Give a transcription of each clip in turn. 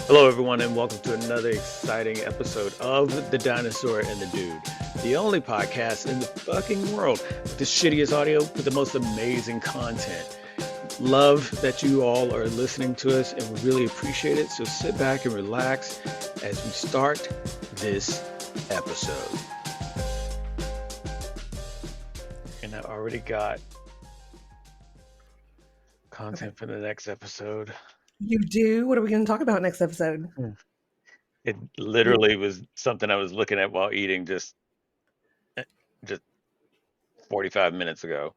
Hello, everyone, and welcome to another exciting episode of The Dinosaur and the Dude, the only podcast in the fucking world with the shittiest audio with the most amazing content. Love that you all are listening to us, and we really appreciate it. So sit back and relax as we start this episode. And I already got content for the next episode. You do? What are we going to talk about next episode? It literally was something I was looking at while eating just 45 minutes ago.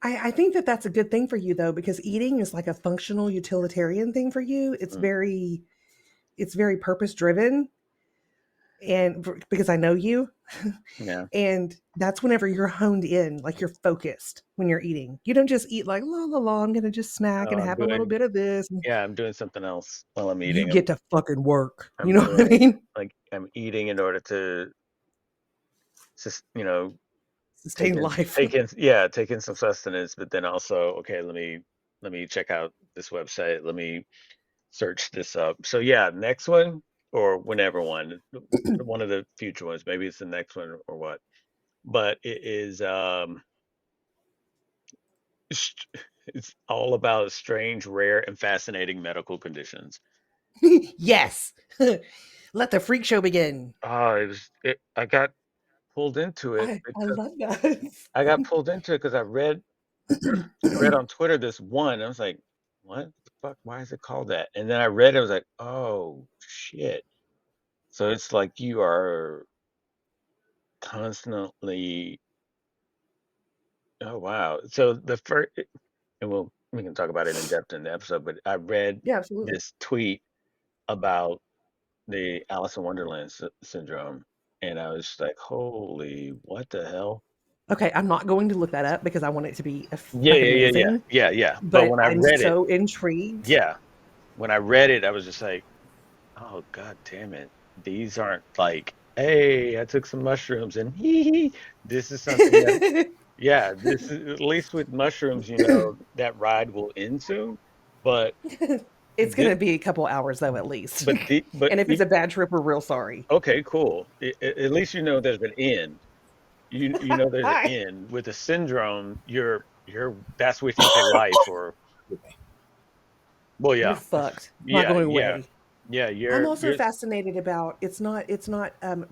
I think that that's a good thing for you, though, because eating is like a functional utilitarian thing for you. It's very purpose driven. And because I know you, Yeah. And that's whenever you're honed in, like you're focused when you're eating. You don't just eat like, la, la, la, I'm going to just snack and have a little bit of this. Yeah, I'm doing something else while I'm eating. You get to fucking work. You know what I mean? Like I'm eating in order to, sustain life. Taking some sustenance, but then also, okay, let me check out this website. Let me search this up. So yeah, next one or whenever one of the future ones, maybe it's the next one or what. But it is it's all about strange, rare, and fascinating medical conditions. Yes. Let the freak show begin. I got pulled into it. I love that. I got pulled into it because I read on Twitter this one. I was like, what the fuck? Why is it called that? And then I read it. I was like, oh shit. So it's like you are constantly. Oh wow. So the first, and we can talk about it in depth in the episode. But I read this tweet about the Alice in Wonderland syndrome, and I was like, holy, what the hell? Okay, I'm not going to look that up because I want it to be yeah. But when I read so intrigued. Yeah, when I read it, I was just like, oh god damn it, these aren't like, hey, I took some mushrooms and this is something that, yeah, this is, at least with mushrooms, that ride will end soon, but it's going to be a couple hours though, at least. But and if it's a bad trip, we're real sorry. Okay, cool. At least there's an end. You know there's an end. With a syndrome, you're that's what you say life or. Well, yeah. You're fucked. Not going away. Yeah, I'm also fascinated about it's not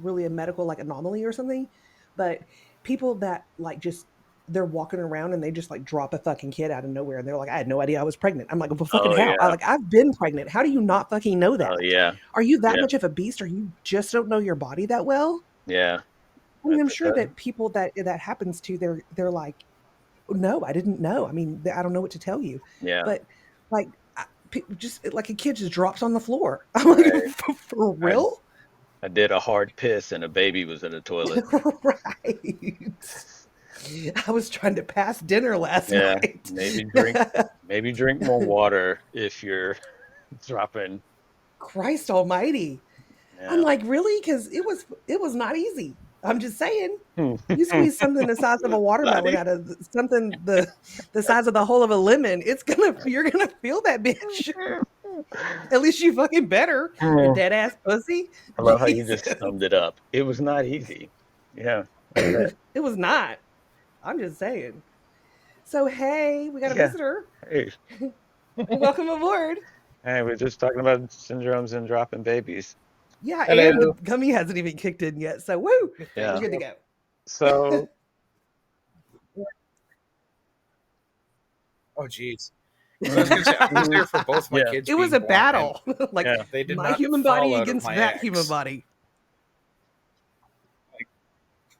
really a medical like anomaly or something, but people that like just they're walking around and they just like drop a fucking kid out of nowhere and they're like, I had no idea I was pregnant. I'm like, well, fucking how? Yeah. I've been pregnant. How do you not fucking know that? Oh yeah. Are you that much of a beast, or you just don't know your body that well? Yeah. I mean, I'm sure that people that happens to, they're like, no, I didn't know. I mean, I don't know what to tell you. Yeah. But like, just like a kid just drops on the floor. I'm like, for real? I did a hard piss and a baby was in the toilet. Right. I was trying to pass dinner last night. Maybe drink more water if you're dropping. Christ almighty. Yeah. I'm like, really? Because it was not easy. I'm just saying. You squeeze something the size of a watermelon out of something the size of the whole of a lemon, you're gonna feel that bitch. At least you fucking better. You dead ass pussy. I love how you just summed it up. It was not easy. Yeah. It was not. I'm just saying. So hey, we got a visitor. Hey. Welcome aboard. Hey, we're just talking about syndromes and dropping babies. Yeah, hello. And the gummy hasn't even kicked in yet, so woo! Yeah. We're good to go. So, oh geez, I was gonna say, I was there for both my kids. It was a battle, like they did my not human body against that human body.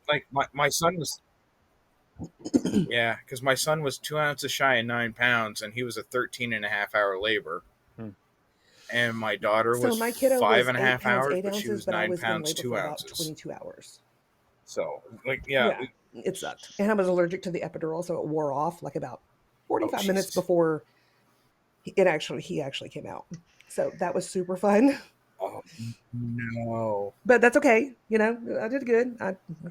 Like my son was, yeah, because my son was 2 ounces shy of 9 pounds, and he was a 13.5-hour labor. And my daughter was my kiddo 5.5 hours, but she was 9 pounds 2 ounces. 22 hours. So, it sucked. And I was allergic to the epidural, so it wore off like about 45 minutes before he actually came out. So that was super fun. Oh no! But that's okay. I did good.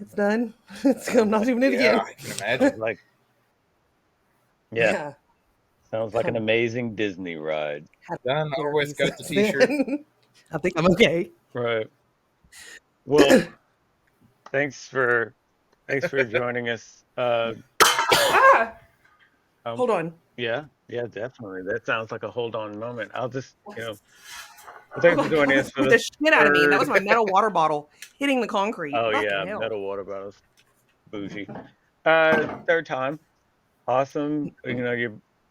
It's done. I'm not doing it again. I can imagine. Yeah. Sounds like an amazing Disney ride. Done over with. Got the t-shirt. I think I'm okay. Right. Well, thanks for joining us. Hold on. Yeah, definitely. That sounds like a hold on moment. I'll just, Oh thanks for joining us for the shit out of me. That was third. my metal water bottle hitting the concrete. Oh Fucking yeah, hell. metal water bottles, bougie. Third time, awesome.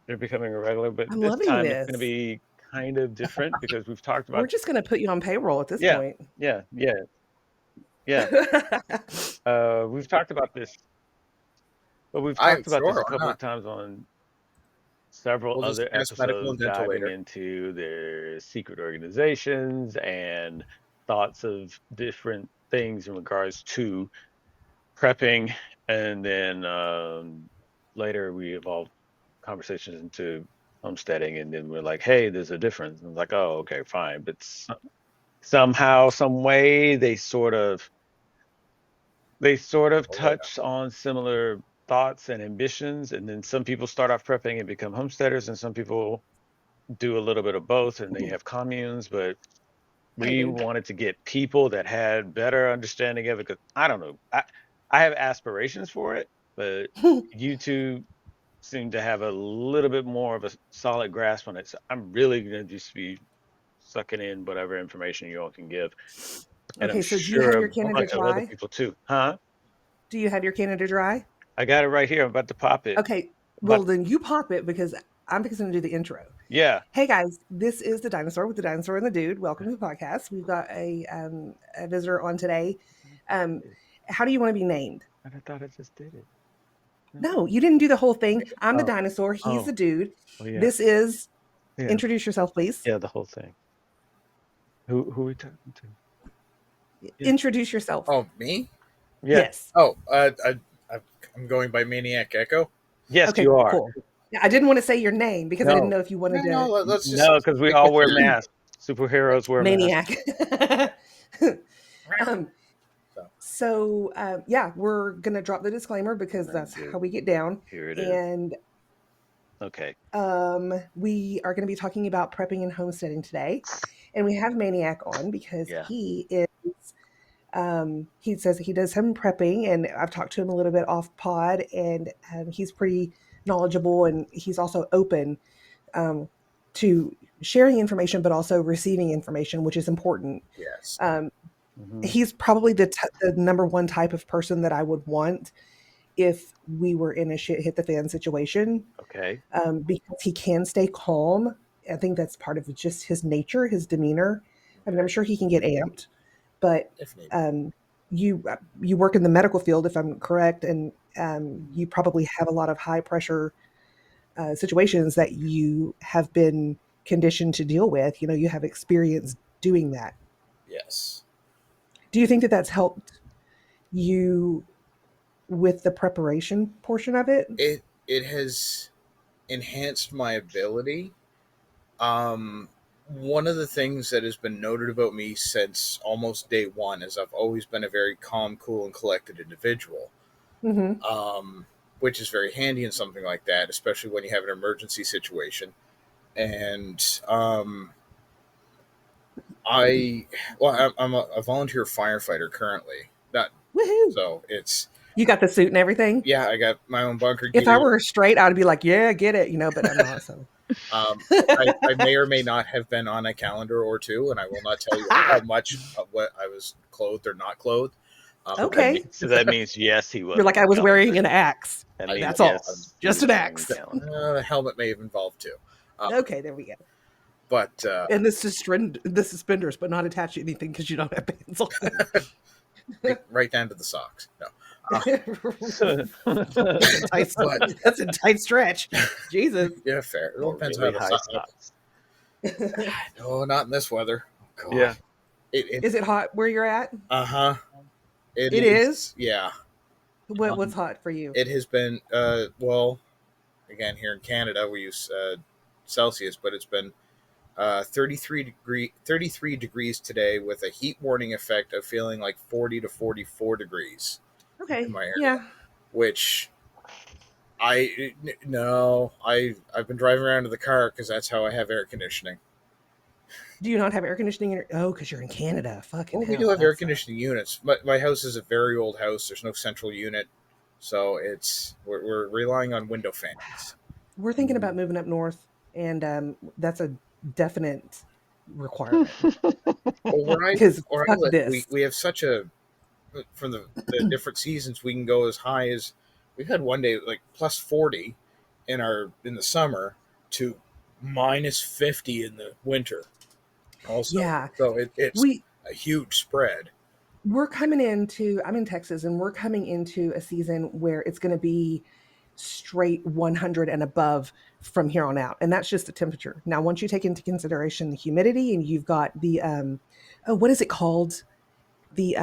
You're becoming a regular, but I'm this loving time it's going to this. be kind of different because we've talked We're about. just gonna put you on payroll at this Yeah, point. yeah. We've talked about this, but we've I'm talked about this sure. a Why couple of not? times on several We'll other discuss medical and episodes, dental diving later. into their secret organizations and thoughts of different things in regards to prepping, and then later we evolved conversations into homesteading, and then we're like, hey, there's a difference. And it's like, oh, okay, fine, but somehow, some way, they sort of Oh, yeah. touch on similar thoughts and ambitions, and then some people start off prepping and become homesteaders, and some people do a little bit of both, and they have communes. But Hey, we dude. wanted to get people that had better understanding of it, because I don't know, I have aspirations for it, but you two seem to have a little bit more of a solid grasp on it. So I'm really going to just be sucking in whatever information you all can give, and I'm Okay, so do you have sure a your Canada bunch of other Dry? people too. Huh? Do you have your Canada Dry? I got it right here. I'm about to pop it. Okay, well But then you pop it because I'm fixing to do the intro. yeah. Hey guys, this is the Dinosaur with the Dinosaur and the Dude. Welcome to the podcast. We've got a visitor on today. Um, how do you want to be named? I thought I just did it. No, you didn't do the whole thing. I'm the Oh, dinosaur. He's oh, the dude. oh yeah, This is yeah, introduce yourself, please. yeah. The whole thing. Who are we talking to? Yeah, Introduce yourself. Oh, me? yeah. Yes. Oh, I'm going by Maniac Gecko. Yes, Okay, you are. cool. Yeah, I didn't want to say your name because I didn't No, know if you wanted No, to let's just no, because we stick all with wear your masks. Superheroes wear masks. maniac. um, yeah, we're gonna drop the disclaimer because that's how we get down. Here it is. And Okay. we are going to be talking about prepping and homesteading today, and we have Maniac on because Yeah. he says he does some prepping, and I've talked to him a little bit off pod, and he's pretty knowledgeable, and he's also open to sharing information, but also receiving information, which is important. Yes. He's probably the number one type of person that I would want if we were in a shit hit the fan situation. Okay. Because he can stay calm. I think that's part of just his nature, his demeanor. I mean, I'm sure he can get amped, but you work in the medical field, if I'm correct, and you probably have a lot of high pressure situations that you have been conditioned to deal with. You know, you have experience doing that. Yes. Do you think that that's helped you with the preparation portion of it? It has enhanced my ability. One of the things that has been noted about me since almost day one is I've always been a very calm, cool, and collected individual. Which is very handy in something like that, especially when you have an emergency situation. And I'm a volunteer firefighter currently. Woohoo! So it's You got the suit and everything? yeah, I got my own bunker If gear. I were straight, I'd be like, yeah, get it, but I'm not. So I may or may not have been on a calendar or two, and I will not tell you how much of what I was clothed or not clothed. Okay. So that means yes, he was. You're like, I was wearing an axe. That means That's yes, all. Just an axe. The helmet may have involved too. Okay, there we go. But And the suspenders, but not attached to anything because you don't have pants on. right down to the socks. No. That's a tight stretch. Jesus. Yeah, fair. It all depends really how high the socks. No, not in this weather. Oh, God. Yeah. Is it hot where you're at? Uh-huh. It is? Yeah. What's hot for you? It has been, well, again, here in Canada, we use Celsius, but it's been 33 degrees today with a heat warning effect of feeling like 40 to 44 degrees. Okay. In my area, Yeah. which I've been driving around to the car because that's how I have air conditioning. Do you not have air conditioning in your... Oh, because you're in Canada. Fucking Well, we hell. do have That air sucks. conditioning units. My house is a very old house. There's no central unit, so we're relying on window fans. We're thinking about moving up north, and that's a definite requirement. Well, Because where I fuck live, this. we have such a from the different seasons we can go as high as we've had one day like plus 40 in the summer to minus 50 in the winter. Also, Yeah. so it's We a huge spread. we're coming into, I'm in Texas, and we're coming into a season where it's going to be straight 100 and above from here on out. And that's just the temperature. Now, once you take into consideration the humidity, and you've got the, oh, what is it called? The,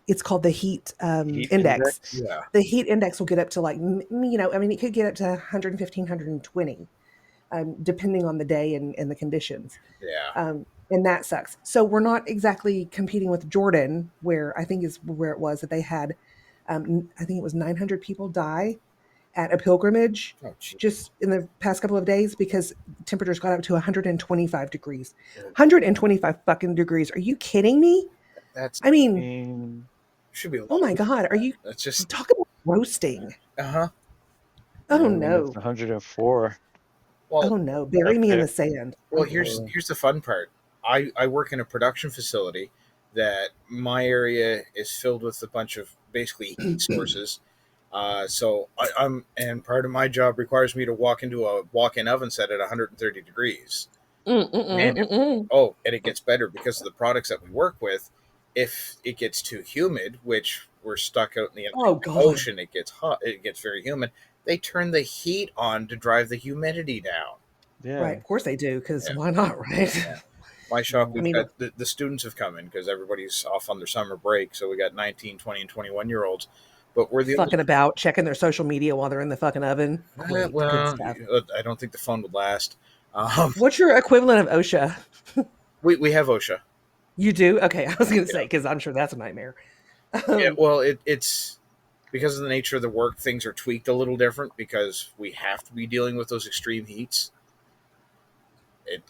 it's called the heat Heat index. index. Yeah, The heat index will get up to like, I mean, it could get up to 115, 120, depending on the day and the conditions. yeah. And that sucks. So we're not exactly competing with Jordan, where I think is where it was that they had, I think it was 900 people die at a pilgrimage Oh, gee. just in the past couple of days because temperatures got up to 125 degrees. 125 fucking degrees. Are you kidding me? That's I mean, And should be a oh lot. my God. Are you That's just talk about roasting? uh-huh. Oh it's no. 104 Well, Oh no. up Bury me in there. the sand. well, here's Uh, here's the fun part. I work in a production facility that my area is filled with a bunch of basically heat sources. So I'm and part of my job requires me to walk into a walk-in oven set at 130 degrees. Mm, mm, mm, And mm, mm. and it gets better because of the products that we work with. If it gets too humid, which we're stuck out in the Oh Atlantic God. Ocean, it gets hot. It gets very humid. They turn the heat on to drive the humidity down. Right. yeah. Of course they do, because Yeah, why not, right? yeah. My shop, Mm. I we've mean, got the students have come in because everybody's off on their summer break. So we got 19, 20, and 21-year-olds. But we're the only. fucking about, checking their social media while they're in the fucking oven. Great. Good Well, stuff. I don't think the phone would last. Um, What's your equivalent of OSHA? we have OSHA. You do? Okay. I was going to say, Yeah. because I'm sure that's a nightmare. Yeah. Well, it's because of the nature of the work, things are tweaked a little different because we have to be dealing with those extreme heats.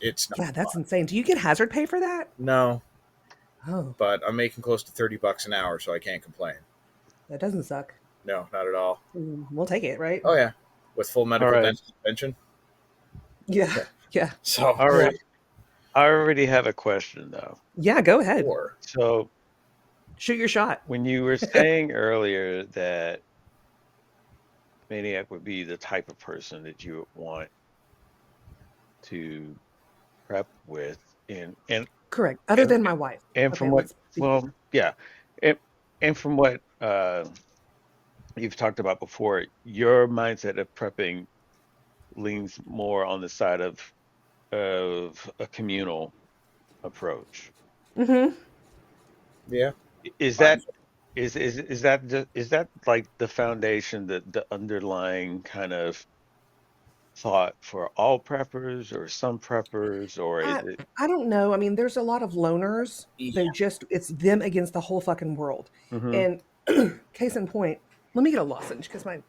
It's not Yeah, that's fun. insane. Do you get hazard pay for that? No, Oh, but I'm making close to $30 an hour, so I can't complain. that doesn't suck. No, not at all. We'll take it, right? Oh yeah, with full All medical right. dental pension. Yeah. Yeah. Yeah. So All right. I already have a question though. Yeah, go ahead. or So Shoot your shot. when you were saying earlier that Maniac would be the type of person that you would want to prep with, and Correct. Other and than my wife. and Okay, from what, let's be clear. well, yeah, and from what you've talked about before, your mindset of prepping leans more on the side of a communal approach. Mm-hmm. yeah, Is fine. that is that like the foundation, the underlying kind of thought for all preppers or some preppers, or is I it? I don't know. I mean, there's a lot of loners. Yeah. They're just it's them against the whole fucking world. Hmm. And case in point, let me get a lozenge because my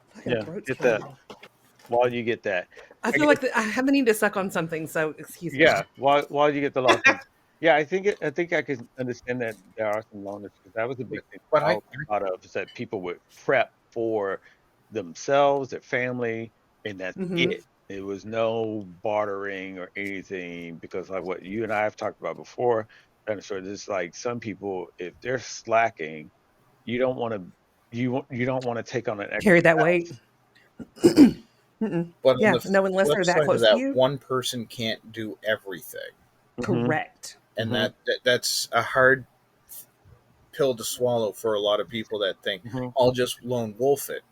fucking Yeah, throat's get killing that me. while you get that. I I feel guess, like I have the need to suck on something, so excuse me. yeah, while you get the license. Yeah, I think I can understand that there are some loners because that was a big thing But I always thought of, is that people would prep for themselves, their family, and that's Hmm. it. It was no bartering or anything because like what you and I have talked about before, Dinosaur, it's like some people, if they're slacking, you don't want to you don't want to take on an Carry extra that weight. house. Mm-mm. but on Yeah, the no, unless flip they're that side of close to that, you. one person can't do everything, Hmm. Correct. and Hmm. that's a hard pill to swallow for a lot of people that think Hmm. I'll just lone wolf it.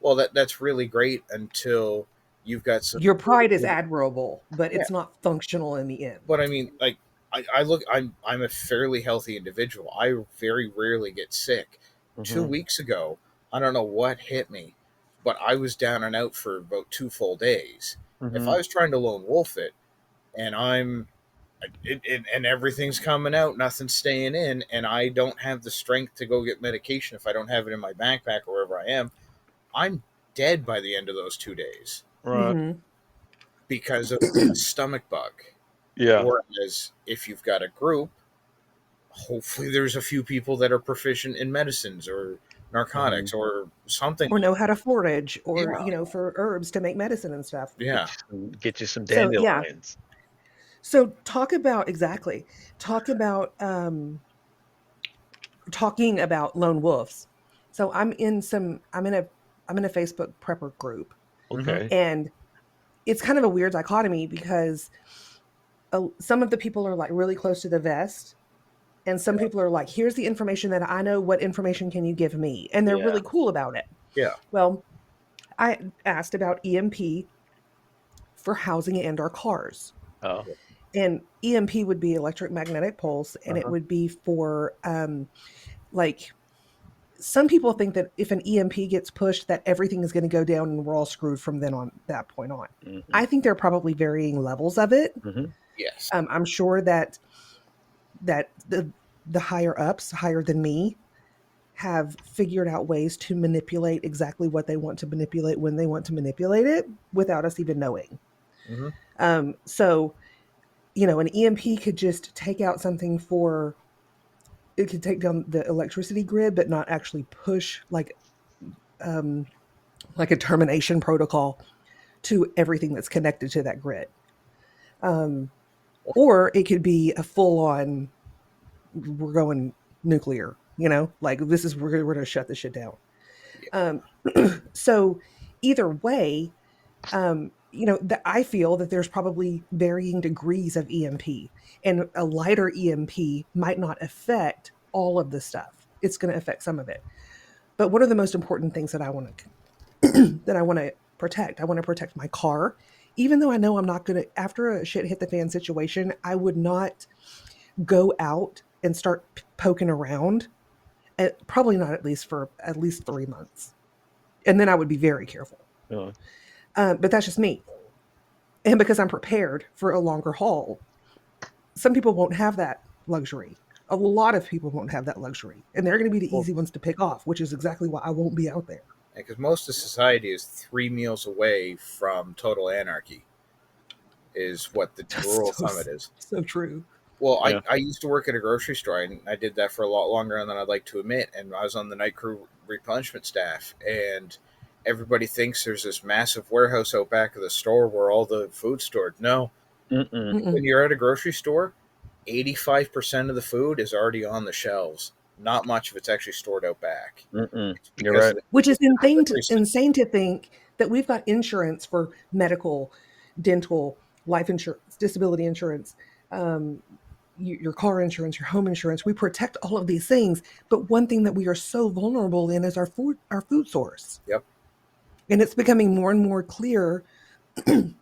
Well, that's really great until you've got some. Your pride is admirable, but Yeah, it's not functional in the end. but I mean, like I look, I'm a fairly healthy individual. I very rarely get sick. Two Hmm. weeks ago, I don't know what hit me, but I was down and out for about 2 full days. If Hmm. I was trying to lone wolf it, and and everything's coming out, nothing's staying in, and I don't have the strength to go get medication if I don't have it in my backpack or wherever I am, I'm dead by the end of those 2 days. Right. Mm-hmm. Because of a stomach bug. Yeah. Whereas if you've got a group, hopefully there's a few people that are proficient in medicines or narcotics or something. Or know how to forage, or Yeah. for herbs to make medicine and stuff. Yeah. Get you some So yeah. dandelions. So talk about talking about lone wolves. So I'm in a Facebook prepper group, Okay. and it's kind of a weird dichotomy because some of the people are like really close to the vest, and some people are like, here's the information that I know, what information can you give me? And they're really cool about it. Yeah. Well, I asked about EMP for housing and our cars. Oh. And EMP would be electric magnetic pulse, and it would be for like, some people think that if an EMP gets pushed, that everything is going to go down and we're all screwed from then on that point on. I think there are probably varying levels of it. Yes. I'm sure that the higher ups, higher than me, have figured out ways to manipulate exactly what they want to manipulate when they want to manipulate it without us even knowing. So, an EMP could just take out something it could take down the electricity grid, but not actually push like a termination protocol to everything that's connected to that grid. Or it could be a full on, we're going nuclear, like we're going to shut this shit down. So either way, that I feel that there's probably varying degrees of EMP, and a lighter EMP might not affect all of the stuff. It's going to affect some of it. But what are the most important things that I want to protect? I want to protect my car, even though I know I'm not going to, after a shit hit the fan situation, I would not go out and start poking around. Probably not, at least for at least 3 months. And then I would be very careful. But that's just me. And because I'm prepared for a longer haul, some people won't have that luxury. A lot of people won't have that luxury. And they're going to be the easy ones to pick off, which is exactly why I won't be out there. Because most of society is 3 meals away from total anarchy, is what the rural summit is. So true. Well, yeah. I used to work at a grocery store, and I did that for a lot longer than I'd like to admit. And I was on the night crew replenishment staff, and everybody thinks there's this massive warehouse out back of the store where all the food's stored. No. When you're at a grocery store, 85% of the food is already on the shelves. Not much of it's actually stored out back. You're right. Which is insane to think that we've got insurance for medical, dental, life insurance, disability insurance, your car insurance, your home insurance. We protect all of these things, but one thing that we are so vulnerable in is our food source. Yep. And it's becoming more and more clear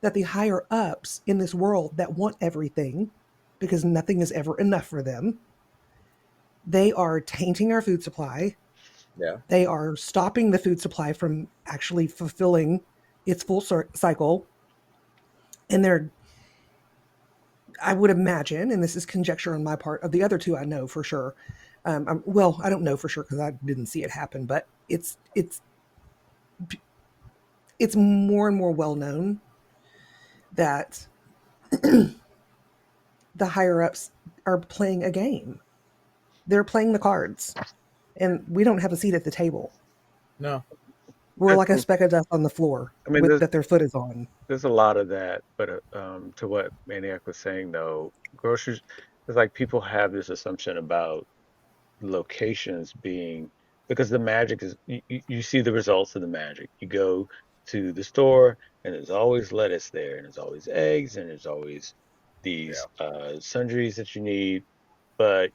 that the higher ups in this world that want everything, because nothing is ever enough for them, they are tainting our food supply. Yeah. They are stopping the food supply from actually fulfilling its full cycle. And I would imagine, and this is conjecture on my part, of the other two I know for sure. I don't know for sure because I didn't see it happen, but it's more and more well known that the higher ups are playing a game. They're playing the cards, and we don't have a seat at the table. No. We're like a speck of dust on the floor that their foot is on. There's a lot of that, but to what Maniac was saying, though, groceries, it's like people have this assumption about locations being, because the magic is, you see the results of the magic. You go to the store, and there's always lettuce there, and there's always eggs, and there's always these sundries that you need. But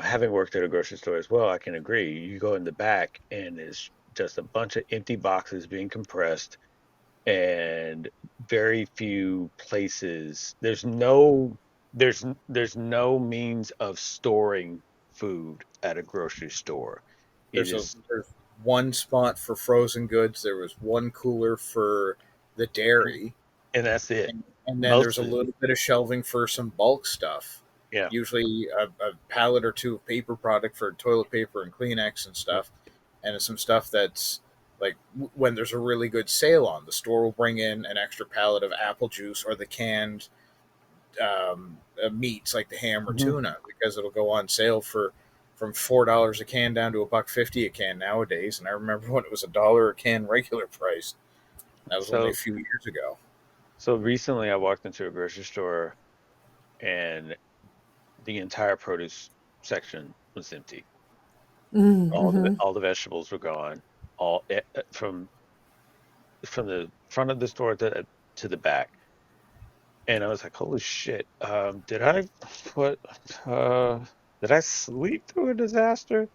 having worked at a grocery store as well, I can agree. You go in the back, and there's just a bunch of empty boxes being compressed, and very few places. There's no means of storing food at a grocery store. There's one spot for frozen goods. There was one cooler for the dairy, and that's it. And then there's a little bit of shelving for some bulk stuff. Yeah. Usually a pallet or two of paper product for toilet paper and Kleenex and stuff, and some stuff that's Like when there's a really good sale on, the store will bring in an extra pallet of apple juice or the canned meats like the ham or tuna, because it'll go on sale for from $4 a can down to $1.50 a can nowadays. And I remember when it was $1 a can regular price. That was only a So few years ago. so recently I walked into a grocery store and the entire produce section was empty. Mm-hmm. All the vegetables were gone. All from the front of the store to the back. And I was like, holy shit, put uh did I sleep through a disaster?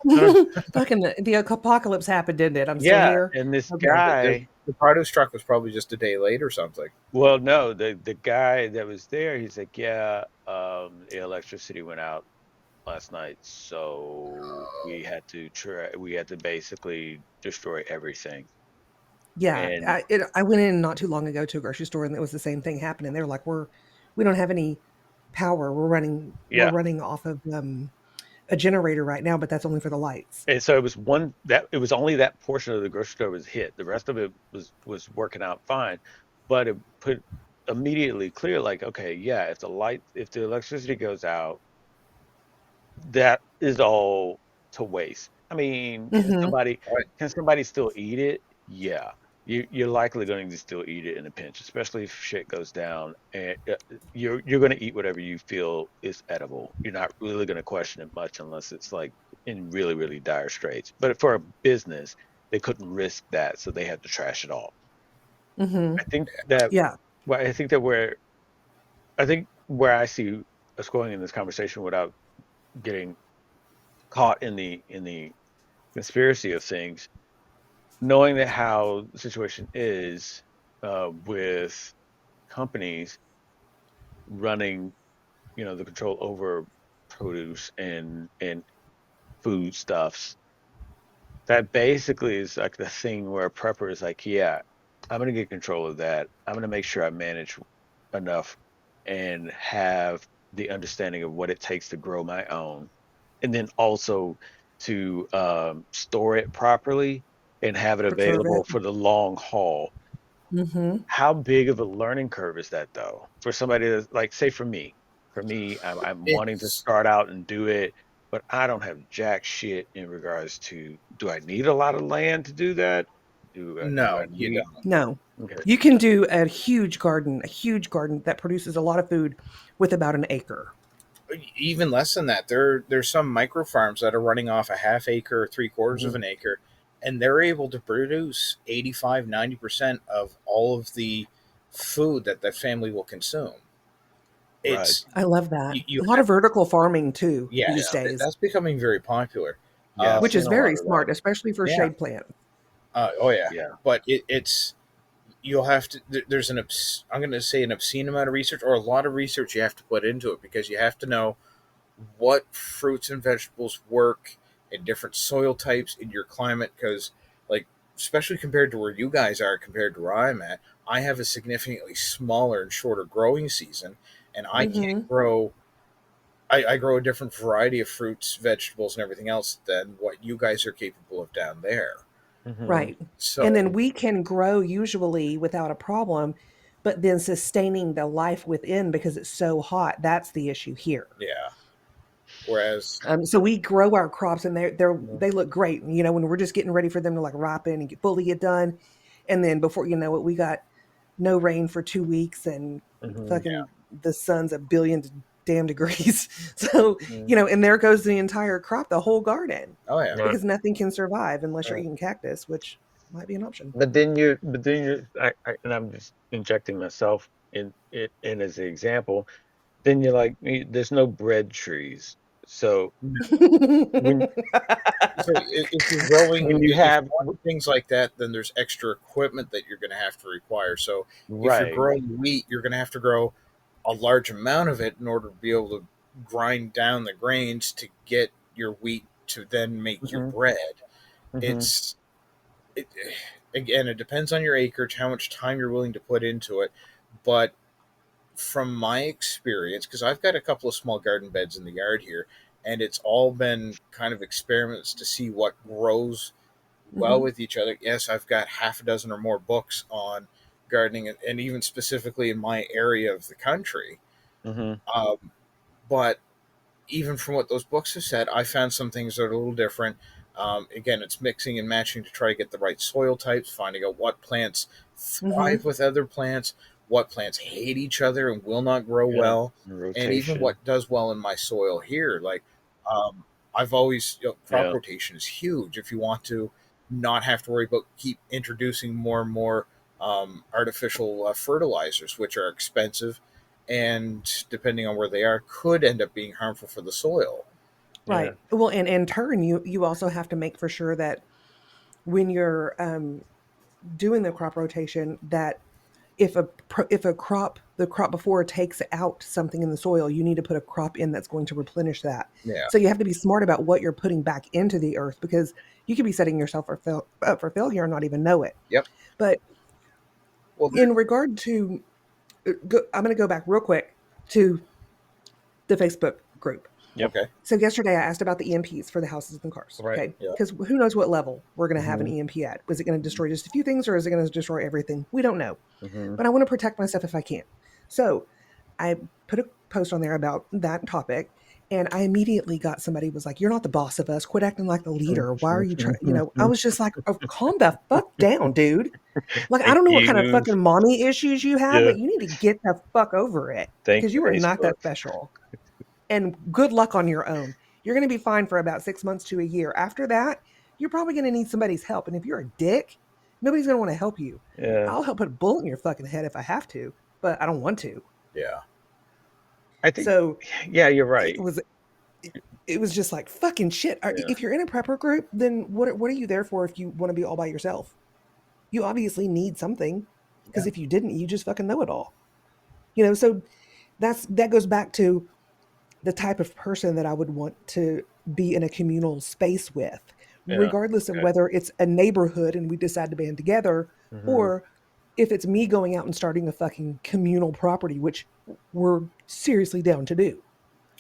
Uh, Fucking the apocalypse happened, didn't it? I'm still yeah, here. and this Okay. guy, The produce truck was probably just a day late or something. well, no, the guy that was there, he's like, yeah, the electricity went out last night, so we had to basically destroy everything. Yeah, And I went in not too long ago to a grocery store, and it was the same thing happening. They were like, we don't have any power. We're yeah, running off of a generator right now, but that's only for the lights. and so it was only that portion of the grocery store was hit. The rest of it was working out fine, but it put immediately clear like, okay, yeah, if the electricity goes out, that is all to waste. I mean, Hmm. Right. can somebody still eat it? Yeah. You're likely going to still eat it in a pinch, especially if shit goes down, and you're going to eat whatever you feel is edible. You're not really going to question it much unless it's like in really, really dire straits. But for a business, they couldn't risk that, so they had to trash it all. Hmm. I think that Yeah. well, I think where I see us going in this conversation without getting caught in the conspiracy of things, knowing that how the situation is with companies running, the control over produce and foodstuffs, that basically is like the thing where a prepper is like, yeah, I'm gonna get control of that. I'm gonna make sure I manage enough and have the understanding of what it takes to grow my own, and then also to store it properly and have it Preserve available it. for the long haul. Hmm. How big of a learning curve is that though? For somebody that's like, say for me, I'm wanting to It's start out and do it, but I don't have jack shit in regards to, do I need a lot of land to do that? Do I no, you need, don't. No, okay. you can do a huge garden that produces a lot of food with about an acre. Even less than that. There's some micro farms that are running off a half acre, three quarters of Hmm. an acre, and they're able to produce 85-90% of all of the food that that family will consume. Right. It's I love that. you A lot have, of vertical farming too these yes, Yeah. days, that's becoming very popular. Yeah, I've which seen is a lot very of that. smart, especially for Yeah. shade plants. Oh yeah, Yeah. but it's you'll have to. There's I'm going to say an obscene amount of research or a lot of research you have to put into it, because you have to know what fruits and vegetables work in different soil types in your climate. Because like, especially compared to where you guys are compared to where I'm at, I have a significantly smaller and shorter growing season, and I can't Hmm. grow. I grow a different variety of fruits, vegetables, and everything else than what you guys are capable of down there. Hmm. Right. And then So we can grow usually without a problem, but then sustaining the life within because it's so hot, that's the issue here. yeah, whereas So we grow our crops and Hmm. they look great. When we're just getting ready for them to like ripen and fully get done, and then before you know it, we got no rain for 2 weeks and Hmm. fucking the sun's a billion damn degrees. So Hmm. and there goes the entire crop, the whole garden, oh yeah, Right. because nothing can survive unless you're Right. eating cactus, which might be an option. And I'm just injecting myself in as an example. Then you're like, there's no bread trees. So when so if you're growing, when you if have you're wanting things like that, then there's extra equipment that you're going to have to require. So if you're right, growing wheat, you're going to have to grow a large amount of it in order to be able to grind down the grains to get your wheat to then make your hmm bread. hmm It's it, again, it depends on your acreage, how much time you're willing to put into it, but from my experience, because I've got a couple of small garden beds in the yard here, and it's all been kind of experiments to see what grows well with each other. Yes, I've got half a dozen or more books on gardening, and even specifically in my area of the country. Mm-hmm. But even from what those books have said, I found some things that are a little different. Again, it's mixing and matching to try to get the right soil types, finding out what plants Mm-hmm. thrive with other plants, what plants hate each other and will not grow Yeah. well, and even Rotation. what does well in my soil here. Like, um, I've always, crop Yeah. rotation is huge if you want to not have to worry about keep introducing more and more artificial fertilizers, which are expensive and depending on where they are, could end up being harmful for the soil. Yeah. Right. Well, and in turn, you also have to make for sure that when you're doing the crop rotation, that if a crop the crop before takes out something in the soil, you need to put a crop in that's going to replenish that. Yeah. So you have to be smart about what you're putting back into the earth, because you could be setting yourself up for failure and not even know it. Yep. But Well, in regard to, I'm going to go back real quick to the Facebook group. Yep. okay. So yesterday I asked about the EMPs for the houses and cars. Right. Okay. Yeah. Because who knows what level we're going to have an Mm-hmm. EMP at? Was it going to destroy just a few things, or is it going to destroy everything? We don't know. Mm-hmm. But I want to protect myself if I can. So I put a post on there about that topic. And I immediately got somebody was like, "You're not the boss of us. Quit acting like the leader. Why are you trying?" I was just like, "Oh, calm the fuck down, dude. Like, I Thank don't know what kind of you. fucking mommy issues you have, Yeah. but you need to get the fuck over it, Thank because you, you are not Facebook. that special. And good luck on your own. You're going to be fine for about 6 months to a year. After that, you're probably going to need somebody's help. And if you're a dick, nobody's going to want to help you. Yeah. I'll help put a bullet in your fucking head if I have to, but I don't want to." Yeah. I think. So Yeah, you're it right. was it was just like fucking shit. Yeah. If you're in a prepper group, then what are you there for if you want to be all by yourself? You obviously need something, because Yeah. if you didn't, you just fucking know it all. So that goes back to the type of person that I would want to be in a communal space with, Yeah. regardless of Okay. whether it's a neighborhood and we decide to band together, Mm-hmm. or if it's me going out and starting a fucking communal property, which we're seriously down to do.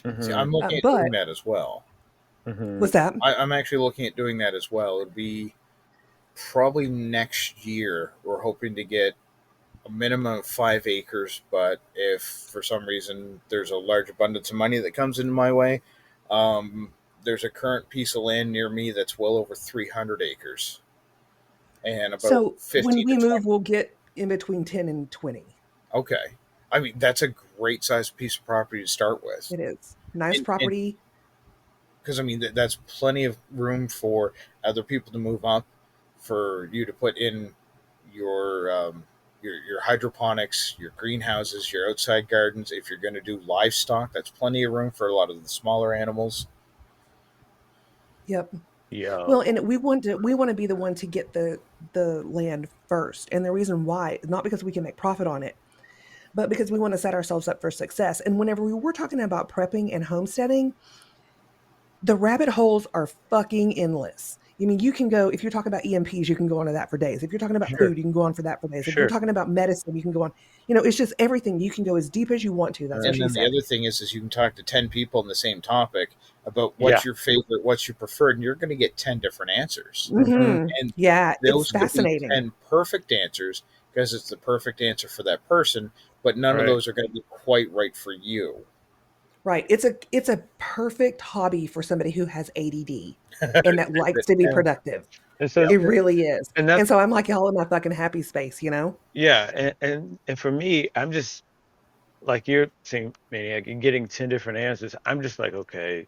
See, Mm-hmm. I'm looking at But doing that as well. Mm-hmm. what's that? I'm actually looking at doing that as well. It'd be probably next year. We're hoping to get a minimum of 5 acres, but if for some reason there's a large abundance of money that comes into my way, um, there's a current piece of land near me that's well over 300 acres and about So when 15 to we move, 20. we'll get in between 10 and 20. Okay. I mean, that's a great sized piece of property to start with. It is nice And property. because I mean that's plenty of room for other people to move up, for you to put in your your hydroponics, your greenhouses, your outside gardens. If you're going to do livestock, that's plenty of room for a lot of the smaller animals. Yep. Yeah. Well, and we want to be the one to get the land first. And the reason why, not because we can make profit on it, but because we want to set ourselves up for success. And whenever we were talking about prepping and homesteading, the rabbit holes are fucking endless. I mean, you can go, if you're talking about EMPs, you can go on to that for days. If you're talking about Sure. food, you can go on for that for days. If you're Sure. talking about medicine, you can go on. It's just everything. You can go as deep as you want to. That's what And she then the said. other thing is you can talk to 10 people on the same topic about Yeah. what's your favorite, what's your preferred, and you're going to get 10 different answers. Mm-hmm. And Yeah, it's those could be fascinating. 10 perfect answers because it's the perfect answer for that person, but none of Right. those are going to be quite right for you. Right. It's a perfect hobby for somebody who has ADD and that likes to be Yeah. productive. And so, It really is. and And that's so I'm like y'all in my fucking happy space. yeah. And for me, I'm just like you're saying, Maniac, you're getting 10 different answers. I'm just like, okay,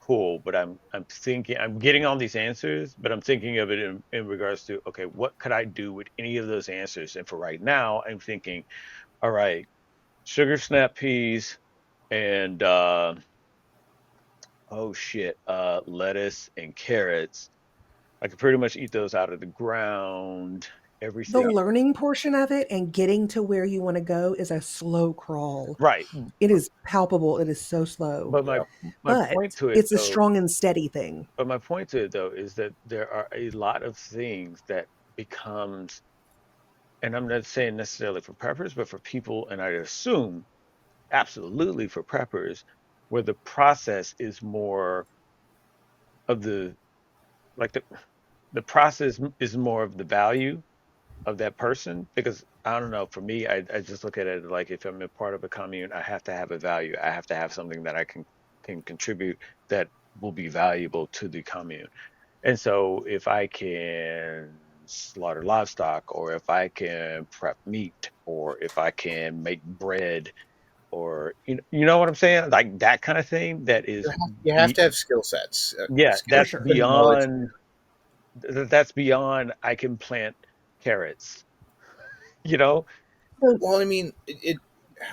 cool. But I'm thinking, I'm getting all these answers, but I'm thinking of it in regards to, okay, what could I do with any of those answers? And for right now, I'm thinking, all right, sugar snap peas and oh shit, lettuce and carrots. I could pretty much eat those out of the ground. The Everything. learning portion of it and getting to where you want to go is a slow crawl. Right. It is palpable. It is so slow. But Yeah. my But point to it it's a though, strong and steady thing. but my point to it though is that there are a lot of things that becomes, and I'm not saying necessarily for preppers, but for people, and I assume absolutely for preppers, where the process is more of the like the the process is more of the value of that person, because I don't know, for me, I just look at it like if I'm a part of a commune, I have to have a value. I have to have something that I can contribute that will be valuable to the commune. And so if I can slaughter livestock, or if I can prep meat, or if I can make bread, or you know what I'm saying? Like that kind of thing that is You have be to have skill sets, yeah, For that's sure. and knowledge. that's beyond I can plant carrots, you know? Well, I mean,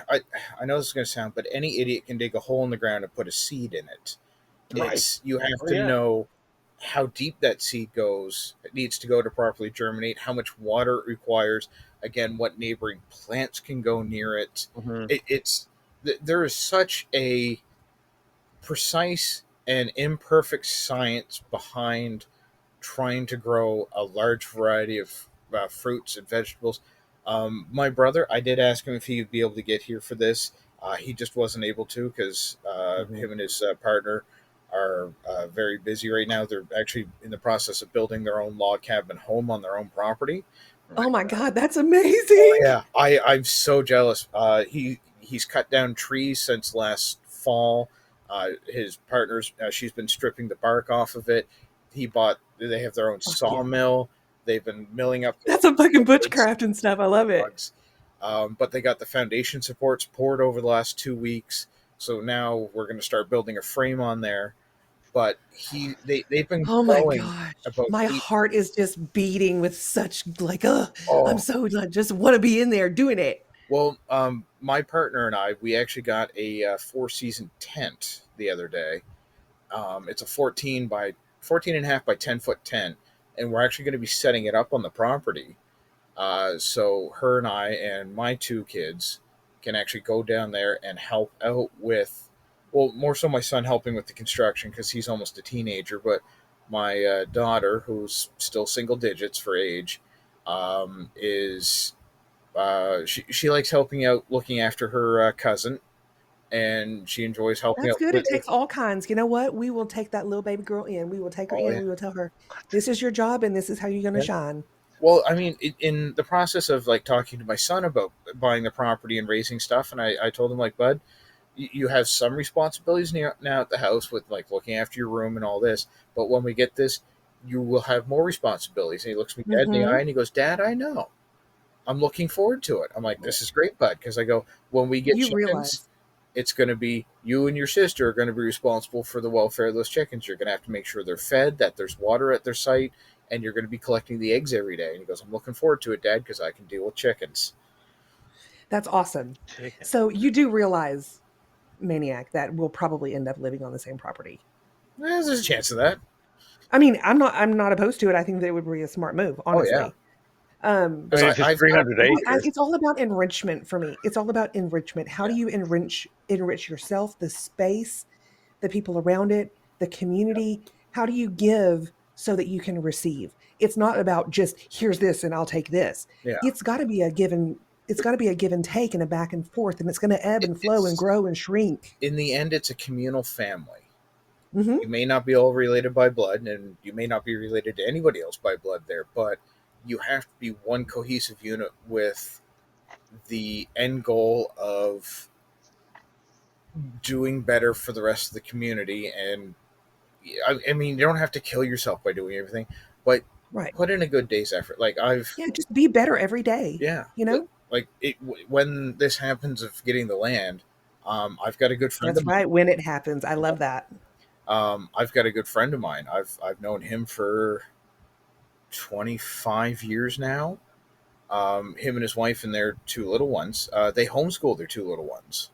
I, I know this is going to sound, but any idiot can dig a hole in the ground and put a seed in it. Right. It's you have Oh to yeah. know how deep that seed goes. It needs to go to properly germinate. How much water it requires. Again, what neighboring plants can go near it. Hmm. There is such a precise and imperfect science behind trying to grow a large variety of fruits and vegetables. My brother, I did ask him if he would be able to get here for this. He just wasn't able to because Hmm. him and his partner are very busy right now. They're actually in the process of building their own log cabin home on their own property. Right. Oh my God, that's Oh amazing. yeah, I'm so jealous. He's cut down trees since last fall. His partner's she's been stripping the bark off of it. They have their own Fuck yeah. sawmill. They've been milling up That's some fucking woods, bushcraft and stuff. I love it. logs. But they got the foundation supports poured over the last 2 weeks. So now we're going to start building a frame on there. But they've been Oh my growing gosh. about My eight. heart is just beating with such like, I'm Oh, so like, just want to be in there doing it. well, my partner and I, we actually got a four-season tent the other day. It's a 14 and a half by 10 foot tent, and we're actually going to be setting it up on the property. So her and I and my two kids can actually go down there and help out with, well, more so my son helping with the construction because he's almost a teenager, but my daughter, who's still single digits for age, is she likes helping out, looking after her cousin, and she enjoys helping That's out good. It with. takes all kinds. You know what? We will take that little baby girl in. We will take her Oh in. yeah, We will tell her, this is your job and this is how you're going to yeah. shine. Well, I mean, in the process of like talking to my son about buying the property and raising stuff, and I told him like, bud, you have some responsibilities now at the house with like looking after your room and all this, but when we get this, you will have more responsibilities. And he looks me dead in the eye Mm-hmm. and he goes, Dad, I know. I'm looking forward to it. I'm like, this is great, bud, because I go, when we get You chickens, realize it's going to be you and your sister are going to be responsible for the welfare of those chickens. You're going to have to make sure they're fed, that there's water at their site, and you're going to be collecting the eggs every day. And he goes, I'm looking forward to it, Dad, because I can deal with chickens. that's awesome. Chicken. So you do realize, Maniac, that we'll probably end up living on the same property. There's a chance of that. I mean, I'm not opposed to it. I think that it would be a smart move, Oh yeah, honestly. Um, I because mean, if it's I've got 300 but acres. it's all about enrichment for me. It's all about enrichment. How do you enrich yourself, the space, the people around it, the community? How do you give so that you can receive? It's not about just here's this and I'll take this. yeah. It's got to be a given. It's got to be a give and take and a back and forth, and it's going to ebb and flow and It's grow and shrink. in the end, it's a communal family. Hmm. You may not be all related by blood, and you may not be related to anybody else by blood there, but you have to be one cohesive unit with the end goal of doing better for the rest of the community. And I mean, you don't have to kill yourself by doing everything, but Right. put in a good day's effort. Like Yeah. Just be better every day. yeah, You know. like when this happens of getting the land, I've got a good friend of That's mine. right. When it happens, I love that. I've got a good friend of mine. I've known him for 25 years now. Him and his wife and their two little ones. They homeschool their two little ones,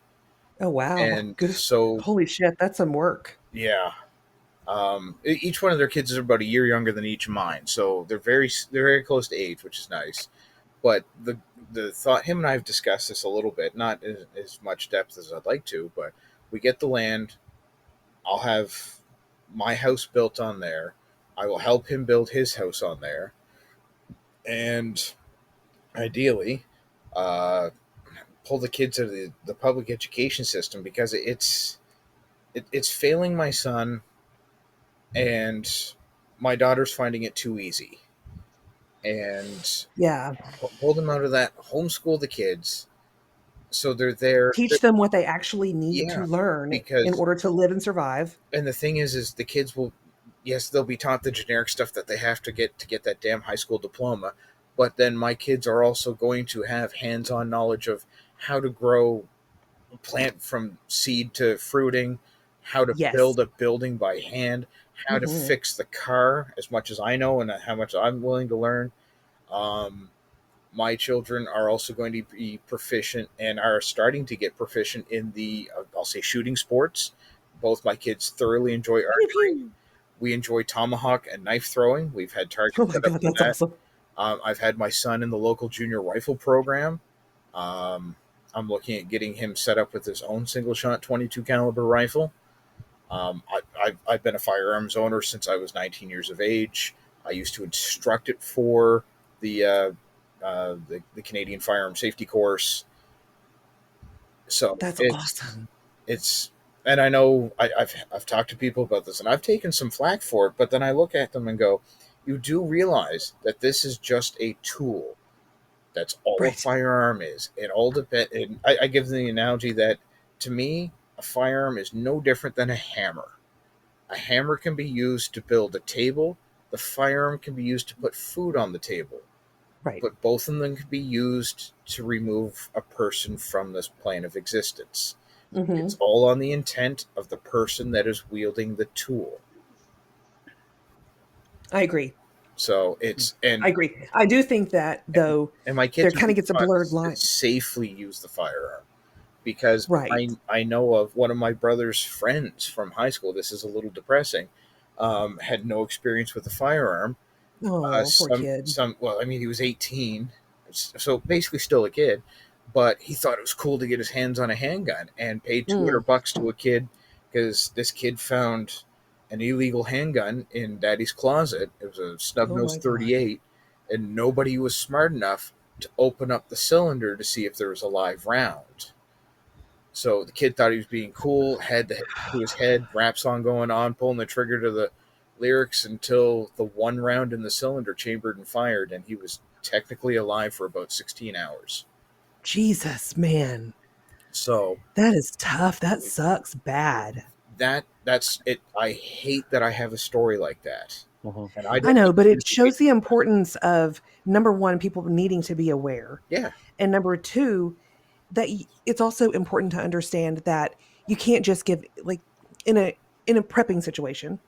Oh wow. and Good. so Holy shit. That's some work. yeah. Each one of their kids is about a year younger than each of mine, so they're very close to age, which is nice. But the thought, him and I have discussed this a little bit, not as much depth as I'd like to, but we get the land. I'll have my house built on there. I will help him build his house on there, and ideally, uh, pull the kids out of the public education system because it's failing my son, and my daughter's finding it too easy, and Yeah. pull them out of that. Homeschool the kids, so they're there. Teach them what they actually need Yeah, to learn in because order to live and survive. and the thing is the kids will, yes, they'll be taught the generic stuff that they have to get that damn high school diploma, but then my kids are also going to have hands-on knowledge of how to grow a plant from seed to fruiting, how to Yes. build a building by hand, how to Hmm. fix the car, as much as I know and how much I'm willing to learn. Um, my children are also going to be proficient and are starting to get proficient in the, I'll say, shooting sports. Both my kids thoroughly enjoy Pew, archery. pew. We enjoy tomahawk and knife throwing. We've had Oh targets my set up God, for that's that. awesome. I've had my son in the local junior rifle program. Um, I'm looking at getting him set up with his own single shot 22 caliber rifle. I've been a firearms owner since I was 19 years of age. I used to instruct it for the the Canadian Firearm Safety Course. So That's awesome. it's and I know I've talked to people about this and I've taken some flack for it, but then I look at them and go, you do realize that this is just a tool. That's all a Right. firearm is. It all depends. I give the analogy that to me, a firearm is no different than a hammer. A hammer can be used to build a table. The firearm can be used to put food on the table. Right. But both of them can be used to remove a person from this plane of existence. Hmm. It's all on the intent of the person that is wielding the tool. I agree. So it's I agree. I do think that though and my there kids are kind being of gets a taught blurred to line. safely use the firearm because Right. I know of one of my brother's friends from high school. This is a little depressing. Had no experience with a firearm. Oh, poor kid. Well, I mean, he was 18, so basically still a kid, but he thought it was cool to get his hands on a handgun and paid Mm. $200 to a kid because this kid found an illegal handgun in daddy's closet. It was a snub Oh my nose God. 38, and nobody was smart enough to open up the cylinder to see if there was a live round. So the kid thought he was being cool, had the to his head, rap song going on, pulling the trigger to the lyrics until the one round in the cylinder chambered and fired, and he was technically alive for about 16 hours. Jesus, man. So That is tough. That sucks bad. that's it. I hate that I have a story like that, Mhm. and I I don't know, mean but to it instigate. shows the importance of number one, people needing to be aware. Yeah, And number two, that it's also important to understand that you can't just give like in a prepping situation,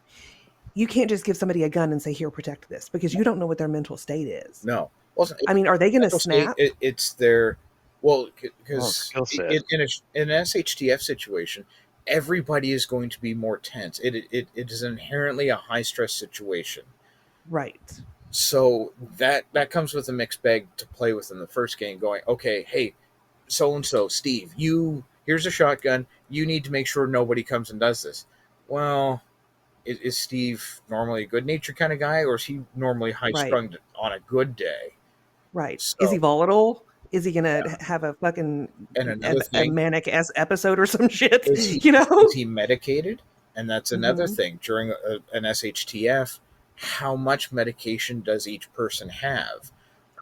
you can't just give somebody a gun and say, here, protect this, because you don't know what their mental state is. no. Well, I mean, are they going to mental state. snap? It's their well Well, because skill set. in an SHTF situation, everybody is going to be more tense. It is inherently a high stress situation. Right. So that comes with a mixed bag to play with in the first game. Going, okay, hey, so and so, Steve, you here's a shotgun. You need to make sure nobody comes and does this. Well, is Steve normally a good natured kind of guy, or is he normally high Right. strung on a good day? Right. Is he So, volatile? Is he going yeah. to have a fucking And another a thing, manic episode or some shit? is he You is know? he medicated? And that's another Hmm. thing during an SHTF. How much medication does each person have?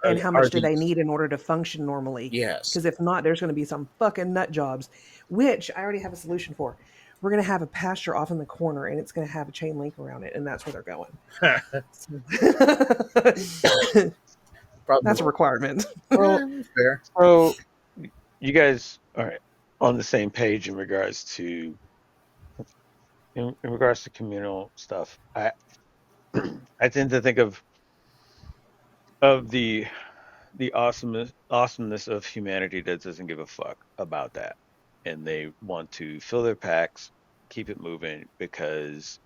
And how Are much do they these need in order to function normally? yes? Because if not, there's going to be some fucking nut jobs, which I already have a solution for. We're going to have a pasture off in the corner and it's going to have a chain link around it, and that's where they're going. So Probably that's a requirement. Well, fair. so you guys are on the same page in regards to communal stuff. I tend to think of the awesomeness of humanity that doesn't give a fuck about that, and they want to fill their packs, keep it moving because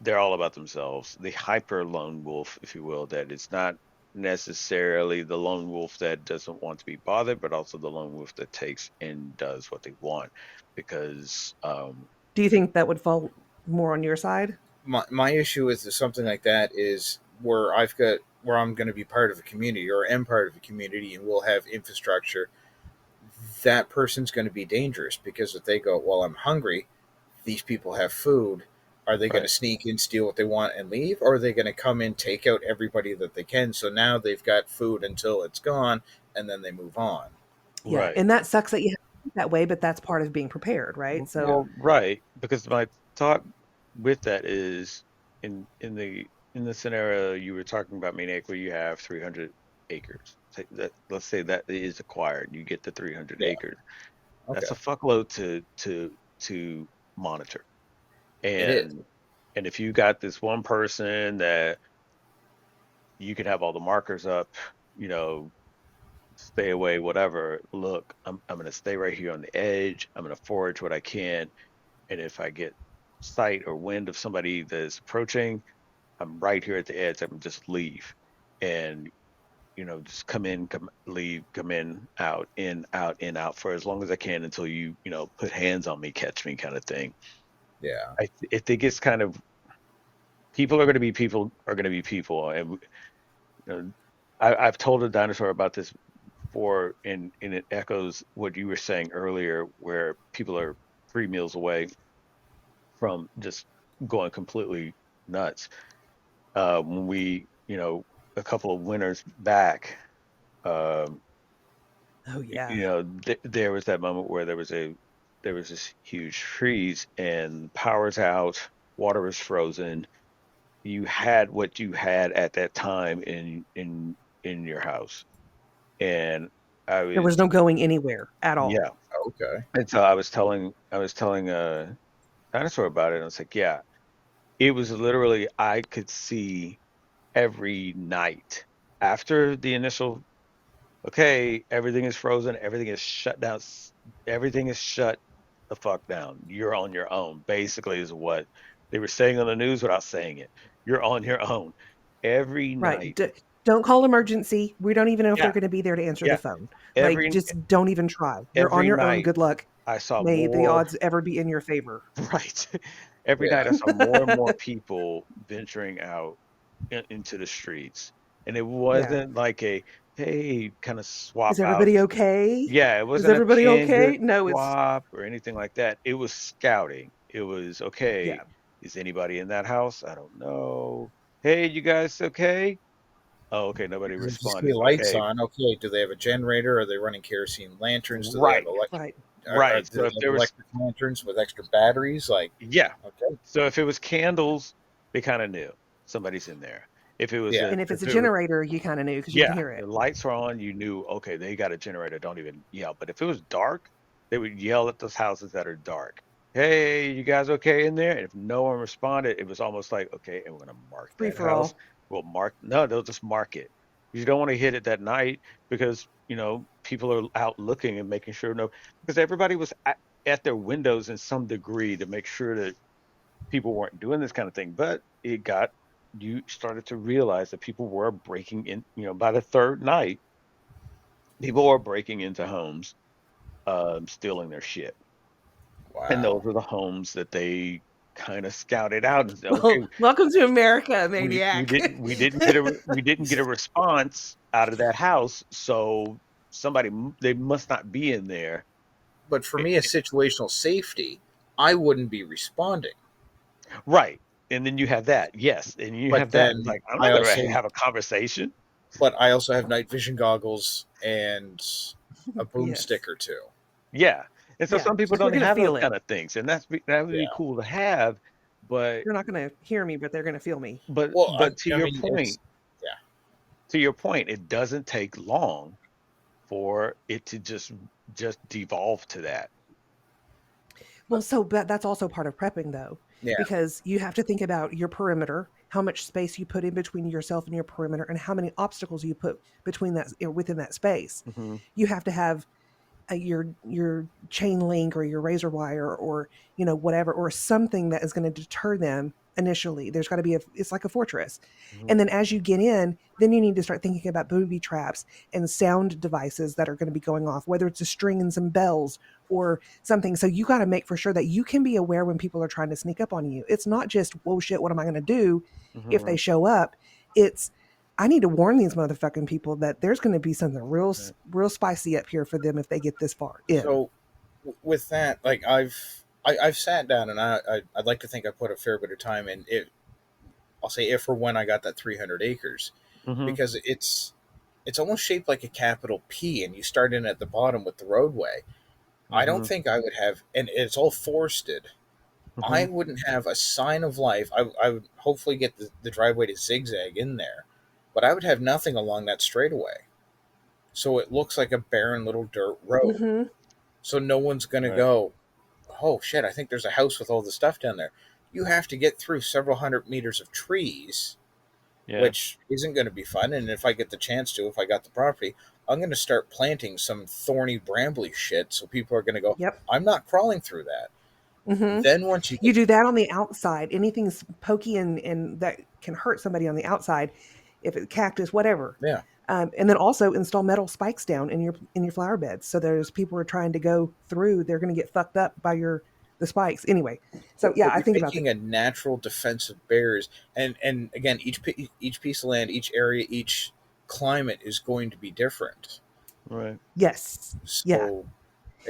they're all about themselves. The hyper lone wolf, if you will, that it's not necessarily the lone wolf that doesn't want to be bothered, but also the lone wolf that takes and does what they want. Because Do you think that would fall more on your side? My issue with something like that is where I'm going to be part of a community or am part of a community, and we'll have infrastructure. That person's going to be dangerous because if they go, well, I'm hungry, these people have food. Are they going to sneak in, steal what they want, and leave? Or are they going to come in, take out everybody that they can? So now they've got food until it's gone, and then they move on. Yeah, Right. and that sucks that you have to think that way, but that's part of being prepared, right? So, Well, right, because my thought with that is in the scenario you were talking about, Maniac, where you have 300 acres. Let's say that is acquired, you get the 300 Yeah. acres. Okay. That's a fuckload to monitor. It is. And if you got this one person that you could have all the markers up, you know, stay away, whatever. Look, I'm gonna stay right here on the edge. I'm gonna forage what I can, and if I get sight or wind of somebody that's approaching, I'm right here at the edge. I'm just leave, and just come in, come leave, come in, out, in, out for as long as I can until you put hands on me, catch me, kind of thing. Yeah. I think it's kind of people are going to be people are going to be people, and I've told a dinosaur about this before, and it echoes what you were saying earlier, where people are 3 meals away from just going completely nuts. When a couple of winters back, um, oh yeah, there was that moment where there was this huge freeze and power's out, water was frozen. You had what you had at that time in your house, and I there was was no going anywhere at all. yeah. Okay. And so I was telling Dinosaur about it, and I was like, yeah, it was literally I could see every night after the initial, okay, everything is frozen, everything is shut down, everything is shut the fuck down. You're on your own, basically, is what they were saying on the news without saying it. You're on your own every Right. night. Don't call emergency. We don't even know if they're Yeah, going to be there to answer the yeah. phone. Like, Every just don't even try. You're on every your own. night Good luck. I saw May the more. odds ever be in your favor. Right. Every Yeah. night I saw more and more people venturing out into the streets. And it Yeah. wasn't like a, hey, kind of Is swap out. everybody okay? Yeah, it Is wasn't a everybody candid okay? No, it's swap or anything like that. It was scouting. It was, okay, yeah. is anybody in that house? I don't know. Hey, you guys okay? Oh, okay, nobody Because if you see responded. lights Okay, on, okay, do they have a generator? Are they running kerosene lanterns? Do they have right, electric? Right. Are right. do So if they have there was, electric lanterns with extra batteries? Like, yeah. okay, So if it was candles, they kind of knew somebody's in there. If it was yeah, And if it's if a it was generator, you kind of knew because you could Yeah, hear the it. lights are on, you knew, okay, they got a generator, don't even yell. But if it was dark, they would yell at those houses that are dark. Hey, you guys okay in there? And if no one responded, it was almost like, okay, and we're gonna mark Free that for house. all. We'll mark, no, they'll just mark it. You don't want to hit it that night because, people are out looking and making sure because everybody was at their windows in some degree to make sure that people weren't doing this kind of thing. But you started to realize that people were breaking in, by the third night, people were breaking into homes, stealing their shit. And those wow. were the homes that they kind of scouted out and said, okay, Well, welcome to America, we maniac. didn't we didn't get a response out of that house, so they must not be in there. But for Eh, me, as situational safety, I wouldn't be responding. right. And then you have that, yes, and you But have that. It's then like, I'm I not gonna also, have a conversation. but I also have night vision goggles and a Yes. boomstick or two. Yeah. And so Yeah. some people You're don't gonna have those feel it. kind of things, and that would be Yeah. cool to have. But You're not gonna hear me, but they're gonna feel me. but Well, but to I your mean, point, it's yeah. it doesn't take long for it to just devolve to that. Well, so but that's also part of prepping though, Yeah. because you have to think about your perimeter, how much space you put in between yourself and your perimeter, and how many obstacles you put between that within that space. Hmm. You have to have your chain link or your razor wire or whatever or something that is going to deter them initially. There's got to be it's like a fortress. Hmm. And then as you get in, then you need to start thinking about booby traps and sound devices that are going to be going off, whether it's a string and some bells or something. So you got to make for sure that you can be aware when people are trying to sneak up on you. It's not just, whoa shit, what am I going to do if Hmm. they show up? It's, I need to warn these motherfucking people that there's going to be something real spicy up here for them if they get this far in. So with that, like, I've sat down and I'd like to think I put a fair bit of time in it. I'll say if or when I got that 300 acres, because it's almost shaped like a capital P, and you start in at the bottom with the roadway. I don't think I would have, and it's all forested. I wouldn't have a sign of life. I would hopefully get the driveway to zigzag in there, but I would have nothing along that straightaway. So it looks like a barren little dirt road. Mm-hmm. So no one's going to go, oh shit, I think there's a house with all the stuff down there. You have to get through several hundred meters of trees, which isn't going to be fun. And if I get the chance to, if I got the property, I'm going to start planting some thorny, brambly shit. So people are going to go, Yep. I'm not crawling through that. Mm-hmm. Then once you do that on the outside, anything's pokey and that can hurt somebody on the outside, if it's cactus, whatever. Yeah. And then also install metal spikes down in your flower beds. So there's people who are trying to go through, they're going to get fucked up by the spikes anyway. So yeah, I think about making a natural defensive barriers, and again, each piece of land, each area, each climate is going to be different. Right. Yes. So,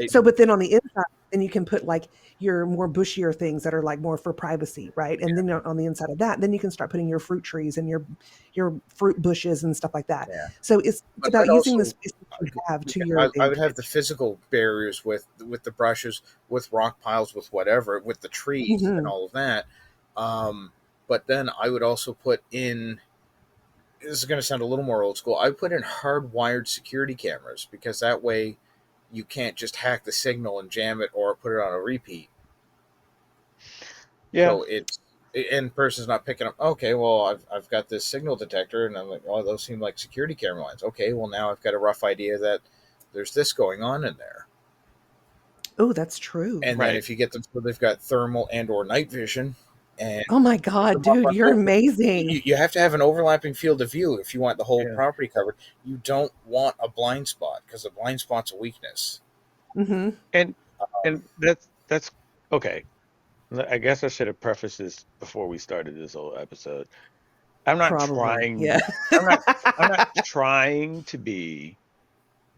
so, but then on the inside, then you can put like your more bushier things that are like more for privacy, right? And then on the inside of that, then you can start putting your fruit trees and your fruit bushes and stuff like that. Yeah. So it's about using the space that you have to your advantage. I would have the physical barriers with the brushes, with rock piles, with whatever, with the trees and all of that. But then I would also put in, this is going to sound a little more old school, I would put in hardwired security cameras, because that way you can't just hack the signal and jam it or put it on a repeat. Yeah. So and person's not picking up. Okay, well, I've got this signal detector, and I'm like, oh, those seem like security camera lines. Okay, well, now I've got a rough idea that there's this going on in there. Oh, that's true. And then if you get them, so they've got thermal and or night vision. And oh my God, dude, you're amazing. You have to have an overlapping field of view if you want the whole property covered. You don't want a blind spot, because a blind spot's a weakness. Mm-hmm. And that's okay. I guess I should have prefaced this before we started this whole episode. I'm not trying. Yeah. I'm not trying to be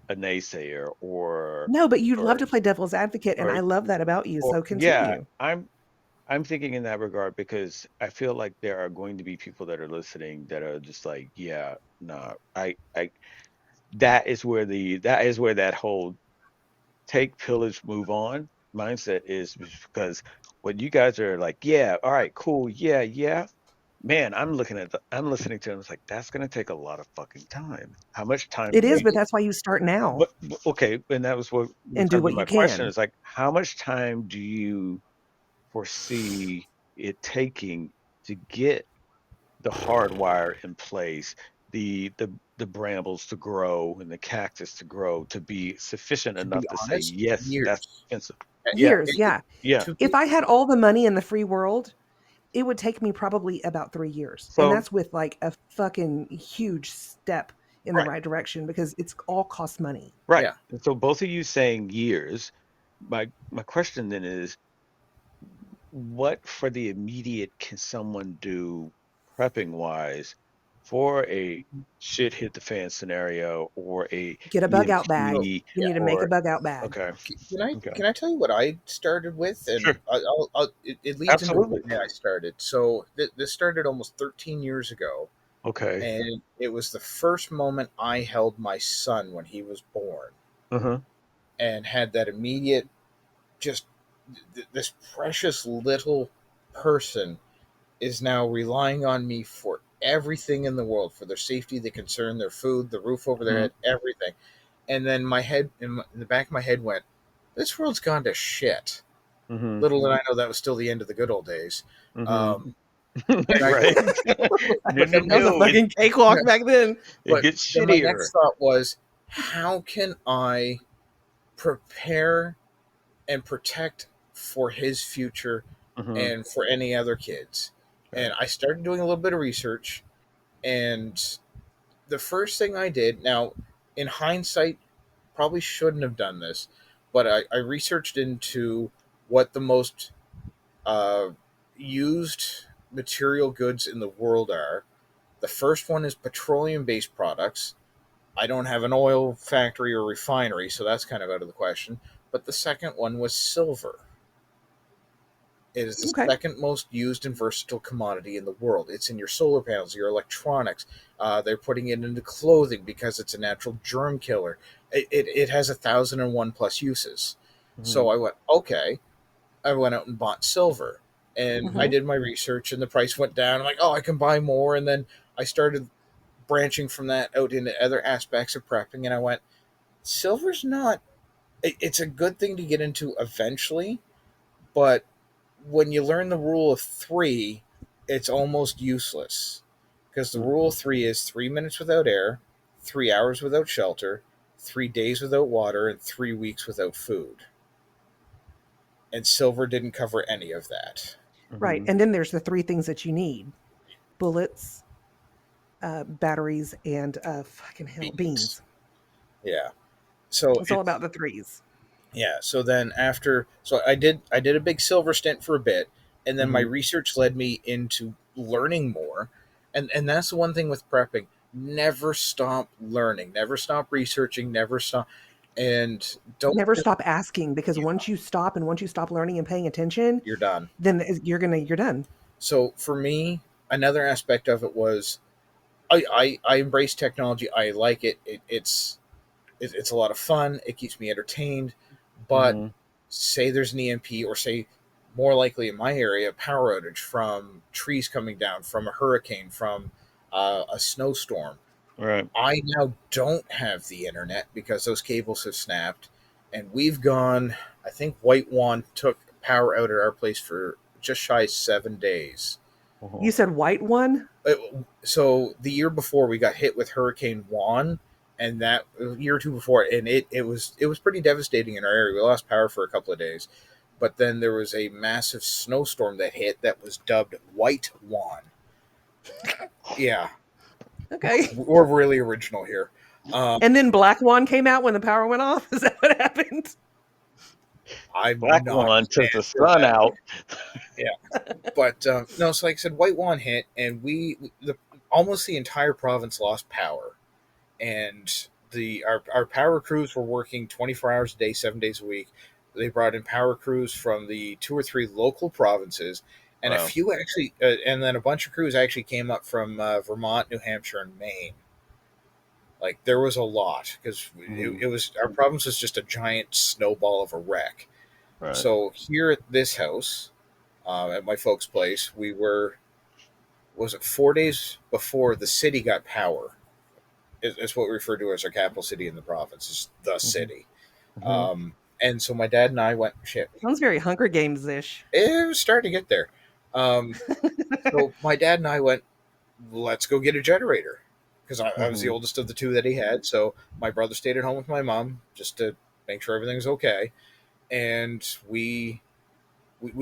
a naysayer or no, but you'd love to play devil's advocate, and I love that about you. So continue. Yeah, I'm thinking in that regard, because I feel like there are going to be people that are listening that are just like, yeah, no, I that is where that whole take, pillage, move on mindset is, because when you guys are like, yeah, all right, cool, yeah, man, I'm listening to them. It's like, that's gonna take a lot of fucking time. How much time? It is, but that's why you start now. But, okay, and that was what and do what my you question can. is like, how much time do you foresee it taking to get the hardwire in place, the brambles to grow and the cactus to grow to be sufficient enough to say, yes, that's expensive. Years, yeah. If I had all the money in the free world, it would take me probably about 3 years. And that's with like a fucking huge step in the right direction, because it's all costs money. Right. Yeah. And so both of you saying years, my question then is, what for the immediate can someone do prepping wise for a shit hit the fan scenario, or a get a bug out bag? You need to make a bug out bag. Okay. Can I tell you what I started with? And sure. It leads into where I started. So this started almost 13 years ago. Okay. And it was the first moment I held my son when he was born, and had that immediate, just this precious little person is now relying on me for everything in the world, for their safety, their concern, their food, the roof over their head, everything. And then my head, in the back of my head went, this world's gone to shit. Little did I know that was still the end of the good old days. Right. That was a fucking cakewalk back then. It gets shittier. My next thought was, how can I prepare and protect for his future and for any other kids? And I started doing a little bit of research, and the first thing I did, now in hindsight, probably shouldn't have done this, but I researched into what the most used material goods in the world are. The first one is petroleum-based products. I don't have an oil factory or refinery, so that's kind of out of the question. But the second one was silver. It is the Okay. second most used and versatile commodity in the world. It's in your solar panels, your electronics. They're putting it into clothing because it's a natural germ killer. It has 1,001 plus uses. So I went, okay. I went out and bought silver. And I Mm-hmm. did my research, and the price went down. I'm like, oh, I can buy more. And then I started branching from that out into other aspects of prepping. And I went, silver's not, it's a good thing to get into eventually. But when you learn the rule of three, it's almost useless. Because the rule of three is 3 minutes without air, 3 hours without shelter, 3 days without water, and 3 weeks without food. And silver didn't cover any of that. Right. And then there's the three things that you need: bullets, batteries, and fucking hell, Beans. beans. Yeah. So It's all about the threes. yeah. So then after, so I did a big silver stint for a bit, and then my research led me into learning more, and that's the one thing with prepping: never stop learning, never stop researching, never stop, and don't Never stop asking, because once you stop and once you stop learning and paying attention, you're done. then you're done. So for me, another aspect of it was I embrace technology. I like it. It's a lot of fun. It keeps me entertained. But say there's an EMP, or say more likely in my area, a power outage from trees coming down, from a hurricane, from a snowstorm. Right. I now don't have the internet because those cables have snapped, and we've gone. I think White Wand took power out at our place for just shy of 7 days. You said white one? So the year before we got hit with Hurricane Juan, and that year or two before, and it was pretty devastating in our area. We lost power for a couple of days, but then there was a massive snowstorm that hit that was dubbed White Juan. Yeah, Okay. we're really original here. And then Black One came out when the power went off. Is that what happened? I'm Black not one took the sun out. Yeah, but no. So like I said, White Juan hit, and almost the entire province lost power, and our power crews were working 24 hours a day, 7 days a week. They brought in power crews from the 2 or 3 local provinces, and a Wow. few actually, and then a bunch of crews actually came up from Vermont, New Hampshire, and Maine. Like there was a lot because it was, our province was just a giant snowball of a wreck. Right. So here at this house, at my folks' place, we were, was it 4 days before the city got power? It's what we refer to as our capital city in the province, is the city. And so my dad and I went, shit. Sounds very Hunger Games ish. It was starting to get there. So my dad and I went, let's go get a generator. Because I was the oldest of the two that he had. So my brother stayed at home with my mom just to make sure everything was okay. And we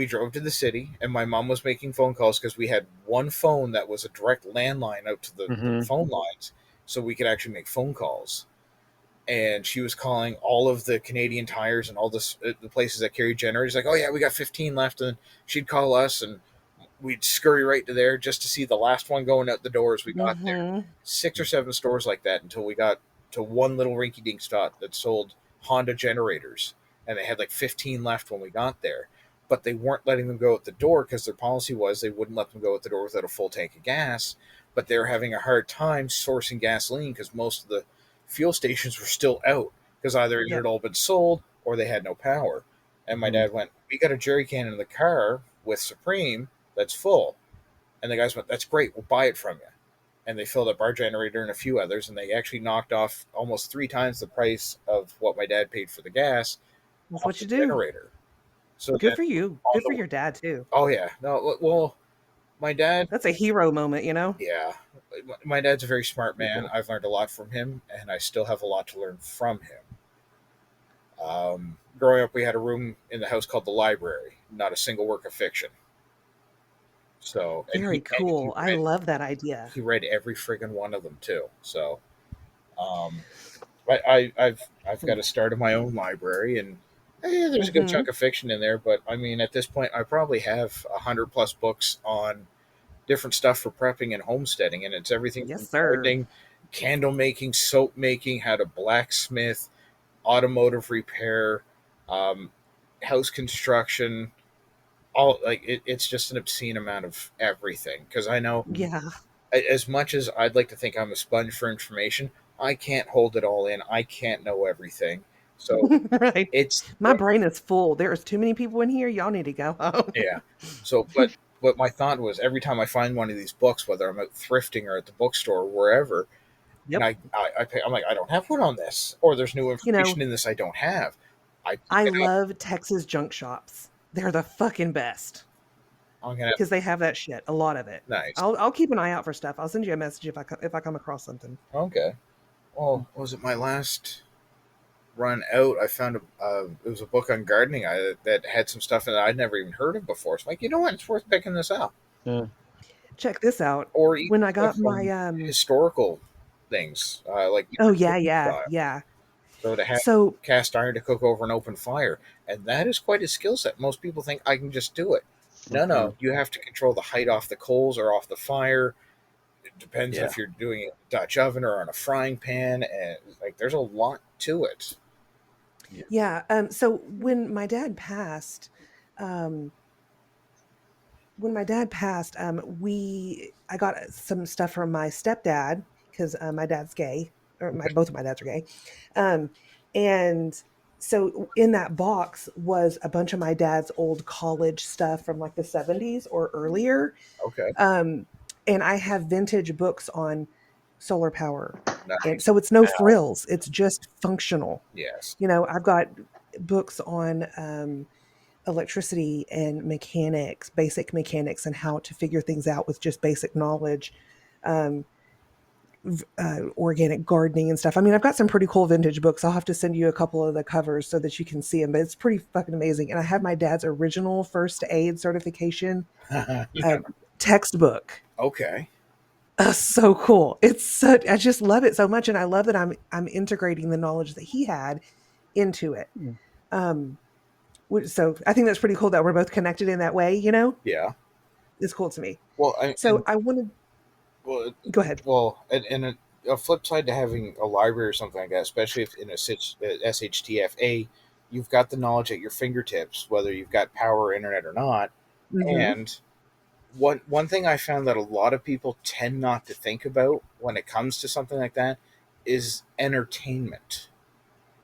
drove to the city, and my mom was making phone calls because we had one phone that was a direct landline out to the phone lines, so we could actually make phone calls. And she was calling all of the Canadian Tires and all the places that carry generators. Like, oh yeah, we got 15 left, and she'd call us, and we'd scurry right to there just to see the last one going out the door as we got there. 6 or 7 stores like that until we got to one little rinky-dink spot that sold Honda generators, and they had like 15 left when we got there. But they weren't letting them go at the door because their policy was they wouldn't let them go at the door without a full tank of gas. But they were having a hard time sourcing gasoline because most of the fuel stations were still out because either it had all been sold or they had no power. And my dad went, we got a jerry can in the car with Supreme that's full. And the guys went, that's great, we'll buy it from you. And they filled up our generator and a few others, and they actually knocked off almost 3 times the price of what my dad paid for the gas. That's what you do. Generator. So good for you. Good for your dad too. Oh yeah. No, well, my dad. That's a hero moment, you know? Yeah. My dad's a very smart man. I've learned a lot from him, and I still have a lot to learn from him. Growing up, we had a room in the house called the library, not a single work of fiction. So very cool. I love that idea. He read every friggin' one of them too. So, I've got to start my own library, and there's a good chunk of fiction in there. But I mean, at this point, I probably have 100+ books on different stuff for prepping and homesteading, and it's everything from gardening, candle making, soap making, how to blacksmith, automotive repair, house construction, all like it's just an obscene amount of everything. Because I know, Yeah. as much as I'd like to think I'm a sponge for information, I can't hold it all in. I can't know everything. So Right. it's My brain is full. There's too many people in here. Y'all need to go home. yeah. So, but my thought was every time I find one of these books, whether I'm out thrifting or at the bookstore or wherever, and Yep. I'm like, I don't have one on this, or there's new You know, information in this I don't have. I pick I it up. love Texas junk shops. They're the fucking best I'm gonna have because they have that shit, a lot of it. nice. I'll keep an eye out for stuff. I'll send you a message if I come across something. Okay. Well, was it my last run out? I found it was a book on gardening that had some stuff in it I'd never even heard of before. So I'm like, you know what? It's worth picking this up. Yeah. Check this out. Or even When I stuff got my from historical things, like oh even cooking yeah, style. yeah. So to have So cast iron to cook over an open fire, and that is quite a skill set. Most people think I can just do it. No, Mhm. no, you have to control the height off the coals or off the fire. It depends Yeah. if you're doing it in a Dutch oven or on a frying pan, and like there's a lot to it. yeah, so um when my dad passed, I got some stuff from my stepdad because my dad's gay, or both of my dads are gay, um, and so in that box was a bunch of my dad's old college stuff from like the 70s or earlier, Okay, um, and I have vintage books on solar power, and nice. so it's no Wow. frills; it's just functional. Yes. I've got books on electricity and mechanics, basic mechanics, and how to figure things out with just basic knowledge, um, organic gardening and stuff. I mean, I've got some pretty cool vintage books. I'll have to send you a couple of the covers so that you can see them, but it's pretty fucking amazing. And I have my dad's original first aid certification textbook. Okay. So cool. I just love it so much. And I love that I'm integrating the knowledge that he had into it. Mm. So I think that's pretty cool that we're both connected in that way, Yeah. It's cool to me. Well, So I wanted, well, go ahead. and a flip side to having a library or something like that, especially if in a SHTFA, you've got the knowledge at your fingertips, whether you've got power or internet or not. Hmm. And one thing I found that a lot of people tend not to think about when it comes to something like that is entertainment,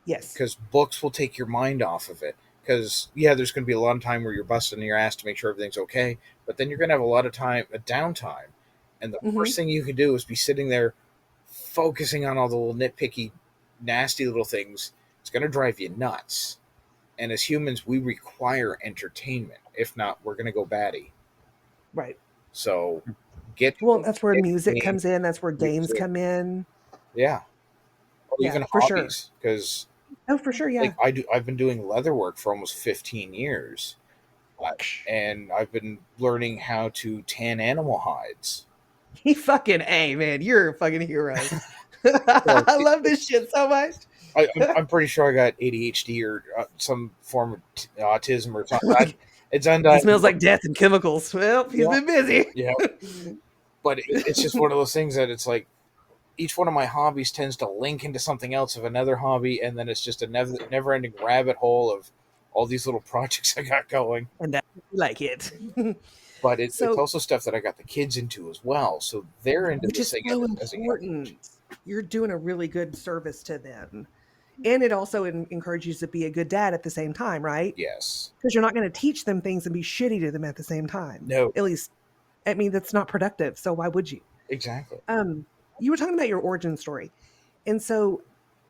Yes. because books will take your mind off of it. Because yeah, there's going to be a lot of time where you're busting your ass to make sure everything's okay, but then you're going to have a lot of time, a downtime, and the Hmm. worst thing you can do is be sitting there focusing on all the little nitpicky, nasty little things. It's going to drive you nuts. And as humans, we require entertainment. If not, we're going to go batty. Right. So get Well, that's where music game, comes in. That's where games music, come in. yeah, or Yeah, even for sure. hobbies. Because Oh, for sure. like Yeah. I've been doing leather work for almost 15 years, and I've been learning how to tan animal hides. He fucking A, man. You're a fucking hero. So I love this shit so much. I'm pretty sure I got ADHD or some form of autism or something. It's He smells undiagnosed. like death and chemicals. Well, he's Yeah, been busy. yeah. But it's just one of those things that it's like each one of my hobbies tends to link into something else of another hobby, and then it's just a never-ending rabbit hole of all these little projects I got going. And that's like it. But it's So, also stuff that I got the kids into as well, so they're into which this is thing so as a young age. important. You're doing a really good service to them. And it also encourages you to be a good dad at the same time, right? Yes. Because you're not going to teach them things and be shitty to them at the same time. No. At least, I mean, that's not productive. So why would you? Exactly. You were talking about your origin story. And so,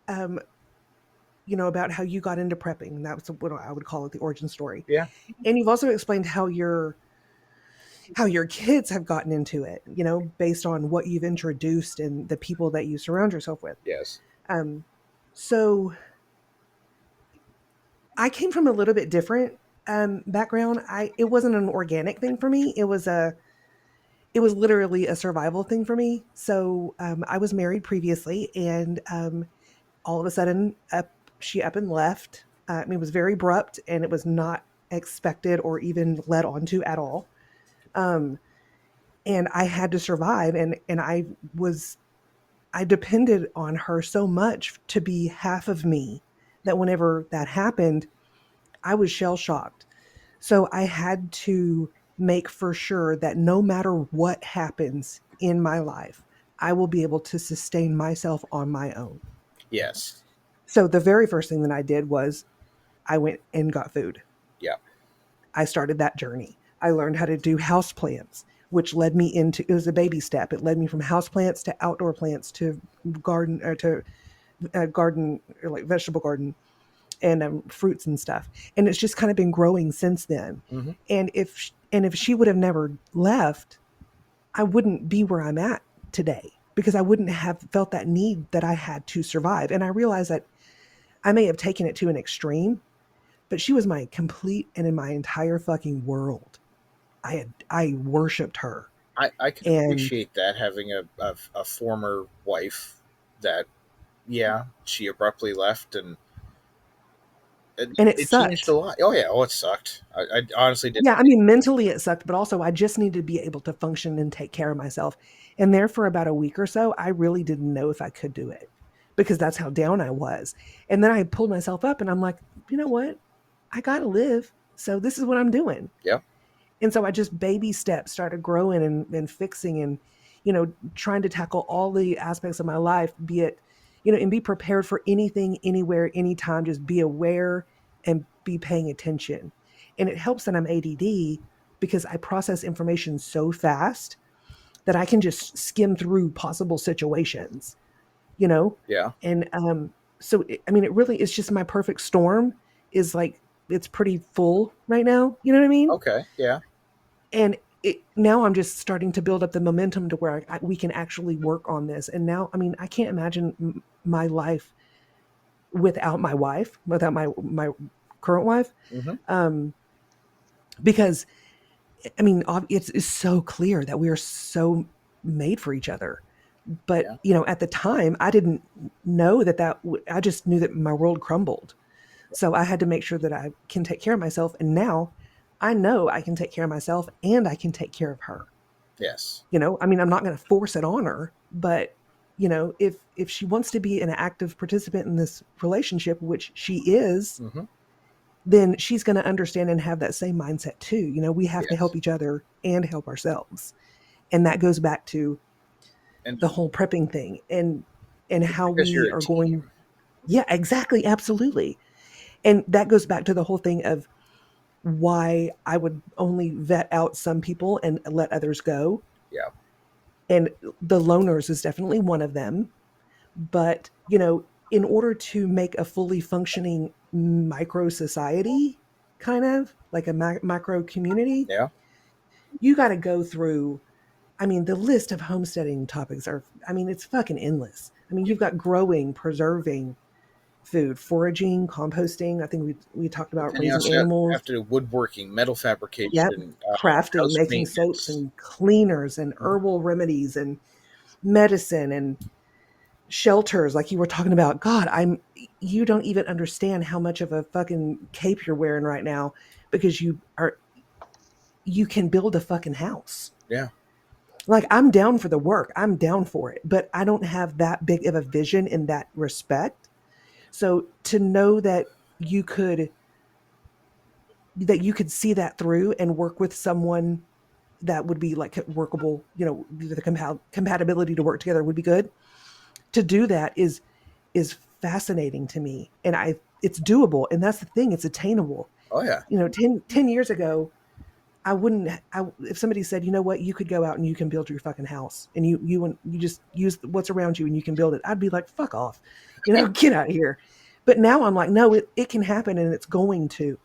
um, about how you got into prepping. That's what I would call it, the origin story. Yeah. And you've also explained how your kids have gotten into it, based on what you've introduced and the people that you surround yourself with. Yes. So I came from a little bit different background. It wasn't an organic thing for me. It was literally a survival thing for me. So I was married previously, and all of a sudden, she up and left. I mean, it was very abrupt, and it was not expected or even led onto at all. Um, and I had to survive, and I depended on her so much to be half of me that whenever that happened, I was shell shocked. So I had to make for sure that no matter what happens in my life, I will be able to sustain myself on my own. Yes. So the very first thing that I did was I went and got food. Yeah. I started that journey. I learned how to do house plants, which led me into, it was a baby step. It led me from house plants to outdoor plants to garden, or to garden, or like vegetable garden, and fruits and stuff. And it's just kind of been growing since then. Mm-hmm. And if she would have never left, I wouldn't be where I'm at today, because I wouldn't have felt that need that I had to survive. And I realized that I may have taken it to an extreme, but she was my complete and in my entire fucking world. I worshipped her. I can And appreciate that, having a former wife that, yeah, she abruptly left, and it it changed sucked. a lot. Oh yeah, oh, it sucked. I honestly didn't. Yeah, I mean, mentally it sucked, but also I just needed to be able to function and take care of myself. And there for about a week or so, I really didn't know if I could do it, because that's how down I was. And then I pulled myself up and I'm like, you know what? I got to live. So this is what I'm doing. Yeah. And so I just baby steps started growing and fixing and, trying to tackle all the aspects of my life, be it, and be prepared for anything, anywhere, anytime. Just be aware and be paying attention. And it helps that I'm ADD, because I process information so fast that I can just skim through possible situations, you know? Yeah. And so, I mean, it really is just my perfect storm is like, it's pretty full right now. You know what I mean? Okay. Yeah. And now I'm just starting to build up the momentum to where we can actually work on this. And now, I mean, I can't imagine my life without my wife, without my current wife, Mm-hmm. because I mean, it's so clear that we are so made for each other. But Yeah. at the time, I didn't know I just knew that my world crumbled. So I had to make sure that I can take care of myself. And now I know I can take care of myself and I can take care of her. Yes. I mean, I'm not going to force it on her, but if she wants to be an active participant in this relationship, which she is, Mm-hmm. then she's going to understand and have that same mindset too. We have to Yes. help each other and help ourselves. And that goes back to And the whole prepping thing and it's how because we you're a are going. team. Yeah, exactly. Absolutely. And that goes back to the whole thing of why I would only vet out some people and let others go. Yeah. And the loners is definitely one of them. But, in order to make a fully functioning micro society, kind of like a micro community, Yeah. you got to go through. I mean, the list of homesteading topics I mean, it's fucking endless. I mean, you've got growing, preserving food, foraging, composting. I think we talked But about then you raising also have animals. to do woodworking, metal Yep. fabrication, Crafting, house making soaps maintenance. and cleaners and herbal remedies and medicine and shelters like you were talking about. God, you don't even understand how much of a fucking cape you're wearing right now, because you can build a fucking house. Yeah. Like, I'm down for the work. I'm down for it, but I don't have that big of a vision in that respect. So to know that you could see that through and work with someone that would be like workable, the compatibility to work together would be good. To do that is fascinating to me, and it's doable, and that's the thing, it's attainable. Oh yeah. 10 years ago, if somebody said, you know what, you could go out and you can build your fucking house and you just use what's around you and you can build it, I'd be like, fuck off, get out of here. But now I'm like, no, it can happen and it's going to.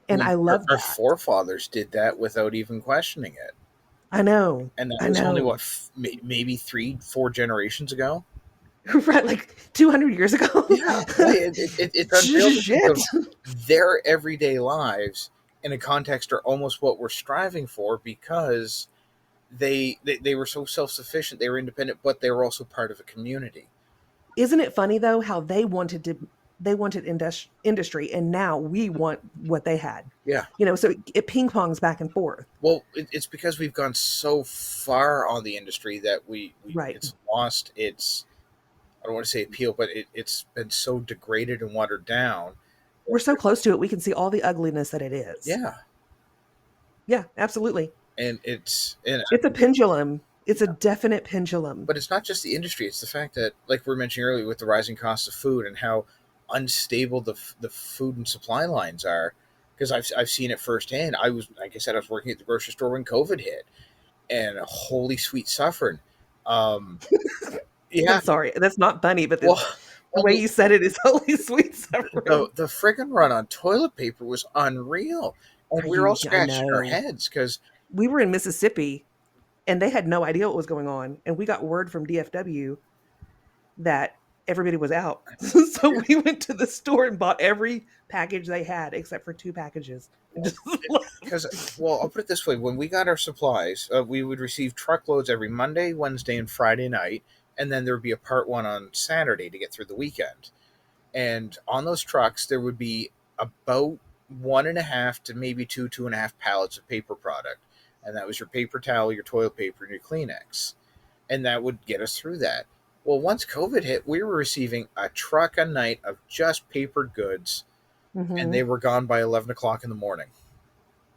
I And mean, I love our that. forefathers did that without even questioning it, I know. and that I was only know. what, maybe 3-4 generations ago. Right, like 200 years ago. Yeah, it's unreal to think Shit. of their everyday lives in a context are almost what we're striving for, because they were so self-sufficient, they were independent, but they were also part of a community. Isn't it funny though how they wanted industry, and now we want what they had. Yeah. So it ping pongs back and forth. Well, it's because we've gone so far on the industry that Right. it's lost its, I don't want to say appeal, but it's been so degraded and watered down. We're so close to it, we can see all the ugliness that it is. Yeah. Yeah, absolutely. And it's a pendulum. It's a definite pendulum. But it's not just the industry; it's the fact that, like we were mentioning earlier, with the rising cost of food and how unstable the food and supply lines are. Because I've seen it firsthand. I was, like I said, I was working at the grocery store when COVID hit, and holy sweet suffering. Um, yeah, I'm sorry, that's not funny, but well, the way you said it is holy sweet suffering. the friggin' run on toilet paper was unreal, and we were all I scratching our know. heads because We were in Mississippi, and they had no idea what was going on, and we got word from DFW that everybody was out. So we went to the store and bought every package they had except for 2 packages. And just because, well, I'll put it this way: when we got our supplies, we would receive truckloads every Monday, Wednesday, and Friday night, and then there would be a part one on Saturday to get through the weekend. And on those trucks, there would be about 1.5 to maybe 2.5 pallets of paper product, and that was your paper towel, your toilet paper, and your Kleenex, and that would get us through that. Well, once COVID hit, we were receiving a truck a night of just paper goods, and they were gone by 11 o'clock in the morning.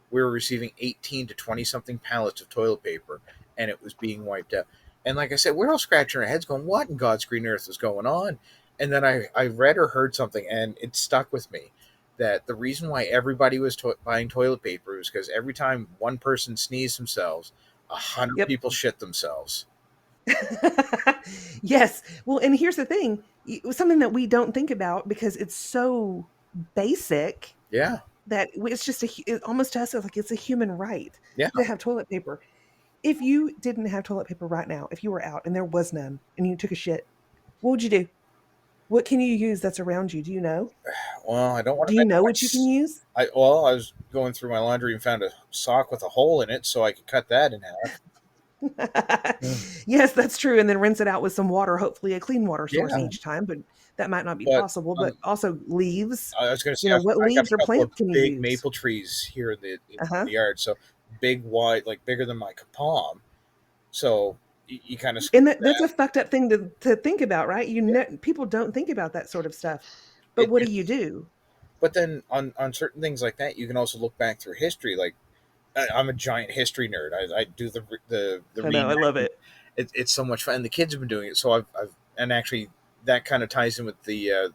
We were receiving 18 to 20 something pallets of toilet paper, and it was being wiped out. And like I said, we're all scratching our heads going, what in God's green earth is going on? And then I read or heard something, and it stuck with me, that the reason why everybody was buying toilet paper was because every time one person sneezed themselves, 100 people shit themselves. Yes. Well, and here's the thing, something that we don't think about because it's so basic. Yeah. That it's just almost to us like it's a human right Yeah. to have toilet paper. If you didn't have toilet paper right now, if you were out and there was none and you took a shit, what would you do? What can you use that's around you? Do you know? Well, I don't want to. Do you know what you can use? I was going through my laundry and found a sock with a hole in it, so I could cut that in half. Yes, that's true. And then rinse it out with some water, hopefully a clean water source each time. But that might not be possible. But also leaves. I was going to say, what I got leaves a or couple of plants can you big use? maple trees here in the yard, so big, wide, like bigger than my palm. So you kind of and that's a fucked up thing to think about, right? People don't think about that sort of stuff. But what do you do? But then on certain things like that, you can also look back through history. Like I'm a giant history nerd. I do the I know, I love it. It's so much fun, and the kids have been doing it. So I've and actually that kind of ties in with the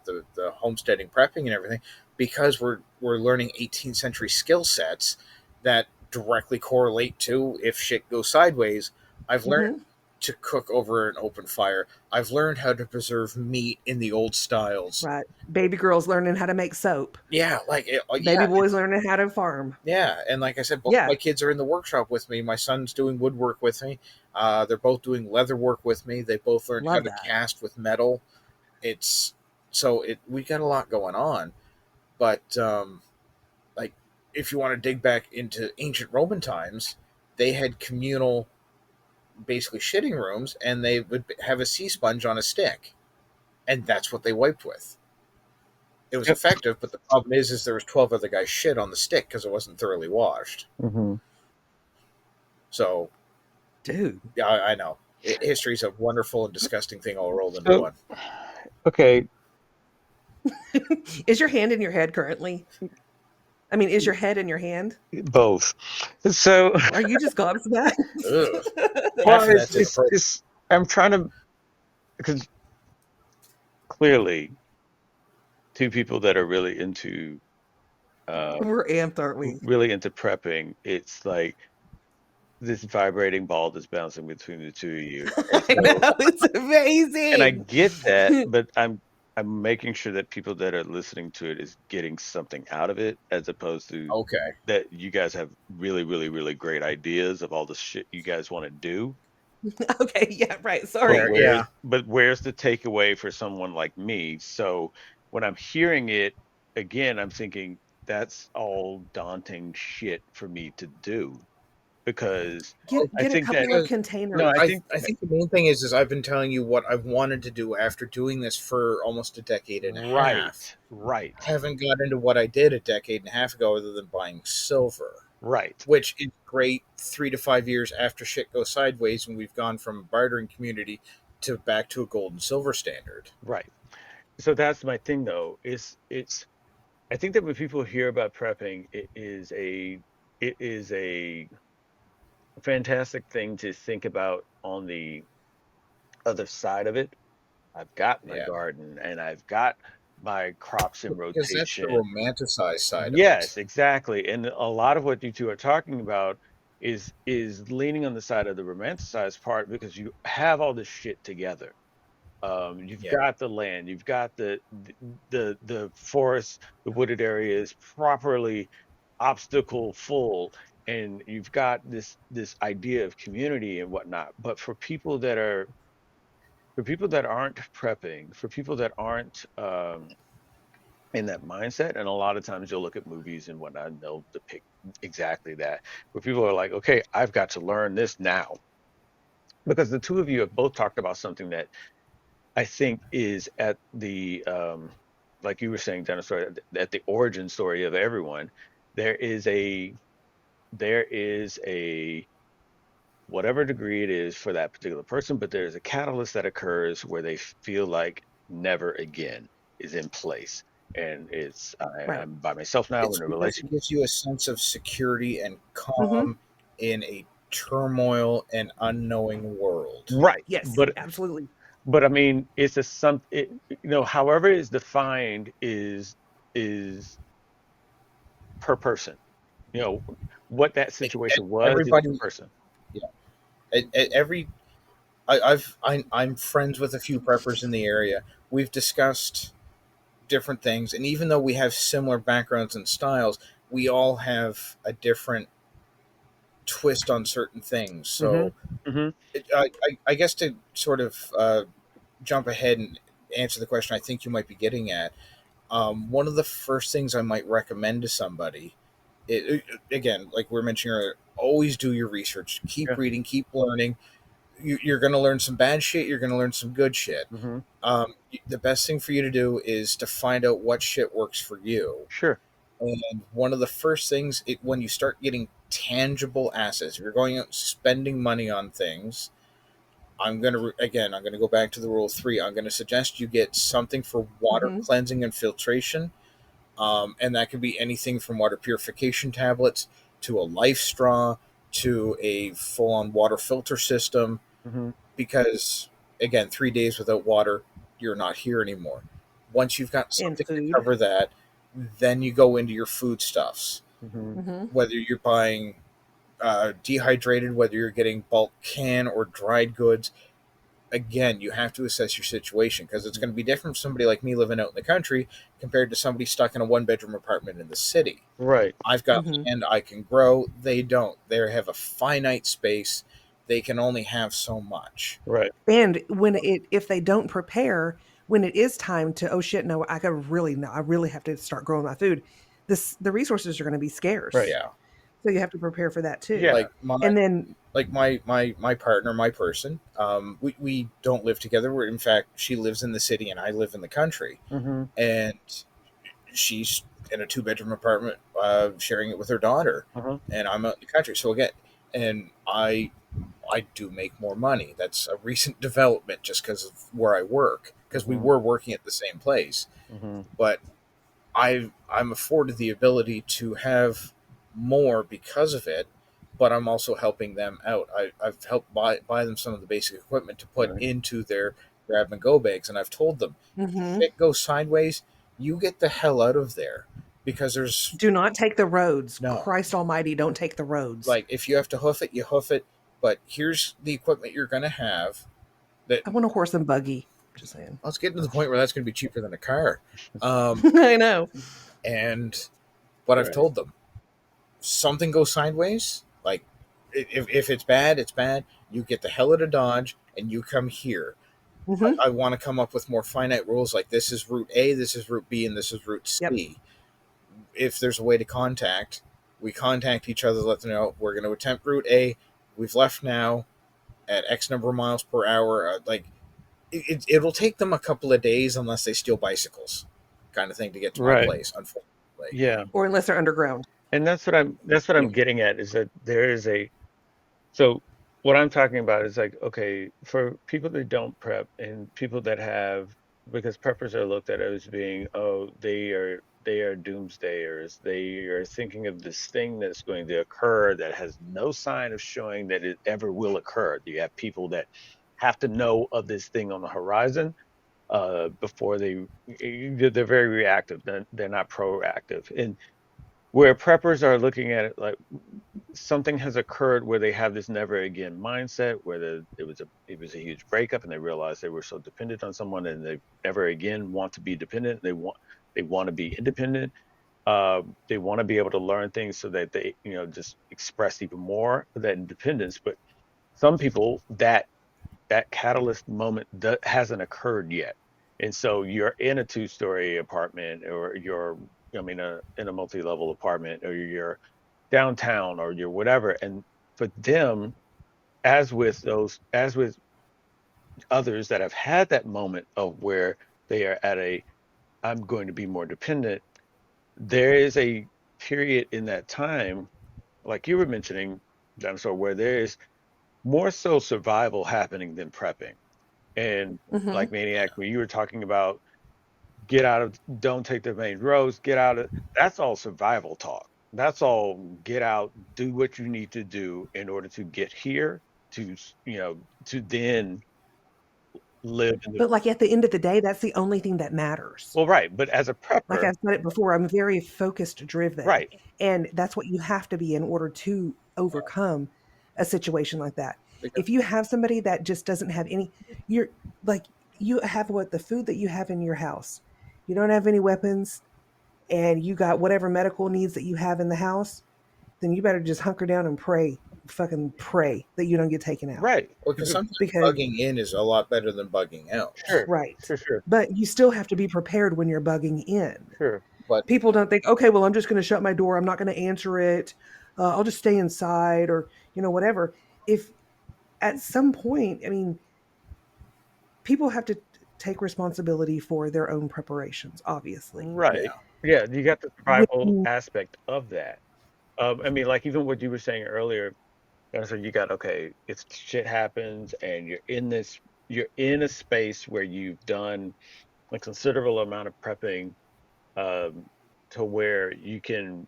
homesteading prepping and everything, because we're learning 18th century skill sets that directly correlate to if shit goes sideways. I've learned to cook over an open fire. I've learned how to preserve meat in the old styles. Right. Baby girls learning how to make soap. Yeah, baby boys learning how to farm. Yeah, and like I said, both my kids are in the workshop with me. My son's doing woodwork with me. They're both doing leather work with me. They both learned how to cast with metal. We got a lot going on. But like if you want to dig back into ancient Roman times, they had communal basically shitting rooms, and they would have a sea sponge on a stick, and that's what they wiped with. It was effective, but the problem is there was 12 other guys shit on the stick because it wasn't thoroughly washed. So, dude, yeah, I know. History's a wonderful and disgusting thing all rolled into one. Okay. Is your hand in your head currently? I mean, is your head in your hand? Both. So are you just gobsmacked? Well, I'm trying to, because clearly 2 people that are really into we're amped, aren't we? Really into prepping. It's like this vibrating ball that's bouncing between the 2 of you. I know, it's amazing. And I get that, but I'm making sure that people that are listening to it is getting something out of it, as opposed to that you guys have really, really, really great ideas of all the shit you guys want to do. Okay, yeah, right. Sorry. But where's the takeaway for someone like me? So when I'm hearing it again, I'm thinking that's all daunting shit for me to do. Because get a couple of containers. No, I think the main thing is I've been telling you what I've wanted to do after doing this for almost a decade and a half. Right. I haven't got into what I did a decade and a half ago other than buying silver. Right. Which is great 3 to 5 years after shit goes sideways and we've gone from a bartering community to back to a gold and silver standard. Right. So that's my thing though. I think that when people hear about prepping, it is it is a fantastic thing to think about on the other side of it. I've got my Yeah, garden and I've got my crops in because that's the rotation. romanticized side of it. Yes, exactly. And a lot of what you two are talking about is leaning on the side of the romanticized part because you have all this shit together. You've Yeah, got the land, you've got the forest, the wooded areas properly obstacle full, and you've got this idea of community and whatnot. But for people that aren't prepping, for people that aren't in that mindset, and a lot of times you'll look at movies and whatnot, and they'll depict exactly that, where people are like, okay, I've got to learn this now. Because the two of you have both talked about something that I think is at the like you were saying, Dinosaur, at the origin story of everyone, there is a there is a whatever degree it is for that particular person, but there's a catalyst that occurs where they feel like never again is in place. And Right. I'm by myself now it's in a because relationship. it gives you a sense of security and Mm-hmm. calm in a turmoil and unknowing world. Right. Yes, absolutely. But I mean, it's a some it, however it is defined is per person. You know, what that situation was is per Everybody, person. yeah, every I'm friends with a few preppers in the area. We've discussed different things, and even though we have similar backgrounds and styles, we all have a different twist on certain things. Hmm. So, Hmm. I guess to sort of jump ahead and answer the question I think you might be getting at, one of the first things I might recommend to somebody, again, like we are mentioning earlier, always do your research. Keep Yeah. reading, keep learning. You're going to learn some bad shit. You're going to learn some good shit. Hmm. The best thing for you to do is to find out what shit works for you. Sure. And one of the first things, when you start getting tangible assets, if you're going out and spending money on things, I'm gonna go back to the rule of three. I'm gonna suggest you get something for water Mm-hmm. cleansing and filtration, and that could be anything from water purification tablets to a life straw to a full-on water filter system. Hmm. Because again, 3 days without water, you're not here anymore. Once you've got And something to food. cover that, then you go into your foodstuffs. Hmm. Mm-hmm. Whether you're buying dehydrated, whether you're getting bulk can or dried goods, again, you have to assess your situation because it's going to be different for somebody like me living out in the country compared to somebody stuck in a one-bedroom apartment in the city. Right. I've got Mm-hmm. land I can grow. They don't. They have a finite space. They can only have so much. Right. And if they don't prepare, when it is time to, oh shit, no, I really have to start growing my food. The resources are going to be Right. scarce. Yeah. So you have to prepare for that too. Yeah. Like my And then, my partner, my person, we don't live together. We're, in fact, she lives in the city and I live in the country. Hmm. And she's in a two-bedroom apartment, sharing it with her daughter, Uh-huh. and I'm out in the country. So again, and I do make more money. That's a recent development just because of where I work, because we Hmm. were working at the same place. Hmm. But I'm afforded the ability to have more because of it, but I'm also helping them out. I've helped buy them some of the basic equipment to put Right. into their grab and go bags, and I've told them, mm-hmm, shit goes sideways, you get the hell out of there, because there's do not take the roads. no, Christ Almighty, don't take the roads. like, if you have to hoof it, you hoof it. But here's the equipment you're going to have. That I want a horse and buggy. Just saying. let's get to the point where that's going to be cheaper than a car. I know. And what I've Right. told them, something goes sideways, like, if it's bad, it's bad. You get the hell out of Dodge and you come here. Mm-hmm. I want to come up with more finite rules, like this is route A, this is route B, and this is route Yep. C. If there's a way to contact, we contact each other, let them know we're going to attempt route A. We've left now at X number of miles per hour. Like, it'll take them a couple of days unless they steal bicycles, kind of thing, to get to my Right. place. Unfortunately, Yeah. Or unless they're underground. And that's what I'm getting at is that there is so what I'm talking about is like, okay, for people that don't prep and people that have because preppers are looked at as being, oh, they are doomsdayers. They are thinking of this thing that's going to occur that has no sign of showing that it ever will occur. You have people that have to know of this thing on the horizon before they're very reactive. They're not proactive. And where preppers are looking at it like something has occurred where they have this never again mindset, where it was a huge breakup and they realized they were so dependent on someone and they never again want to be dependent. They want to be independent. They want to be able to learn things so that they just express even more of that independence. But some people that catalyst moment hasn't occurred yet. And so you're in a two-story apartment, or in a multi-level apartment, or you're downtown, or you're whatever. And for them, as with others that have had that moment of where they are at I'm going to be more dependent, there is a period in that time, like you were mentioning, Dinosaur, where there is more so survival happening than prepping. And Mm-hmm. like Maniac, when you were talking about don't take the main roads, that's all survival talk. That's all get out, do what you need to do in order to get here, to then live in the, But like at the end of the day, that's the only thing that matters. well, right. But as a Like prepper, I've said it before, I'm very focused driven. right, And that's what you have to be in order to overcome a situation like that. Because If you have somebody that just doesn't have any, you're like, you have the food that you have in your house. You don't have any weapons and you got whatever medical needs that you have in the house, then you better just hunker down and pray, fucking pray that you don't get taken out. right. because sometimes Because, bugging in is a lot better than bugging out. Sure, right. sure, sure, But you still have to be prepared when you're bugging in. sure. But People don't think, okay, well, I'm just going to shut my door. I'm not going to answer it. I'll just stay inside or, whatever. If at some point, I mean, people have to take responsibility for their own preparations, obviously. Right. yeah, Yeah, you got the survival When, aspect of that. I mean, like even what you were saying earlier, so you got, okay, it's shit happens and you're in a space where you've done a considerable amount of prepping, um, to where you can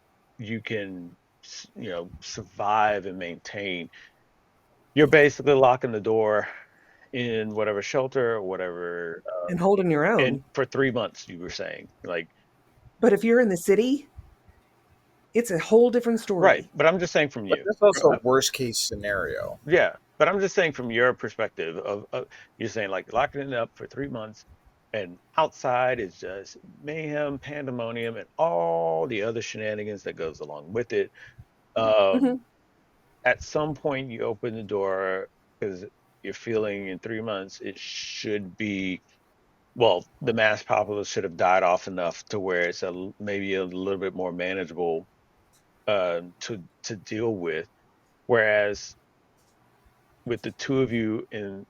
survive and maintain. You're basically locking the door in whatever shelter or whatever, and holding your and own. for 3 months you were saying, like, But if you're in the city, it's a whole different right. story. But I'm just saying from but you. that's also a worst case scenario. Yeah, but I'm just saying from your perspective of you're saying like locking it up for 3 months, and outside is just mayhem, pandemonium, and all the other shenanigans that goes along with it. Um, Hmm. at some point, you open the door because you're feeling in 3 months it should be, well, the mass populace should have died off enough to where it's maybe a little bit more manageable to deal with. Whereas with the two of you in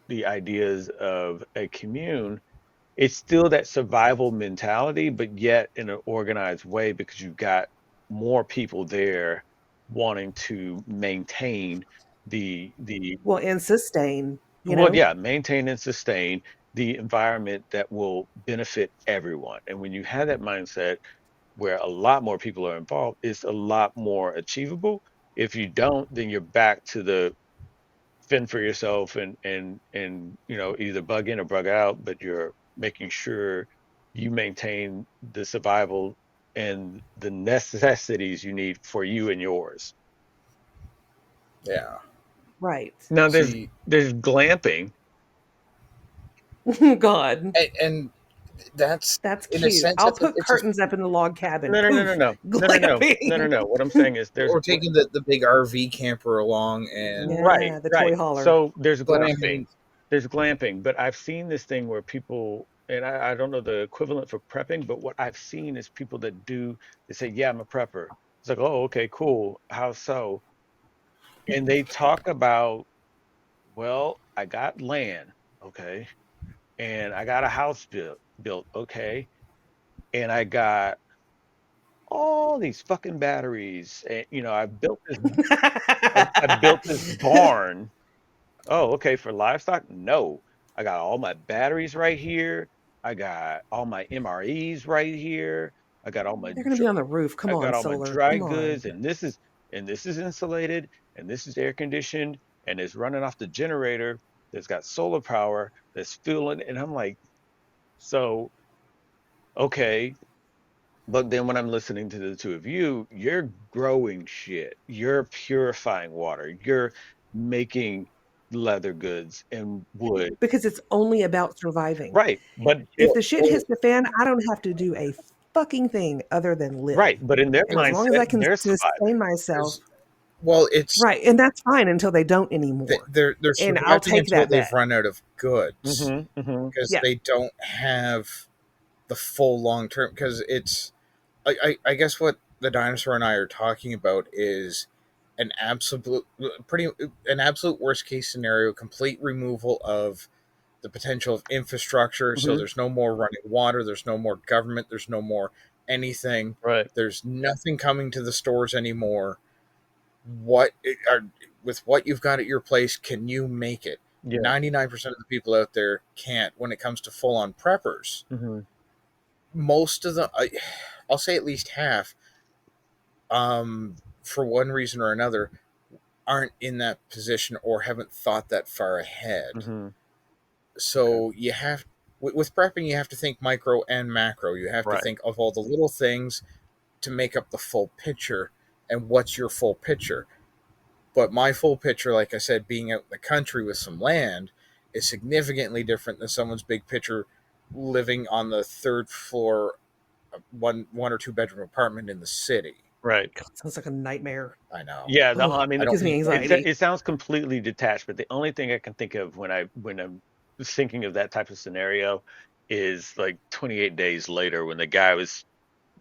the ideas of a commune, it's still that survival mentality, but yet in an organized way because you've got more people there wanting to maintain the Well, and sustain, well, yeah, maintain and sustain the environment that will benefit everyone. And when you have that mindset where a lot more people are involved, it's a lot more achievable. If you don't, then you're back to the fend for yourself, and either bug in or bug out, but you're making sure you maintain the survival and the necessities you need for you and yours. Yeah. right. Now See, there's glamping. God, and that's that's in a cute. sense I'll that's put it's a curtains up in the log cabin. No, no, no, no, Poof, no, no, no, no, no, no, glamping. no. What I'm saying is or taking the big RV camper along and right, Yeah, the toy right. hauler. So there's but I mean, glamping. There's glamping, but I've seen this thing where people, and I don't know the equivalent for prepping, but what I've seen is people they say, yeah, I'm a prepper. It's like, oh, okay, cool. How so? And they talk about, well, I got land, okay, and I got a house built, okay, and I got all these fucking batteries, and I built this barn. Oh, okay, for livestock? No. I got all my batteries right here. I got all my MREs right here. I got all my They're going to be on the roof. Come I on, got all my solar. dry Come on. goods, and this is insulated, and this is air conditioned, and it's running off the generator that's got solar power that's fueling. And I'm like, so okay, but then when I'm listening to the two of you, you're growing shit, you're purifying water, you're making leather goods and wood. Because it's only about surviving. Right, but If Well, the shit well, hits the fan, I don't have to do a fucking thing other than right, live. but in their And as long as mindset, I can they're sustain surviving. myself, it's right, and that's fine until they don't anymore. they're And I'll surviving take until that they've bet. run out of goods Mm-hmm. because Yeah. they don't have the full long term. Because it's I guess what the dinosaur and I are talking about is an absolute an absolute worst case scenario, complete removal of the potential of infrastructure. So Mm-hmm. there's no more running water, there's no more government, there's no more anything. Right. There's nothing coming to the stores anymore. What are with what you've got at your place, can you make it? Yeah. 99% of the people out there can't when it comes to full on preppers. Mm-hmm. Most of them, I'll say at least half, for one reason or another, aren't in that position or haven't thought that far ahead. Mm-hmm. Okay. So you have, with prepping, you have to think micro and macro. You have to Right. think of all the little things to make up the full picture. And what's your full picture? But my full picture, like I said, being out in the country with some land, is significantly different than someone's big picture living on the third floor, one or two bedroom apartment in the city. Right. God, sounds like a nightmare. I know. Yeah, Oh, I mean, I don't gives me mean anxiety. it sounds completely detached, but the only thing I can think of when I'm thinking of that type of scenario is like 28 days later when the guy was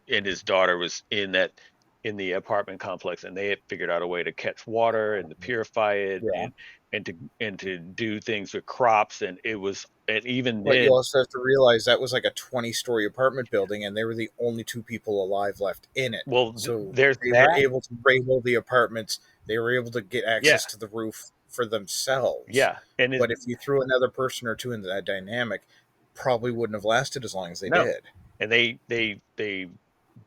and his daughter was in the apartment complex, and they had figured out a way to catch water and to purify it yeah. and to do things with crops, and it was, and even But you then, also have to realize that was like a 20-story apartment building, and they were the only two people alive left in it. well, So there's they were that. able to rail the apartments. They were able to get Yeah, access to the roof for themselves. yeah, and it But if you threw another person or two into that dynamic, probably wouldn't have lasted as long as they no, did. and they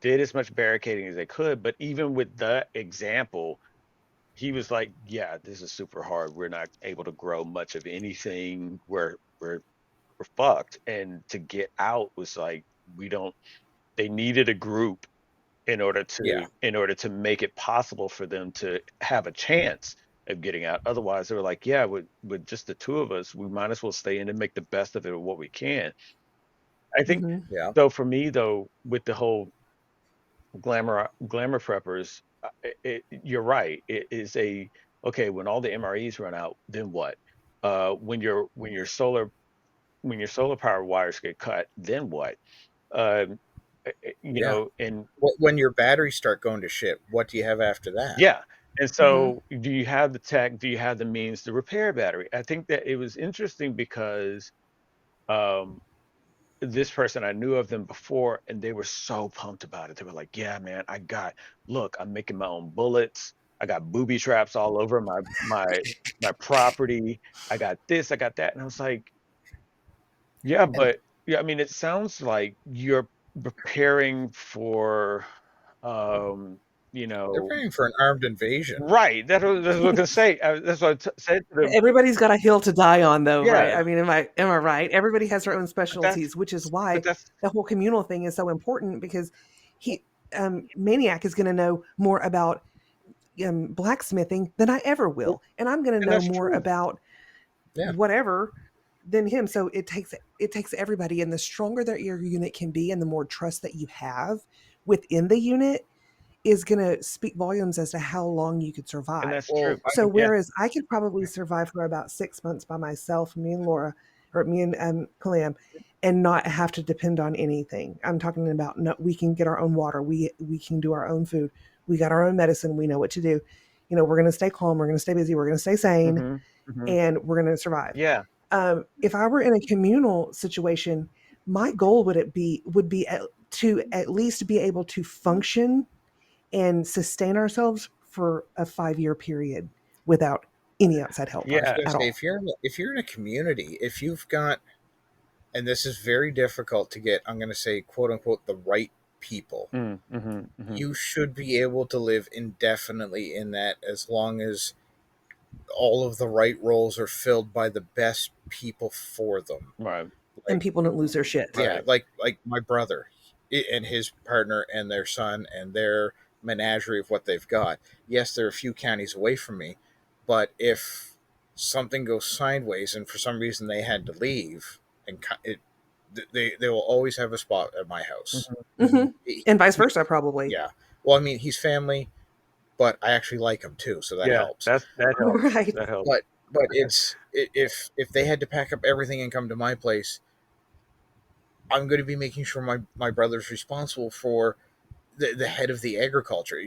did as much barricading as they could, but even with that example, he was like, yeah, this is super hard, we're not able to grow much of anything, we're fucked. And to get out was like, we don't, they needed a group Yeah. in order to make it possible for them to have a chance of getting out. Otherwise they were like, yeah, with just the two of us, we might as well stay in and make the best of it of what we can. I think Hmm. Yeah. so. For me though, with the whole glamour preppers, you're right, it is a, okay, when all the MREs run out, then what? When your solar power wires get cut, then what? um you Yeah. know, and When your batteries start going to shit, what do you have after that? yeah, and Hmm. so do you have the tech, do you have the means to repair a battery? I think that it was interesting because um this person, I knew of them before, and they were so pumped about it. They were like, yeah man, look, I'm making my own bullets, I got booby traps all over my property, I got this, I got that. And I was like, yeah, And but yeah, I mean, it sounds like you're preparing for, um, you They're know, paying for an armed invasion. right. That's what I was gonna say. That's what said to them. everybody's got a hill to die on, though, right? Yeah, I mean, am I right? Everybody has their own but that's, specialties, which is but why that's, the whole communal thing is so important because he, Maniac is going to know more about blacksmithing than I ever will, and I'm going to and know that's more true. about Yeah. whatever than him. So it takes everybody, and the stronger that your unit can be, and the more trust that you have within the unit is going to speak volumes as to how long you could And survive. that's Well, true. So Yeah. whereas I could probably survive for about 6 months by myself, me and Laura, or me and Kalam, and not have to depend on anything. I'm talking about, no, we can get our own water, we can do our own food, we got our own medicine, we know what to do. We're going to stay calm, we're going to stay busy, we're going to stay sane, Hmm. Hmm. and we're going to survive. Yeah. If I were in a communal situation, my goal would be to at least be able to function and sustain ourselves for a 5-year period without any outside help I was Yeah. going to at say, all. if you're in a community, if you've got, and this is very difficult to get, I'm going to say, quote unquote, the right people, you should be able to live indefinitely in that, as long as all of the right roles are filled by the best people for them. Right. And Like, people don't lose their shit. yeah, Right. like my brother and his partner and their son and their menagerie of what they've got. Yes, they're a few counties away from me, but if something goes sideways and for some reason they had to leave, and they will always have a spot at my house. And vice versa, probably. Yeah. Well, I mean, he's family, but I actually like him too, so that Yeah. helps. That helps. Right. That helps. But it's if they had to pack up everything and come to my place, I'm going to be making sure my brother's responsible for the head of the agriculture.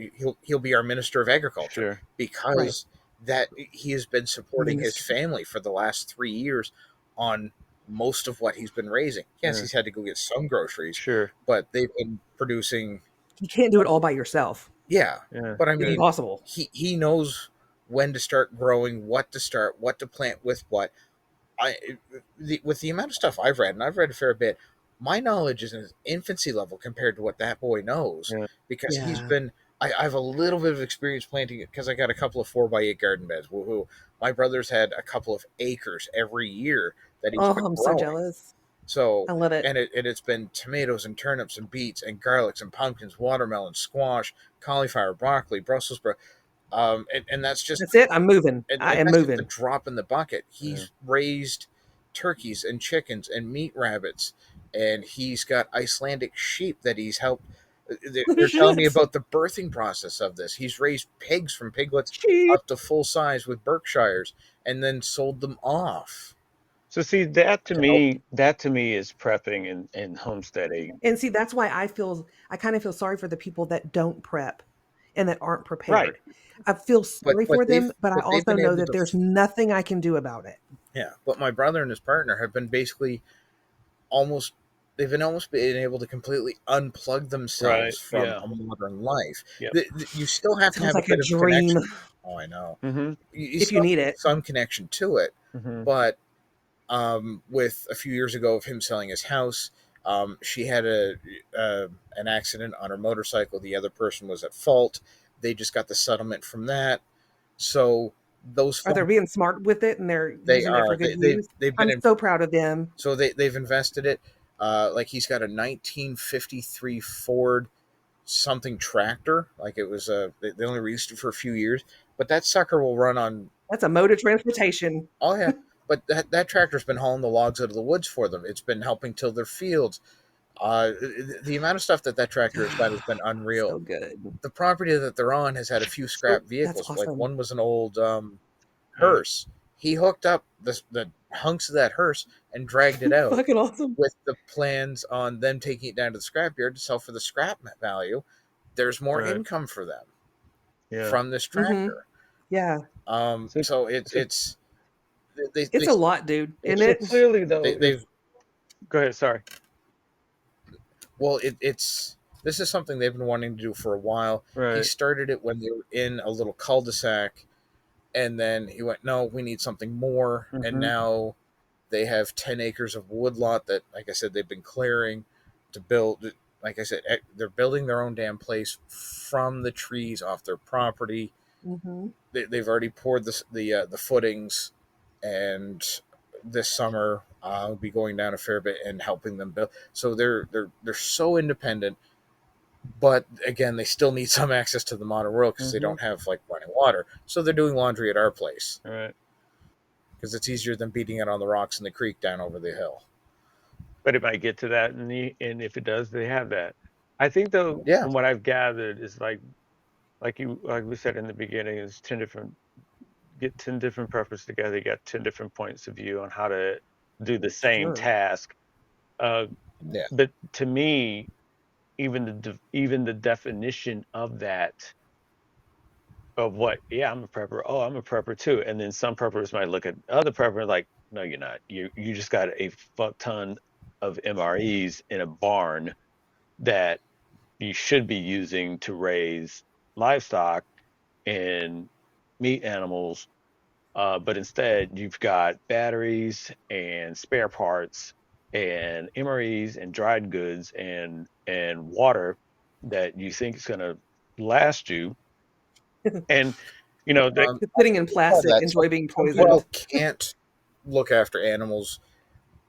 He'll be our minister of agriculture Sure. Right. because that he has been supporting his Minister. family for the last 3 years on most of what he's been raising. Yes, Yeah. he's had to go get some groceries, Sure. but they've been producing. You can't do it all by yourself. Yeah, Yeah. but I It's mean, impossible. he knows when to start growing, what to start, what to plant with what. I with the amount of stuff I've read, and I've read a fair bit, my knowledge is in its infancy level compared to what that boy knows Yeah. because he's Yeah. been. I have a little bit of experience planting it because I got a couple of 4x8 garden beds. Woohoo! My brother's had a couple of acres every year that he's Oh, been I'm so growing. jealous. So, I love it. it's been tomatoes and turnips and beets and garlics and pumpkins, watermelon, squash, cauliflower, broccoli, Brussels sprouts, and that's just That's it. I'm moving. and I am that's just a moving. drop in the bucket. Yeah. He's raised turkeys and chickens and meat rabbits, and he's got Icelandic sheep that he's helped. They're telling me Shit. about the birthing process of this. He's raised pigs from piglets Sheep. up to full size with Berkshires, and then sold them off So see, to help. that to me is prepping and homesteading. And see, that's why I kind of feel sorry for the people that don't prep and that aren't Right. prepared. I feel sorry for them, but I But they've also been know able that to. there's nothing I can do about it. Yeah, but my brother and his partner have been basically almost almost been able to completely unplug Right. themselves from Yeah. a modern life. Yep. You still have to Sounds have a like a bit of dream connection. Oh, I know. Mm-hmm. You if you still have need to have it. some connection to it, Mm-hmm. but with a few years ago of him selling his house, she had an accident on her motorcycle. The other person was at fault. They just got the settlement from that. So those Are they funds, being smart with it and they're they using it for are good use? they've been I'm in. so proud of them. So they've invested it. Like he's got a 1953 Ford something tractor. Like it was they only released it for a few years, but that sucker will run on. That's a mode of transportation. Oh yeah, but that tractor's been hauling the logs out of the woods for them. It's been helping till their fields. The amount of stuff that tractor has done has been unreal. So good. The property that they're on has had a few So scrap that's vehicles. Like awesome. one was an old Yeah. hearse. He hooked up the hunks of that hearse and dragged it out Fucking awesome. with the plans on them taking it down to the scrapyard to sell for the scrap value. There's more Right. income for them Yeah. from this tractor. Yeah. So, So so, it's they, It's a lot, dude. Isn't so it? clearly though, they've go ahead. Sorry. well it's this is something they've been wanting to do for a while. He Right. started it when they were in a little cul-de-sac, and then he went, no, we need something more, and Mm-hmm. now they have 10 acres of woodlot that, like I said, they've been clearing to build. Like I said, they're building their own damn place from the trees off their property. Mm-hmm. They've already poured the footings, and this summer I'll be going down a fair bit and helping them build. So they're so independent, but again, they still need some access to the modern world because they Mm-hmm. don't have like running water. So they're doing laundry at our place All right. because it's easier than beating it on the rocks in the creek down over the hill. But it might get to that, and if it does, they have that. I think though, Yeah, from what I've gathered, is like we said in the beginning, is 10 different preppers together. You got 10 different points of view on how to do the same Sure. task. Uh, yeah, but to me, even the definition of that, of what, yeah, I'm a prepper. Oh, I'm a prepper too. And then some preppers might look at other prepper like, no, you're not. You just got a fuck ton of MREs in a barn that you should be using to raise livestock and meat animals But instead, you've got batteries and spare parts and MREs and dried goods and water that you think is going to last you. And that Putting in plastic, that enjoy being some poisoned. people can't look after animals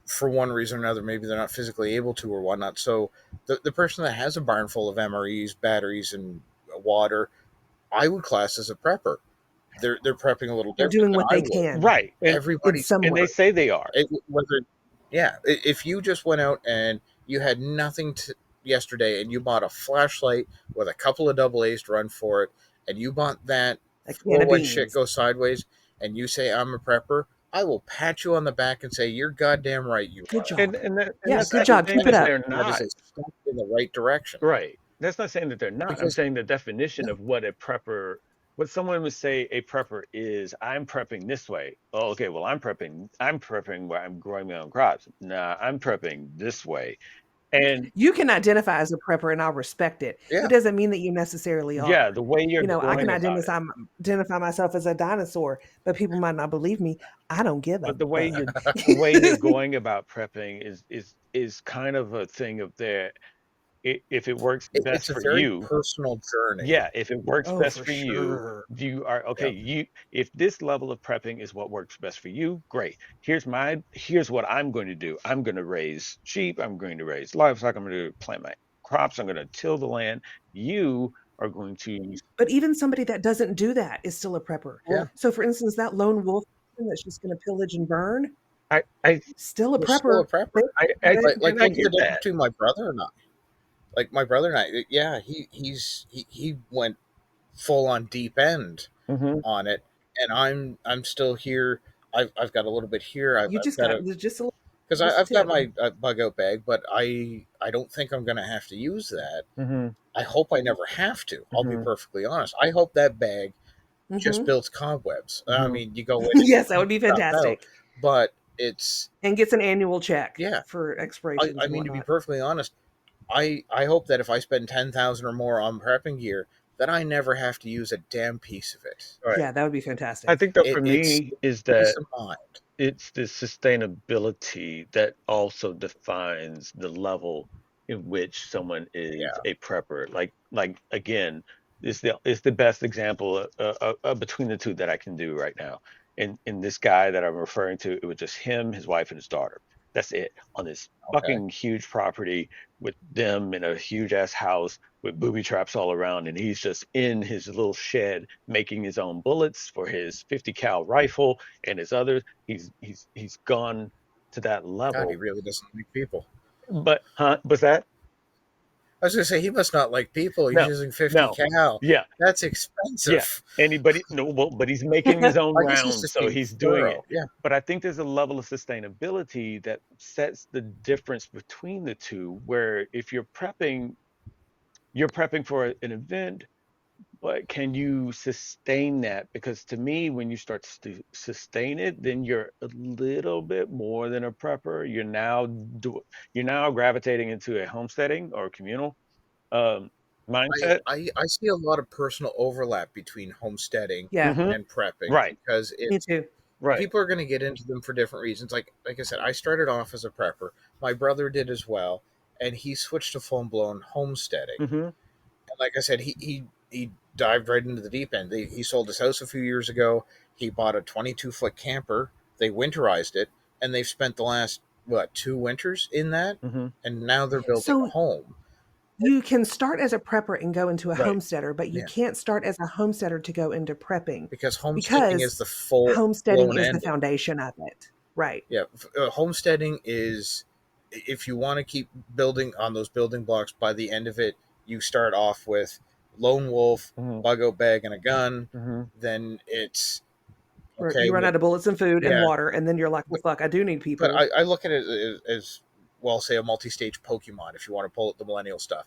for one reason or another. Maybe they're not physically able to or whatnot. So the person that has a barn full of MREs, batteries, and water, I would class as a prepper. They're prepping a little They're different doing than what I they would. can right, in Everybody's some and way. they say they are. whether if you just went out and you had nothing to yesterday and you bought a flashlight with a couple of double A's to run for it, and you bought that A can for of when shit beans. goes sideways, and you say I'm a prepper, I will pat you on the back and say you're goddamn right you Good are. job. And Yeah, that's good not job. saying Keep it that up. they're That is not. a step in the right direction. Right. That's not saying that they're not. I'm Because saying the definition of what a prepper, what someone would say a prepper is. I'm prepping this way. Oh, okay. Well, I'm prepping. I'm prepping where I'm growing my own crops. Nah, I'm prepping this way. And You can identify as a prepper, and I'll respect it. yeah, It doesn't mean that you necessarily yeah, are. the way you're I can going about it. identify myself as a dinosaur, but people might not believe me. I don't give a But bug. the way you're going about prepping is kind of a thing of there. If it works best it's a for very you, personal journey. yeah, if it works Oh, best for for you, sure. you are okay. Yeah. If this level of prepping is what works best for you, great. Here's what I'm going to do. I'm going to raise sheep. I'm going to raise livestock. I'm going to plant my crops. I'm going to till the land. You are going to, But even somebody that doesn't do that is still a prepper. Yeah. So, for instance, that lone wolf that's just going to pillage and burn, I, I, still a You're still a prepper. prepper. Like and I look at the get difference that. between my brother and I. Like my brother and I, yeah, he went full on deep end Hmm. on it, and I'm still here. I've got a little bit here. You I've just got got a just a because just a I've got tip. my bug out bag, but I don't think I'm going to have to use that. Hmm. I hope I never have to. I'll be Hmm. perfectly honest. I hope that bag just Hmm builds cobwebs. I Hmm. mean, you go in and you Yes, that clean would be stuff out, fantastic. but it's And gets an annual check yeah. for expirations I and mean, to be whatnot. perfectly honest, I hope that if I spend 10,000 or more on prepping gear, that I never have to use a damn piece of it. Right. Yeah, that would be I fantastic. think that for It's me is peace that of mind. it's the sustainability that also defines the level in which someone is Yeah. a prepper. Like again, it's the best example between the two that I can do right now. And in this guy that I'm referring to, it was just him, his wife, and his daughter. That's it on this Okay. fucking huge property with them in a huge ass house with booby traps all around, and he's just in his little shed making his own bullets for his 50 cal rifle and his other. He's gone to that God, he level. really doesn't like people. But was that I was going to say, he must not like people. He's no, using 50 no, cal. yeah, That's yeah. expensive. Anybody? No, well, but he's making his own I guess he's rounds, just so being he's doing it. thorough. Yeah. But I think there's a level of sustainability that sets the difference between the two. Where if you're prepping for an event, but can you sustain that? Because to me, when you start to sustain it, then you're a little bit more than a prepper. You're now gravitating into a homesteading or communal um, mindset. I see a lot of personal overlap between homesteading Yeah, Hmm. and prepping Right, because me it's too. right. people are going to get into them for different reasons. Like I said, I started off as a prepper. My brother did as well, and he switched to full blown homesteading. Hmm. And like I said, he dived right into the deep end. He sold his house a few years ago. He bought a 22-foot camper. They winterized it, and they've spent the last what 2 winters in that, Hmm. and now they're building a So home. you can start as a prepper and go into a Right. homesteader, but you Yeah, can't start as a homesteader to go into prepping because homesteading because is the full homesteading blown is the ending. foundation of it. Right. Yeah, homesteading is if you want to keep building on those building blocks. By the end of it, you start off with lone wolf, Hmm. bug out bag, and a gun. Hmm. Then it's Where okay. you run Well, out of bullets and food and yeah, water, and then you're like, well, fuck, I do need but people. I look at it as well, say a multi-stage Pokemon. If you want to pull at the millennial stuff,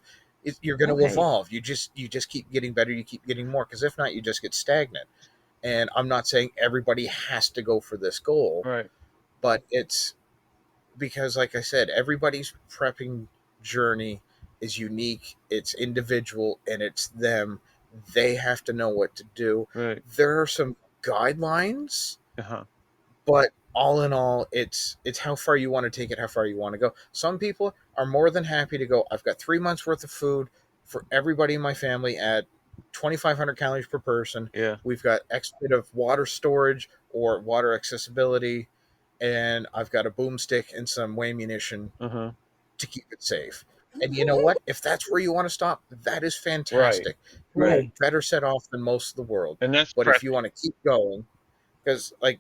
you're going to Okay. evolve. You just keep getting better. You keep getting more because if not, you just get stagnant. And I'm not saying everybody has to go for this goal, Right. but it's because like I said, everybody's prepping journey is unique, it's individual, and it's them. They have to know what to do. Right. There are some guidelines, But all in all, it's how far you want to take it, how far you want to go. Some people are more than happy to go, I've got 3 months worth of food for everybody in my family at 2,500 calories per person. Yeah. We've got X bit of water storage or water accessibility, and I've got a boomstick and some way munition to keep it safe. And you know what? If that's where you want to stop, that is Right. fantastic. You're Right. better set off than most of the world. And that's But if you prepping. want to keep going, because like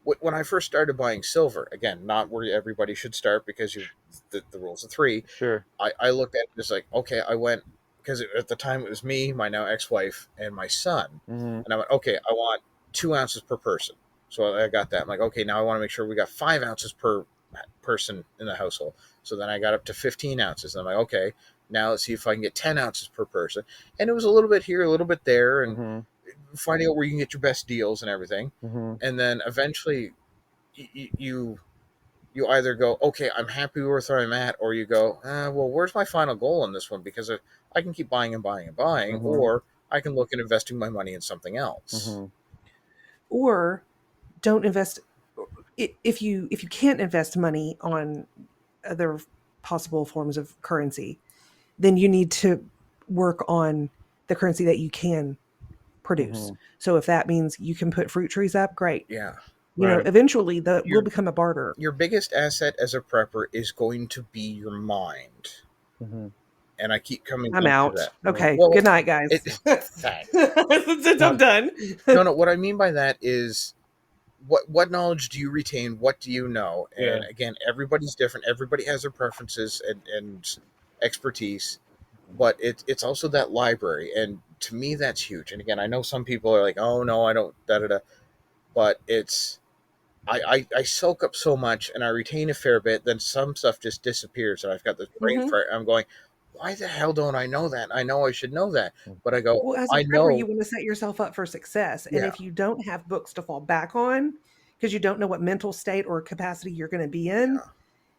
when I first started buying silver, again, not where everybody should start because the rules of three. Sure. I looked at it as like, okay, I went because at the time it was me, my now ex-wife, and my son, and I went, okay, I want 2 ounces per person. So I got that. I'm like, okay, now I want to make sure we got 5 ounces per person in the household. So then I got up to 15 ounces. And I'm like, okay, now let's see if I can get 10 ounces per person. And it was a little bit here, a little bit there, and finding out where you can get your best deals and everything. And then eventually you either go, okay, I'm happy with where I'm at, or you go, well, where's my final goal on this one? Because I can keep buying and buying and buying, or I can look at investing my money in something else. Or don't invest if you can't invest money on other possible forms of currency, then you need to work on the currency that you can produce. So if that means you can put fruit trees up, great. Yeah. You know, eventually the will become a barter. Your biggest asset as a prepper is going to be your mind. And I keep coming I'm back out. to that. Okay. Well, good night, guys. Thanks. I'm done. No. What I mean by that is, what knowledge do you retain? What do you know? And again, everybody's different. Everybody has their preferences and expertise. But it's also that library, and to me, that's huge. And again, I know some people are like, "Oh no, I don't." Da da da. But it's I soak up so much and I retain a fair bit, then some stuff just disappears and I've got this brain fart. I'm going, why the hell don't I know that? I know I should know that. But I go, Well, as a I prepper, you know. want to set yourself up for success. And Yeah. if you don't have books to fall back on, because you don't know what mental state or capacity you're going to be in,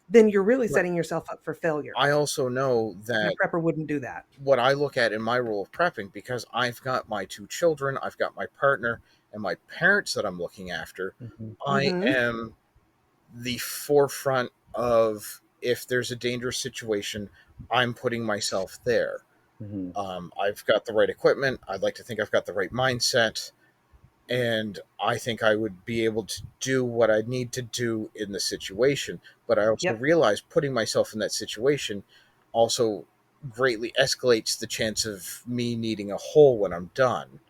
then you're really setting yourself up for failure. I also know And that a prepper wouldn't do that. what I look at in my role of prepping, because I've got my 2 children, I've got my partner and my parents that I'm looking after, I am the forefront of, if there's a dangerous situation, I'm putting myself there. I've got the right equipment. I'd like to think I've got the right mindset. And I think I would be able to do what I need to do in the situation. But I also realize putting myself in that situation also greatly escalates the chance of me needing a hole when I'm done,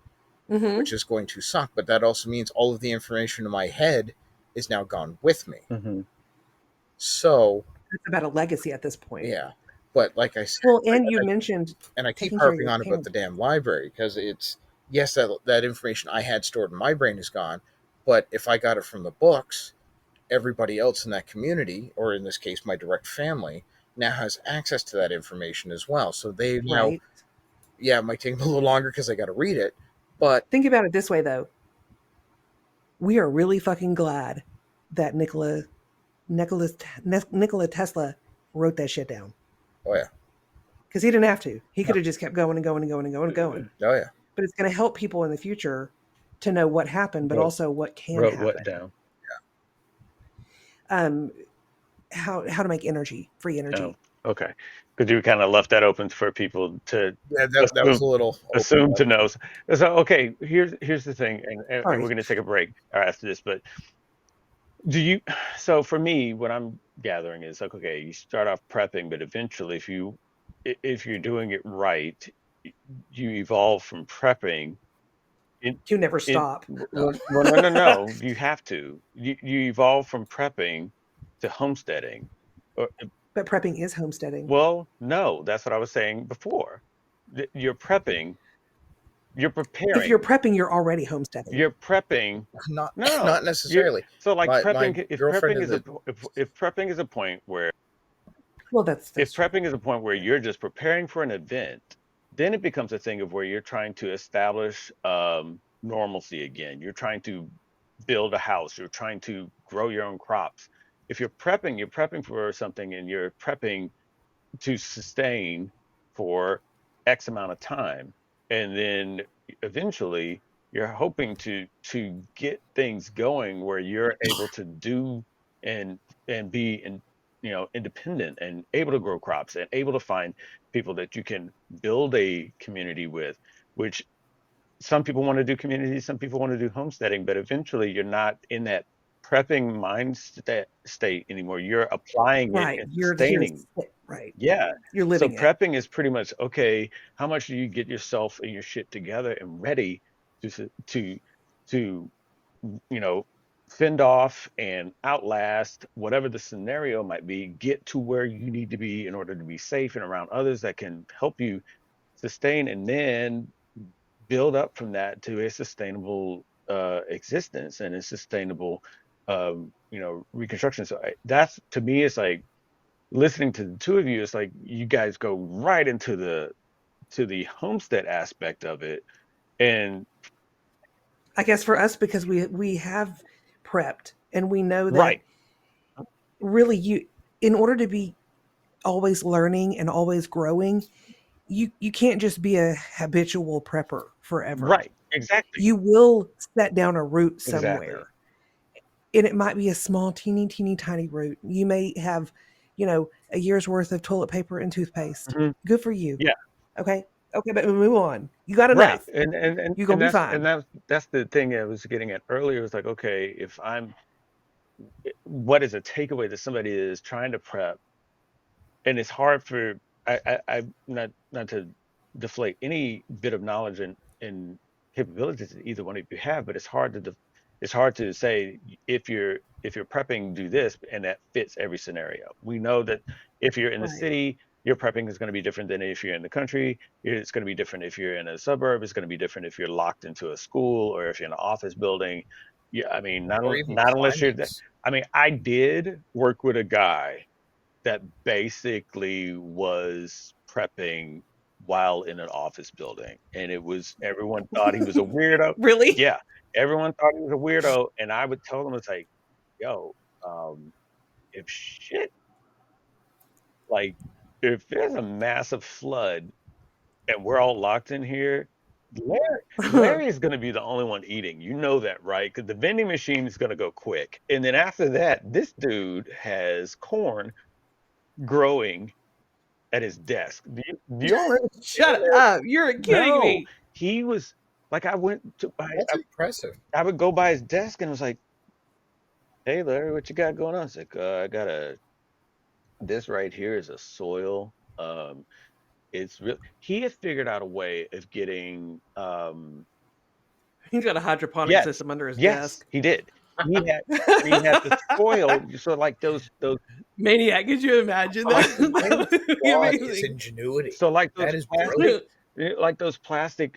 which is going to suck. But that also means all of the information in my head is now gone with me. So it's about a legacy at this point. Yeah. But like I said, well, and you mentioned, and I keep harping on about the damn library, because it's, yes, that information I had stored in my brain is gone. But if I got it from the books, everybody else in that community, or in this case, my direct family, now has access to that information as well. So they now, it might take them a little longer because I got to read it. But think about it this way, though. We are really fucking glad that Nikola Tesla wrote that shit down. Oh yeah, because he didn't have to. He could have just kept going and going and going and going and going. Oh yeah. But it's going to help people in the future to know what happened, but also what can happen. What down? How to make energy, free energy. Oh, okay, because you kind of left that open for people to that was a little assume to know. So okay, here's the thing, and we're going to take a break after this, but do you? So for me, what I'm gathering is like, okay, you start off prepping, but eventually, if you're doing it right, you evolve from prepping. You never stop. Well, no. You have to. You evolve from prepping to homesteading. But prepping is homesteading. Well, no, that's what I was saying before. You're prepping. You're preparing. If you're prepping, you're already homesteading. You're prepping. Not necessarily. So like prepping. If prepping is a point where. Well, that's if prepping is a point where you're just preparing for an event, then it becomes a thing of where you're trying to establish normalcy again. You're trying to build a house. You're trying to grow your own crops. If you're prepping for something, and you're prepping to sustain for X amount of time. And then eventually you're hoping to get things going where you're able to do and be independent and able to grow crops and able to find people that you can build a community with, which some people want to do community, some people want to do homesteading, but eventually you're not in that prepping state anymore. You're applying it Right. and You're here to sustaining. sit. Right. Yeah. You're So living it. prepping is pretty much, okay, how much do you get yourself and your shit together and ready to fend off and outlast whatever the scenario might be, get to where you need to be in order to be safe and around others that can help you sustain, and then build up from that to a sustainable existence and a sustainable reconstruction. So that's, to me, it's like listening to the two of you, it's like you guys go right into the homestead aspect of it. And I guess for us, because we have prepped and we know that right, really in order to be always learning and always growing, you can't just be a habitual prepper forever. right, exactly, You will set down a root exactly. somewhere. And it might be a small, teeny tiny root. You may have, a year's worth of toilet paper and toothpaste. Mhm. Good for you. Yeah, Okay. Okay, but move on. You got right. enough. And You're and gonna be that's fine. that's the thing I was getting at earlier. It's like, okay, if what is a takeaway that somebody is trying to prep, and it's hard for, I not to deflate any bit of knowledge and capabilities that either one of you have, but it's hard to say, if you're prepping, do this, and that fits every scenario. We know that if you're in the Right. city, your prepping is going to be different than if you're in the country. It's going to be different if you're in a suburb. It's going to be different if you're locked into a school or if you're in an office building. Yeah, I mean, or even not unless you're. climates. I mean, I did work with a guy that basically was prepping while in an office building. And everyone thought he was a weirdo. Really? Yeah, everyone thought he was a weirdo. And I would tell them, it's like, yo, um, if shit, like, if there's a massive flood and we're all locked in here, Larry is going to be the only one eating. You know that, right? Because the vending machine is going to go quick. And then after that, this dude has corn growing at his desk. Do you already Shut up. You're kidding No, me. he was like, That's impressive. I would go by his desk and was like, "Hey, Larry, what you got going on?" It's like, "I got this right here is a soil. It's real." He had figured out a way of getting, He's got a hydroponic yes, system under his yes, desk. he did. He had the soil, so like those Maniac, could you imagine like that? That would be God, his amazing. ingenuity. so like those That is plastic, brilliant. like those plastic,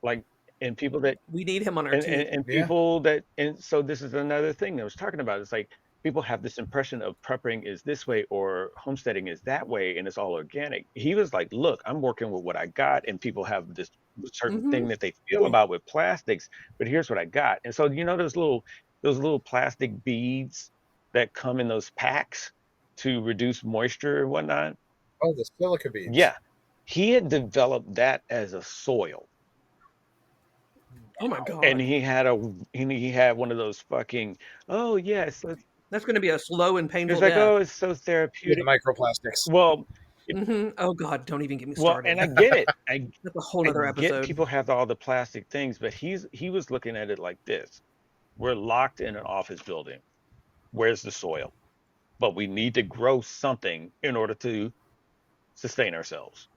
like, and people that We need him on our and team. and Yeah. people that and so this is another thing that I was talking about. It's like people have this impression of prepping is this way or homesteading is that way, and it's all organic. He was like, look, I'm working with what I got, and people have this certain Hmm. thing that they feel about with plastics, but here's what I got. And so those little plastic beads that come in those packs to reduce moisture and whatnot. Oh, the silica beads. Yeah, he had developed that as a soil. Oh my And God. he had one of those fucking, oh yes, That's going to be a slow and it's painful like, oh, death. it's so With the therapeutic. microplastics. Well, it, Oh God, don't even get me and started. I get it. I That's a whole I nother get episode. people have all the plastic things, but he was looking at it like this: we're locked in an office building. Where's the soil? But we need to grow something in order to sustain ourselves.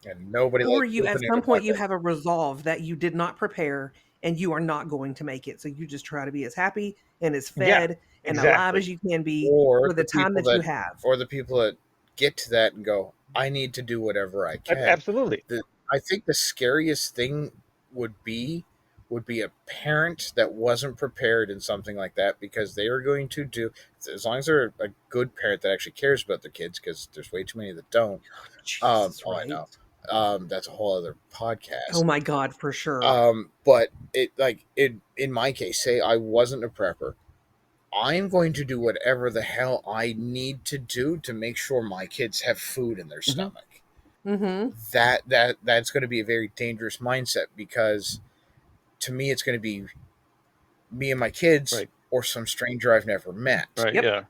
And nobody Or likes you, pooping at in some a point, you bucket. have a resolve that you did not prepare and you are not going to make it. So you just try to be as happy and as Yeah, fed and alive exactly. as you can be Or for the time that you have. the people that get to that and go, I need to do whatever I can. Absolutely. I think the scariest thing would be a parent that wasn't prepared in something like that, because they are going to do, as long as they're a good parent that actually cares about their kids, because there's way too many that don't. Jesus, Oh, I right? know. That's a whole other Oh podcast. my God, for sure. But in my case, say I wasn't a prepper, I'm going to do whatever the hell I need to do to make sure my kids have food in their Hmm. stomach. that's going to be a very dangerous mindset, because to me it's going to be me and my kids Right. or some stranger I've never met. Right. Yep. Yeah.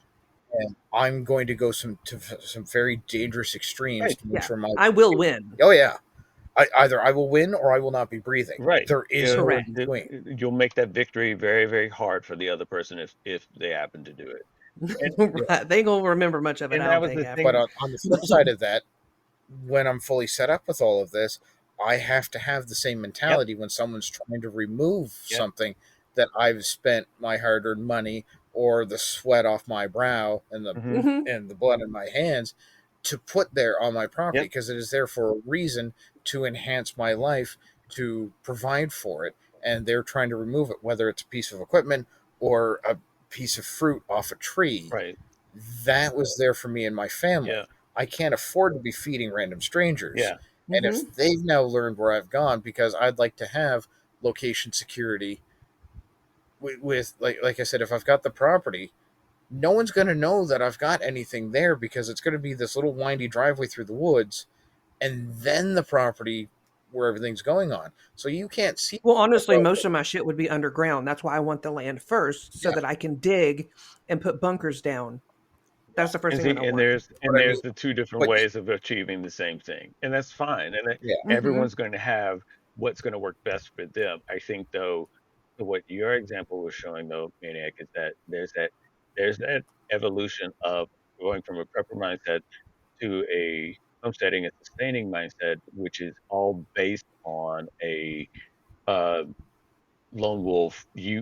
And I'm going to go to some very dangerous extremes Right. to make Yeah. sure my I will win. oh yeah, either I will win or I will not be breathing. Right. There is Yeah. no in Correct. between. You'll make that victory very, very hard for the other person if they happen to do it. And Yeah. Right. They ain't gonna remember much of it, I that don't was think, the But after. thing. on the flip side of that, when I'm fully set up with all of this, I have to have the same Yep. mentality when someone's trying to remove Yep. something that I've spent my hard-earned money or the sweat off my brow Hmm. and the blood in my hands to put there on my property, Yep. because it is there for a reason, to enhance my life, to provide for it, and they're trying to remove it, whether it's a piece of equipment or a piece of fruit off a tree. Right. That was there for me and my Yeah. family. I can't afford to be feeding random strangers. Yeah. And Hmm. if they've now learned where I've gone, because I'd like to have location security with like I said, if I've got the property, no one's going to know that I've got anything there, because it's going to be this little windy driveway through the woods and then the property where everything's going on. So you can't see Well, what's honestly, out most there. of my shit would be underground. That's why I want the land first, so Yeah. that I can dig and put bunkers down. That's the first And thing that see, I and want. But I mean, there's the two different but ways of achieving the same thing, and that's fine. And yeah, Hmm. everyone's going to have what's going to work best for them. I think, though, what your example was showing, though, Maniac, is that there's that evolution of going from a prepper mindset to a homesteading and sustaining mindset, which is all based on a uh, lone wolf. Yeah,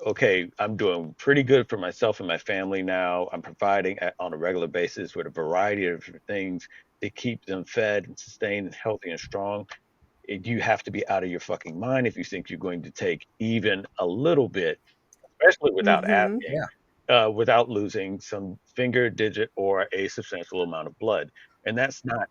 okay, I'm doing pretty good for myself and my family now. I'm providing on a regular basis with a variety of things to keep them fed and sustained and healthy and strong. You have to be out of your fucking mind if you think you're going to take even a little bit, especially without Hmm. asking, yeah, without losing some finger, digit, or a substantial amount of blood. And that's not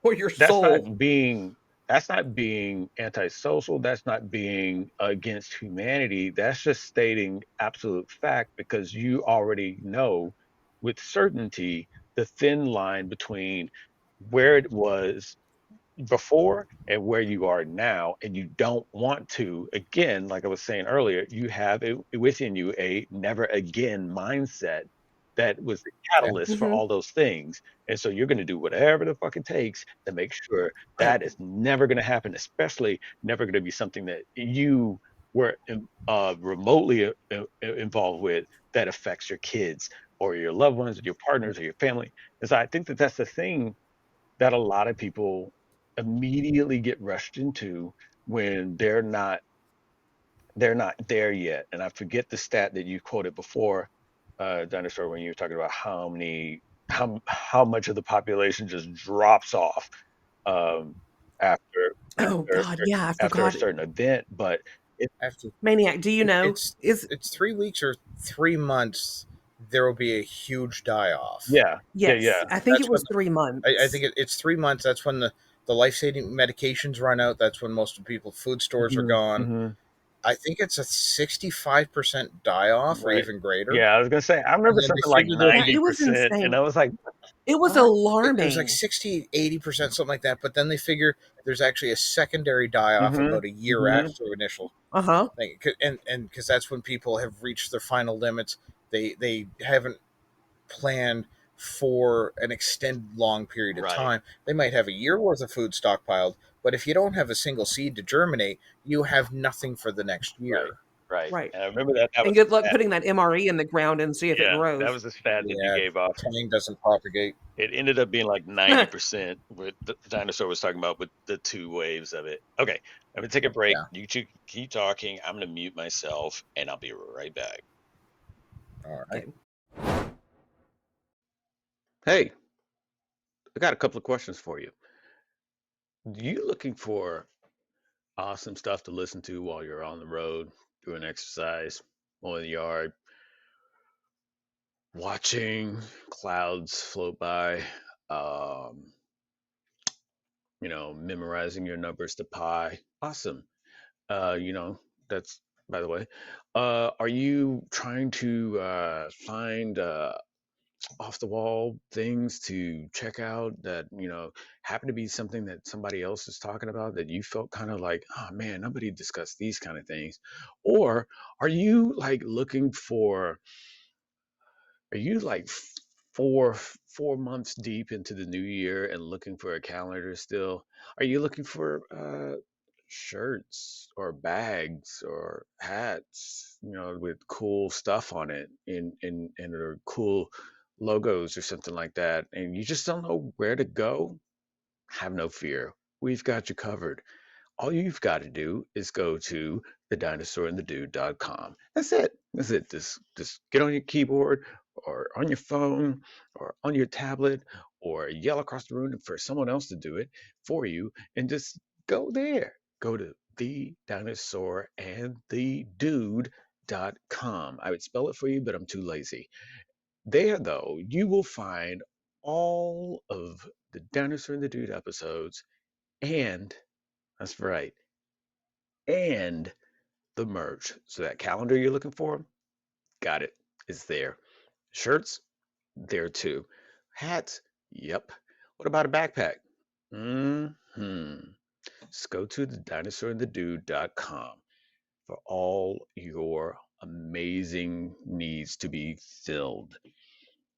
Or your that's soul. not being that's not being antisocial. That's not being against humanity. That's just stating absolute fact, because you already know with certainty the thin line between where it was before and where you are now, and you don't want to, again, like I was saying earlier, you have within you a never again mindset that was the yeah, catalyst for Hmm. all those things. And so you're going to do whatever the fuck it takes to make sure Right. that is never going to happen, especially never going to be something that you were remotely involved with, that affects your kids or your loved ones or your partners or your family. And so I think that that's the thing that a lot of people immediately get rushed into when they're not there yet. And I forget the stat that you quoted before, Dinosaur, when you were talking about how much of the population just drops off um, after Oh after a God, certain yeah, I after a forgot. certain event. But it, after Maniac, do you know? it's Is it's 3 weeks or 3 months, there will be a huge die off. yeah, yeah, Yes, yeah, I think That's it when was 3 months. I think it's 3 months. That's when the life saving medications run out. That's when most of the people food stores are hmm gone. hmm I think it's a 65% die off or right, even greater. yeah. I was gonna say I And remember then they something like figure there'll Yeah, be it was 90%, and insane. I was like, It was what? there's like alarming. 60-80%, something like that. But then they figure there's actually a secondary die off hmm about a year hmm after the initial Uh-huh. thing. And because that's when people have reached their final limits. They haven't planned for an extended long period of Right. time. They might have a year worth of food stockpiled, but if you don't have a single seed to germinate, you have nothing for the next Right, year. right. Right. And I remember that And was a good luck stat. putting that MRE in the ground and see if it Yeah, that grows. was a stat that you Yeah, gave off. tang doesn't propagate. It ended up being like 90% what the dinosaur was talking about with the two waves of it. Okay, I'm gonna take a break. Yeah. You two keep talking. I'm gonna mute myself, and I'll be right back. All right. Okay. Hey, I got a couple of questions for you. You looking for awesome stuff to listen to while you're on the road, doing exercise, mowing the yard, watching clouds float by, um, memorizing your numbers to pi. Awesome. You know, that's by the way. Are you trying to find off the wall things to check out that, happen to be something that somebody else is talking about that you felt kind of like, oh man, nobody discussed these kind of things? Or are you like looking for, are you like four months deep into the new year and looking for a calendar still? Are you looking for shirts or bags or hats, with cool stuff on it and or cool logos or something like that, and you just don't know where to go? Have no fear. We've got you covered. All you've got to do is go to TheDinosaur&TheDude.com. That's it. That's it. Just get on your keyboard or on your phone or on your tablet or yell across the room for someone else to do it for you and just go there. Go to TheDinosaur&TheDude.com. I would spell it for you, but I'm too lazy. There, though, you will find all of the Dinosaur and the Dude episodes and that's right. And the merch. So that calendar you're looking for, got it. It's there. Shirts, there too. Hats, yep. What about a backpack? Mm-hmm. Just go to thedinosaurandthedude.com for all your amazing needs to be filled.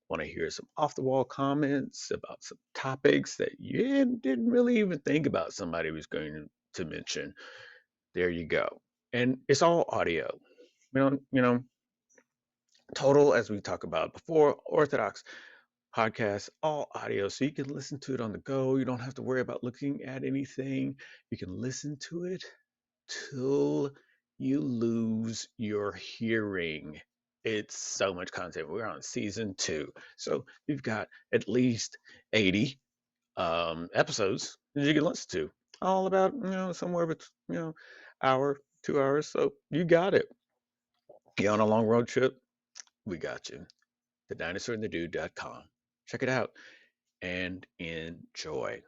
Want to hear some off the wall comments about some topics that you didn't really even think about somebody was going to mention? There you go. And it's all audio. Total, as we talked about before, Orthodox podcast, all audio. So you can listen to it on the go. You don't have to worry about looking at anything. You can listen to it till you lose your hearing. It's so much content. We're on season 2. So you've got at least 80 episodes that you can listen to. All about, somewhere between, hour, 2 hours. So you got it. You on a long road trip? We got you. TheDinosaurandTheDude.com. Check it out and enjoy.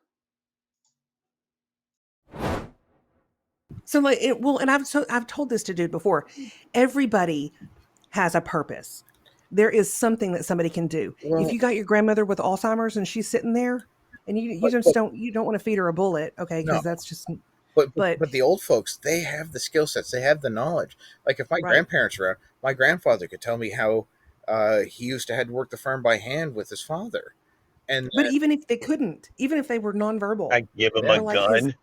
So like and I've told this to Dude before. Everybody has a purpose. There is something that somebody can do. Well, if you got your grandmother with Alzheimer's and she's sitting there and you don't want to feed her a bullet, okay, no, because that's just but the old folks, they have the skill sets, they have the knowledge. Like if my right. grandparents were around, my grandfather could tell me how he used to had to work the farm by hand with his father. And But even if they couldn't, even if they were nonverbal, I give them Yeah. a gun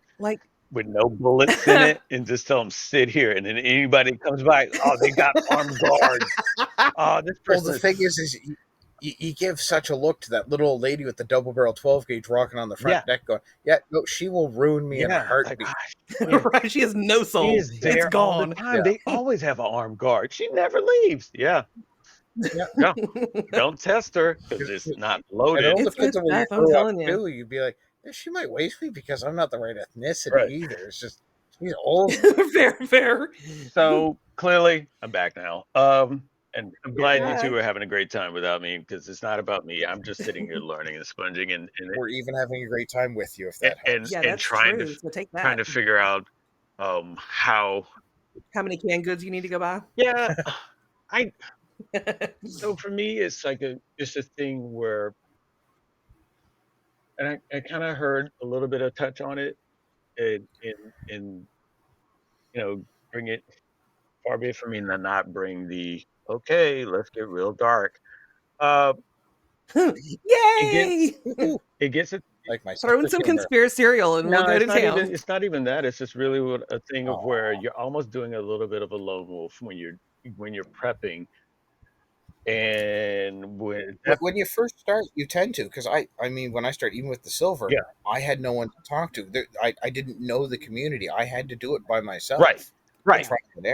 with no bullets in it and just tell them sit here. And then anybody comes by, oh, they got armed guards. Oh, this well, person. the thing is you give such a look to that little old lady with the double barrel 12 gauge rocking on the front deck going, yeah, no, she will ruin me in a heartbeat. Right, she has no soul. She is there it's gone. all the time. They always have an armed guard. She never leaves. Yeah. No, don't test her because it's not loaded. And all the It's good kids when you stuff, I'm grow up telling you. too, you'd be like, yeah, she might waste me because I'm not the right ethnicity Right. either. It's just she's old. fair. So clearly, I'm back now. And I'm glad you two are having a great time without me because it's not about me. I'm just sitting here learning and sponging and We're even having a great time with you if that helps. Yeah, and that's trying true. So take that. trying to figure out how many canned goods you need to go buy. Yeah, so for me it's like just a thing where, and I kind of heard a little bit of touch on it in bring it far be it from me to not bring the okay, let's get real dark. Yay! It gets it. Like my Throw in some conspiracy cereal and we'll go to town. It's not even that. It's just really a thing of where you're almost doing a little bit of a lone wolf when you're prepping. And when you first start, you tend to, because I mean, when I started, even with the silver, I had no one to talk to. I didn't know the community. I had to do it by myself. Right.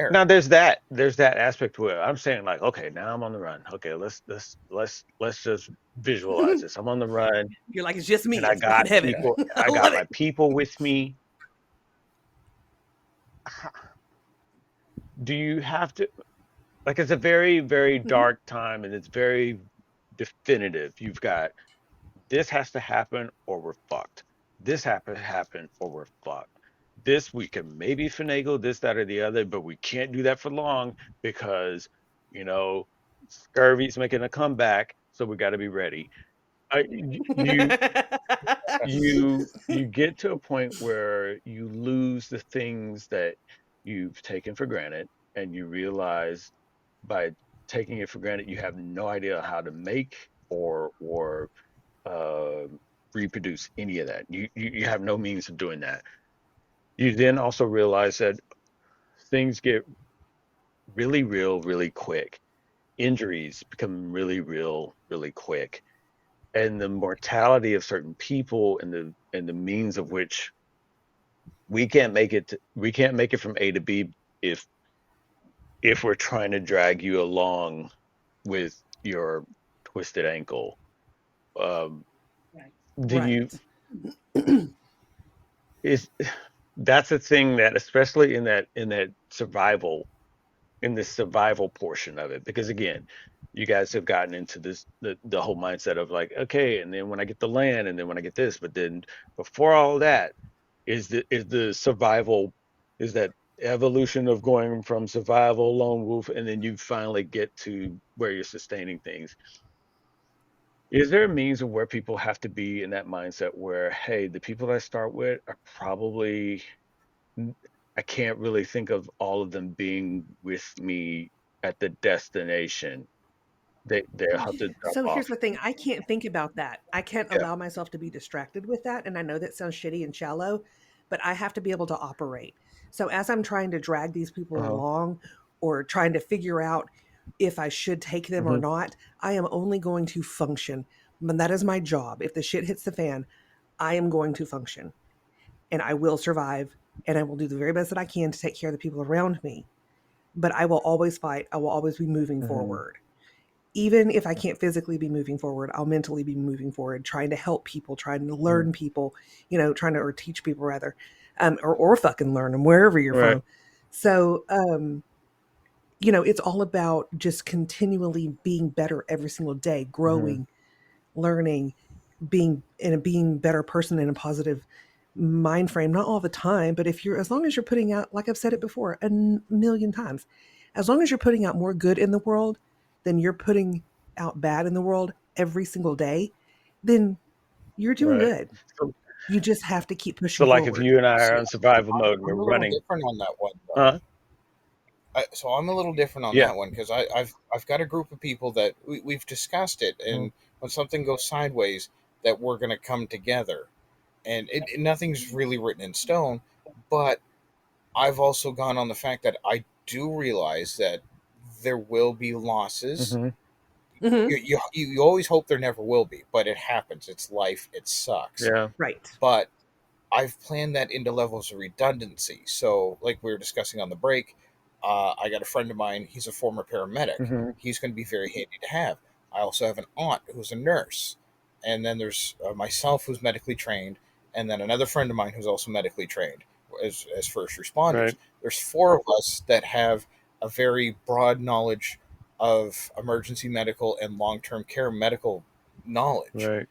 Now there's that aspect where I'm saying like, okay, now I'm on the run. Okay, let's just visualize this. I'm on the run. You're like, it's just me. And I got people. I got my people with me. Do you have to? Like, it's a very, very dark time, and it's very definitive. You've got this has to happen, or we're fucked. This has to happen, or we're fucked. This we can maybe finagle this, that, or the other, but we can't do that for long because scurvy's making a comeback. so we got to be ready. You you get to a point where you lose the things that you've taken for granted, and you realize by taking it for granted you have no idea how to make or uh, reproduce any of that. You have no means of doing that. You then also realize that things get really real really quick. Injuries become really real really quick, and the mortality of certain people and the means of which we can't make it from A to B if we're trying to drag you along with your twisted ankle. Um, do you Right. is That's a thing that, especially in that survival, in the survival portion of it, because again, you guys have gotten into the whole mindset of like, okay, and then when I get the land, and then when I get this, but then before all that is the survival, is that evolution of going from survival lone wolf, and then you finally get to where you're sustaining things. Is there a means of where people have to be in that mindset where, hey, the people that I start with are probably, I can't really think of all of them being with me at the destination. They'll have to drop So here's off. the thing, I can't think about that. I can't Yeah. allow myself to be distracted with that, and I know that sounds shitty and shallow, but I have to be able to operate. So as I'm trying to drag these people Uh-huh. along or trying to figure out if I should take them or Hmm. not, I am only going to function. And that is my job. If the shit hits the fan, I am going to function and I will survive and I will do the very best that I can to take care of the people around me. But I will always fight. I will always be moving Hmm. forward. Even if I can't physically be moving forward, I'll mentally be moving forward, trying to help people, trying to Hmm. learn people, trying to, or teach people rather, or fucking learn them wherever you're Right. from. So, it's all about just continually being better every single day, Hmm. growing, learning, being a better person in a positive mind frame. Not all the time, but as long as you're putting out, like I've said it before million times, as long as you're putting out more good in the world than you're putting out bad in the world every single day, then you're doing Right. good. So, You just have to keep so pushing like if forward. you and I are See, on survival mode and we're I'm a little running, different on that one, though. huh? So I'm a little different on Yeah. that one because I've got a group of people that we've discussed it, Mhm. and when something goes sideways, that we're going to come together, and nothing's really written in stone, but I've also gone on the fact that I do realize that there will be losses. Hmm. Hmm. You always hope there never will be, but it happens. It's life. It sucks. Yeah. Right. But I've planned that into levels of redundancy. So, like we were discussing on the break, I got a friend of mine. He's a former paramedic. Hmm. He's going to be very handy to have. I also have an aunt who's a nurse, and then there's myself who's medically trained, and then another friend of mine who's also medically trained as first responders. Right. There's four of us that have a very broad knowledge of emergency medical and long term care medical knowledge. Right.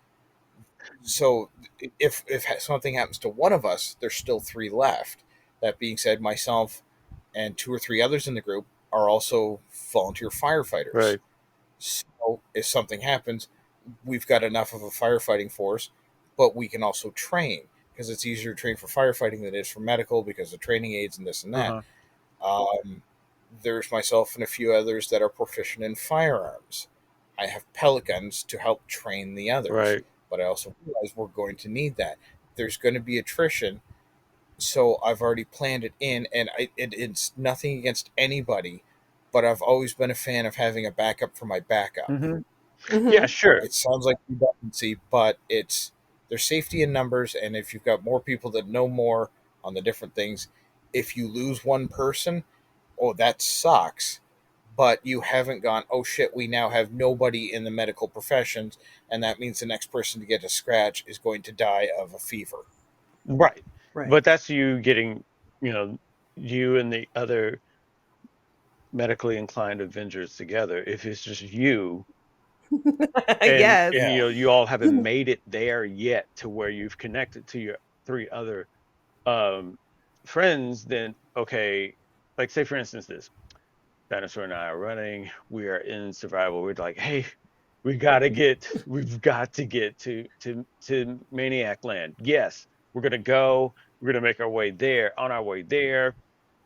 So if something happens to one of us, there's still three left. That being said, myself and two or three others in the group are also volunteer firefighters. Right. So if something happens, we've got enough of a firefighting force, but we can also train because it's easier to train for firefighting than it is for medical because of training aids and this and that. Uh-huh. Um, there's myself and a few others that are proficient in firearms. I have pellet guns to help train the others, Right. but I also realize we're going to need that. There's going to be attrition, so I've already planned it in, and it's nothing against anybody, but I've always been a fan of having a backup for my backup. Hmm. Yeah, Hmm. sure. It sounds like redundancy, but there's safety in numbers, and if you've got more people that know more on the different things, if you lose one person, oh, that sucks. But you haven't gone, oh shit, we now have nobody in the medical professions, and that means the next person to get a scratch is going to die of a fever. Right. Right. But that's you getting, you know, you and the other medically inclined Avengers together. If it's just you, Yes. and Yeah. you all haven't made it there yet to where you've connected to your three other um friends, then okay, like say for instance this Dinosaur and I are running, we are in survival, we're like, hey, we've got to get to Maniac Land. Yes, we're gonna go. We're gonna make our way there. On our way there,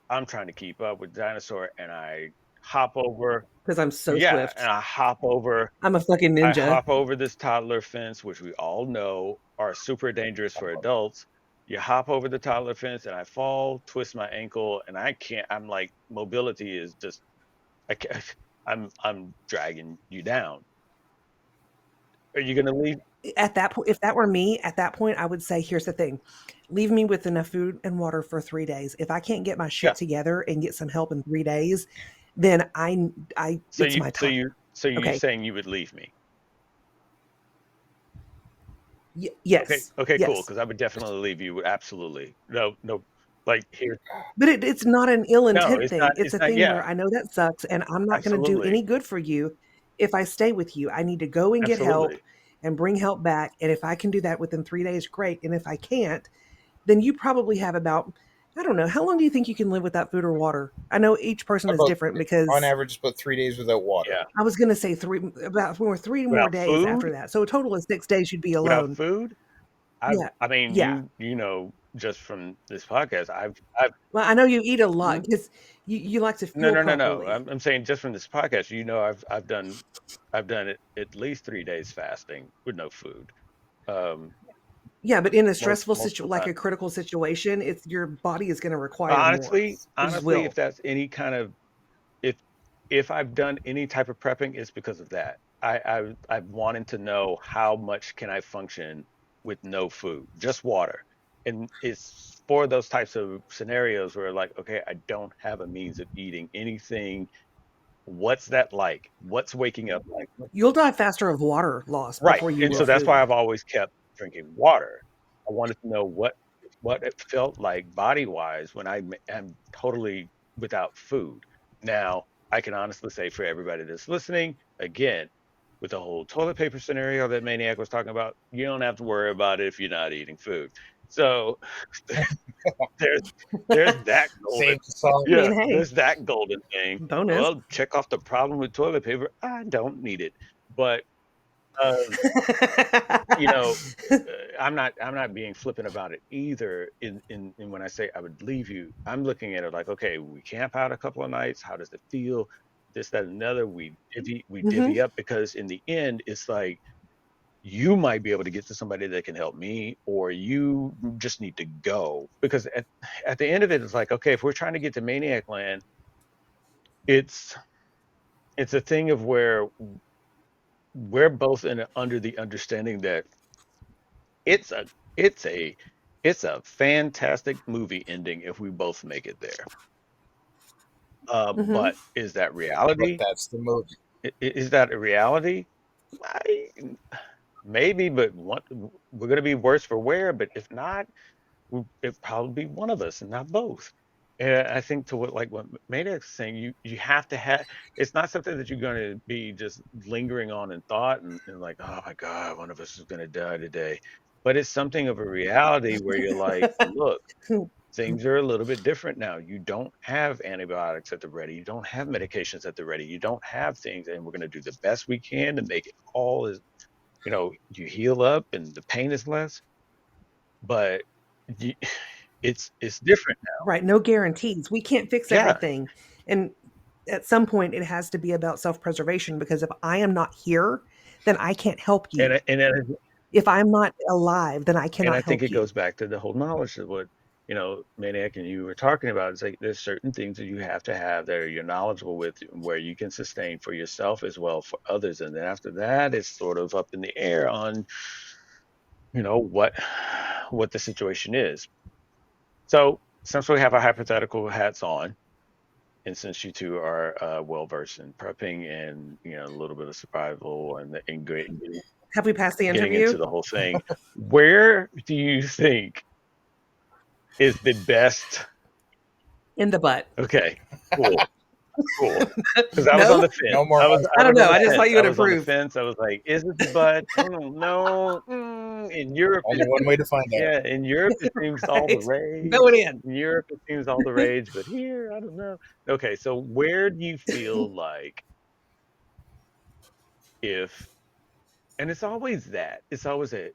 I'm trying to keep up with Dinosaur, and I hop over. because I'm so Yeah, and swift. I'm a fucking I ninja. hop over this toddler fence, which we all know are super dangerous for adults. You hop over the toddler fence, and I fall, twist my ankle, and I can't. I'm like, mobility is just, I can't, I'm dragging you down. Are you gonna leave? At that point, if that were me, at that point, I would say, here's the thing. Leave me with enough food and water for 3 days. If I can't get my Yeah. shit together and get some help in 3 days, then it's my time. So you're Okay. saying you would leave me? Yes. Okay, yes. cool. Because I would definitely leave you. Absolutely. No, like here. But it's not an ill intent It's thing. not. It's a Not. thing Yeah, where I know that sucks and I'm not going to do absolutely, any good for you if I stay with you. I need to go and get help absolutely. and bring help back. And if I can do that within 3 days, great. And if I can't, then you probably have about, I don't know, how long do you think you can live without food or water? I know each person is About different because on average, about 3 days without water. Yeah. I was going to say three more Without days after food, that. So a total of 6 days you'd be without alone. food. Yeah. I mean, Yeah. you know, just from this podcast, Well, I know you eat a lot because you like to no, fuel no, no, no. properly. I'm saying just from this podcast, you know, I've done it at least 3 days fasting with no food. Um, Yeah, but in a most stressful multiple like times. a critical situation, it's your body is going to require more. It just Honestly, if will. that's any kind of if I've done any type of prepping, it's because of that. I've wanted to know how much can I function with no food, just water, and it's for those types of scenarios where like, okay, I don't have a means of eating anything. What's that like? What's waking up like? You'll die faster of water loss Right, before you and will so that's why food. I've always kept drinking water. I wanted to know what it felt like body wise when am totally without food. Now, I can honestly say for everybody that's listening, again, with the whole toilet paper scenario that Maniac was talking about, you don't have to worry about it if you're not eating food. So there's that golden, Save the salt. I mean, yeah, hey, there's that golden thing. bonus. Well, check off the problem with toilet paper. I don't need it, but uh, you know, I'm not being flippant about it either. In when I say I would leave you, I'm looking at it like, okay, we camp out a couple of nights. How does it feel? This, that, and another. We hmm divvy up because in the end, it's like you might be able to get to somebody that can help me, or you just need to go because at the end of it, it's like, okay, if we're trying to get to Maniac Land, it's it's a thing of where we're both under the understanding that it's a it's a it's a fantastic movie ending if we both make it there. hmm But is that But reality? that's the movie. Is that a reality? I, maybe, but we're going to be worse for wear. But if not, it probably be one of us and not both. And I think to what Maniac's saying, you have to have. It's not something that you're going to be just lingering on in thought and like, oh my God, one of us is going to die today. But it's something of a reality where you're like, look, things are a little bit different now. You don't have antibiotics at the ready. You don't have medications at the ready. You don't have things, and we're going to do the best we can to make it all as you heal up and the pain is less. But you, it's different now. Right. No guarantees. We can't fix Yeah, everything. And at some point, it has to be about self preservation because if I am not here, then I can't help and you. If I'm not alive, then I I cannot think help it you. goes back to the whole knowledge of what Maniac and you were talking about. It's like there's certain things that you have to have that you're knowledgeable with, where you can sustain for yourself as well for others, and then after that, it's sort of up in the air on what the situation is. So since we have our hypothetical hats on, and since you two are well versed in prepping and a little bit of survival and Have we passed the getting into interview? the whole thing, where do you think is the best? In the butt. Okay, cool, cool. Because I was on No? the fence. No more. I I don't was on know. the I just fence. thought you I would was on the approve. fence. I was like, is it the butt? I don't know. In Europe, Only one way to find out. yeah, in Europe it seems all the Right. rage. Going in. In Europe it seems all the rage, but here I don't know. Okay, so where do you feel like if And it's always that. It's always and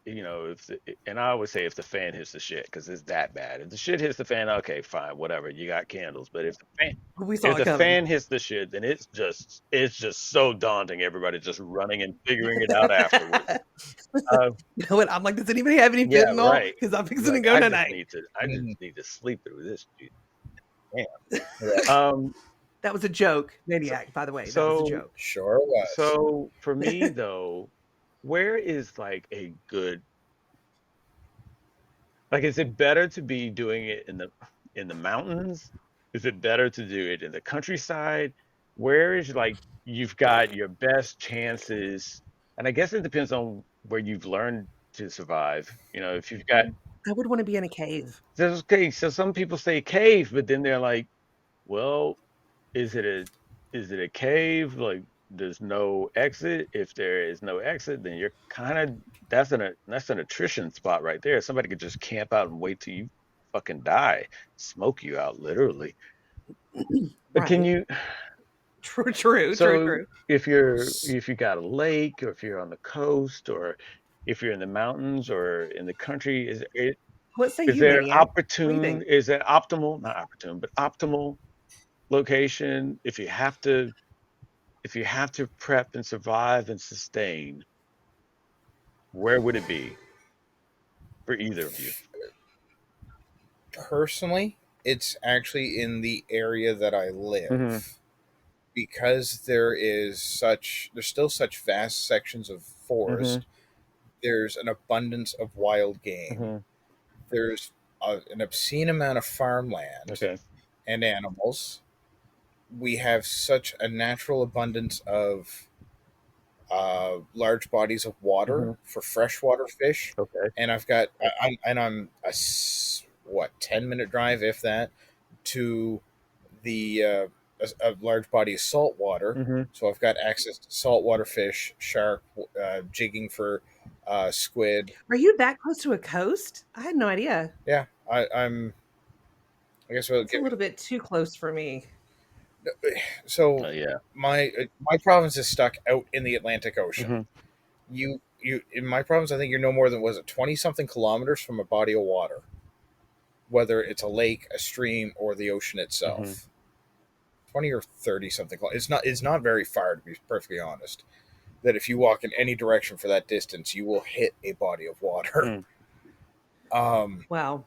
I always say if the fan hits the shit, because it's that bad. If the shit hits the fan, okay, fine, whatever. You got candles. But We saw if it the coming. fan hits the shit, then it's just so daunting. Everybody just running and figuring it out afterwards. Uh, You know what? I'm like, does anybody have any yeah, fentanyl? right. Because I'm fixing to Like go I just tonight. need to, I just Mhm. need to sleep through this shit. Right. Damn. That was a joke, So, Maniac, by the way. That was a so, joke. Sure was. so for me though, where is like a good like, is it better to be doing it in the mountains? Is it better to do it in the countryside? Where is like you've got your best chances? And I guess it depends on where you've learned to survive. If you've got I would want to be in a cave. okay, so some people say cave, but then they're like, well, is it a cave? Like there's no exit. If there is no exit, then you're kind of that's an attrition spot right there. Somebody could just camp out and wait till you fucking die, smoke you out literally. But can Right. you True, true, true, so true. if you got a lake or if you're on the coast or if you're in the mountains or in the country, What say is you, there Maniac? What do you opportune think? is it optimal, not opportune, but optimal location if you have to prep and survive and sustain, where would it be for either of you? Personally, it's actually in the area that I Hmm. live because there's still such vast sections of Hmm. forest. There's an abundance of wild game. Hmm. There's an obscene amount of farmland Okay. and animals. We have such a natural abundance of large bodies of water Hmm. for freshwater fish, Okay. and I'm a 10-minute drive, if that, to the a large body of salt water. Hmm. So I've got access to saltwater fish, shark, jigging for squid. Are you that close to a coast? I had no idea. Yeah, I'm. I guess we'll It's a get little bit too close for me. so Yeah. my province is stuck out in the Atlantic Ocean. Hmm. You in my province, I think you're no more than, was it 20 something kilometers from a body of water, whether it's a lake, a stream, or the ocean Hmm. itself. 20 or 30 something. It's not very far, to be perfectly honest. That if you walk in any direction for that distance, you will hit a body of water. Mm. Um, Wow.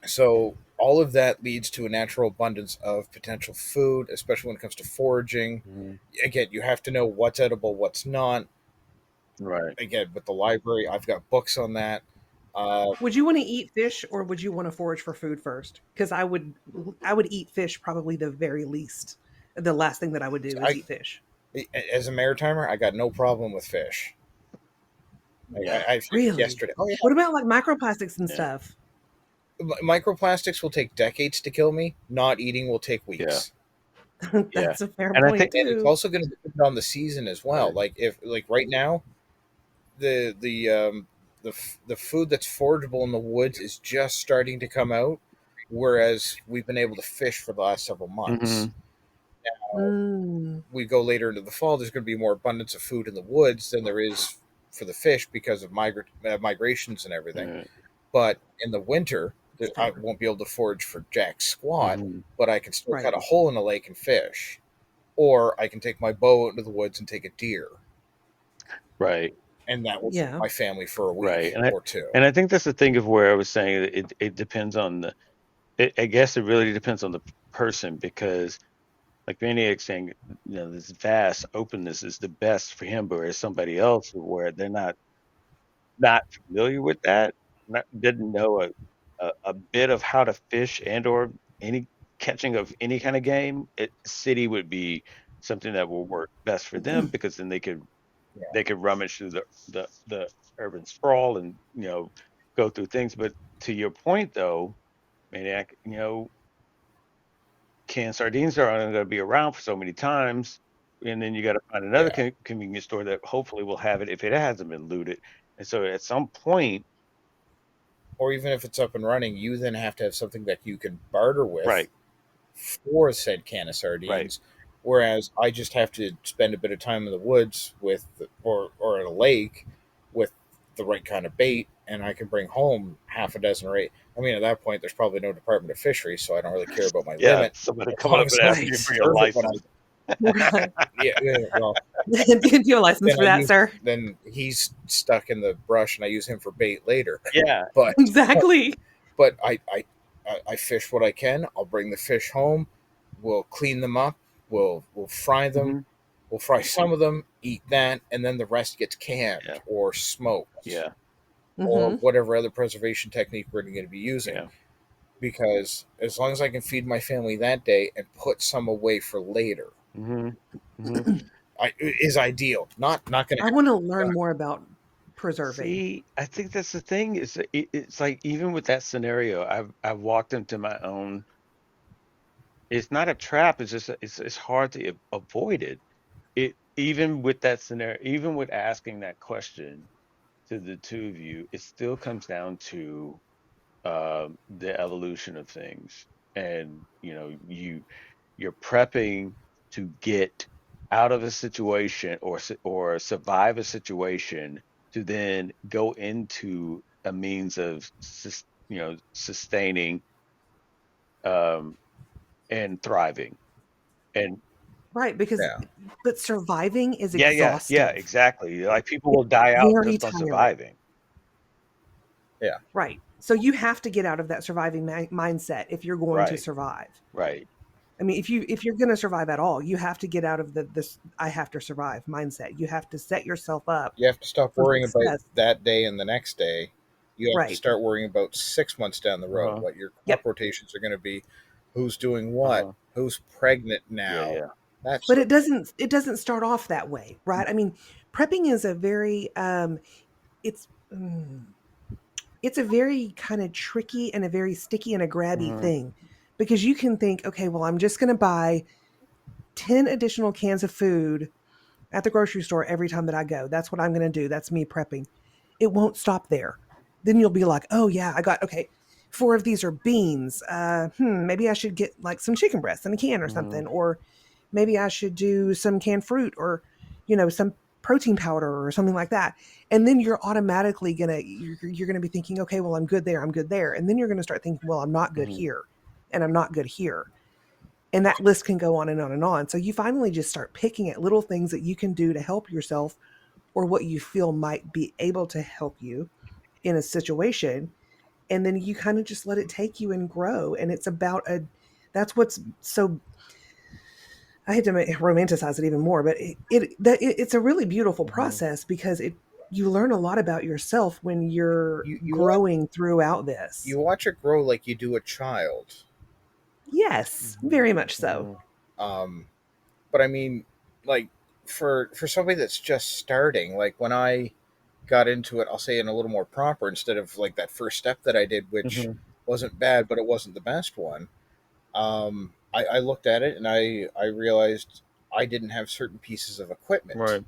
so all of that leads to a natural abundance of potential food, especially when it comes to foraging. Hmm. Again, you have to know what's edible, what's not. Right. Again, with the library, I've got books on that. Uh, Would you want to eat fish or would you want to forage for food first? Because I would eat fish probably the very least. The last thing that I would do is I, eat fish. as a maritimer, I got no problem with fish. Yeah. I fished Really? yesterday. Oh yeah, What about like microplastics and Yeah. stuff? microplastics will take decades to kill me. Not eating will take Yeah. weeks. Yeah. That's a fair And I point think And it's too. also going to depend on the season as well. right. Like, if like right now, the food that's forageable in the woods is just starting to come out, whereas we've been able to fish for the last several months. Hmm. Mm, We go later into the fall, there's going to be more abundance of food in the woods than there is for the fish because of migrations and everything. Right. But in the winter, it's I true. won't be able to forage for jack squat, Hmm. but I can still cut Right. a hole in a lake and fish. Or I can take my bow out into the woods and take a deer, Right. and that will feed Yeah. my family for a Right. week And I or two. and I think that's the thing of where I was saying that it depends on I guess it really depends on the person because like Maniac saying, this vast openness is the best for him, but whereas somebody else where they're not familiar with that, didn't know a bit of how to fish and or any catching of any kind of game, city would be something that will work best for them because then Yeah. they could rummage through the urban sprawl and go through things. But to your point though, Maniac, canned sardines are only going to be around for so many times, and then you got to find another Yeah. convenience store that hopefully will have it if it hasn't been looted. And so at some point, Or even if it's up and running, you then have to have something that you can barter with right, for said can of right, sardines. Whereas I just have to spend a bit of time in the woods or at a lake the right kind of bait, and I can bring home half a dozen or eight. I mean, at that point, there's probably no Department of Fisheries, so I don't really care about my Yeah, limit. somebody As coming long up as and I asking can you Right. for your serve it when license. Right. well, Do you have a license then for that, sir? then he's stuck in the brush, and I use him for bait later. Yeah. But Exactly. but I fish what I can. I'll bring the fish home. We'll clean them up. We'll fry them. Mm-hmm. We'll fry some of them, eat that, and then the rest gets canned Yeah. or smoked Yeah. or Mm-hmm. whatever other preservation technique we're going to be using. Yeah. Because as long as I can feed my family that day and put some away for later, Mm-hmm. Mm-hmm. is ideal. Not going I to want to learn more about preserving. See, I think that's the thing. It's like even with that scenario, I've walked into my own. It's not a trap. It's just it's hard to avoid it. It even with that scenario, even with asking that question to the two of you, it still comes down to the evolution of things. And you're prepping to get out of a situation or survive a situation to then go into a means of sustaining um, and thriving. And Right, because Yeah. but surviving is yeah, exhaustive. exactly. Like people It's will die out very just on tiring. surviving. Yeah. Right. So you have to get out of that surviving mindset if you're going to Right, survive. right. I mean, if you're going to survive at all, you have to get out of this I have to survive mindset. You have to set yourself up You have to stop for worrying about success. that day and the next day. You have to Right. start worrying about 6 months down the road, Uh-huh, what your Yep. crop rotations are going to be, who's doing what, uh-huh. who's pregnant Yeah, now, yeah. that But sort it doesn't start off that way, right? I mean, prepping is a very it's mm, it's a very kind of tricky and a very sticky and a grabby Mhm, thing because you can think, okay, well, I'm just going to buy 10 additional cans of food at the grocery store every time that I go. That's what I'm going to do. That's me prepping. It won't stop there. Then you'll be like, oh, yeah, I got, okay, 4 of these are beans. Maybe I should get like some chicken breasts in a can or mhm, something. Or maybe I should do some canned fruit or, some protein powder or something like that. And then you're automatically you're gonna be thinking, okay, well, I'm good there, I'm good there. And then you're gonna start thinking, well, I'm not good mhm, here, and I'm not good here. And that list can go on and on and on. So you finally just start picking at little things that you can do to help yourself or what you feel might be able to help you in a situation. And then you kind of just let it take you and grow. And it's about that's what's so, I hate to romanticize it even more, but it's a really beautiful mhm. process because you learn a lot about yourself when you're you growing throughout this. you watch it grow like you do a child. Yes, Mhm, very much so. mhm, Um, but I mean, like for somebody that's just starting, like when I got into it, I'll say in a little more proper instead of like that first step that I did, which mhm. wasn't bad, but it wasn't the best one. I looked at it and I realized I didn't have certain pieces of equipment. Right.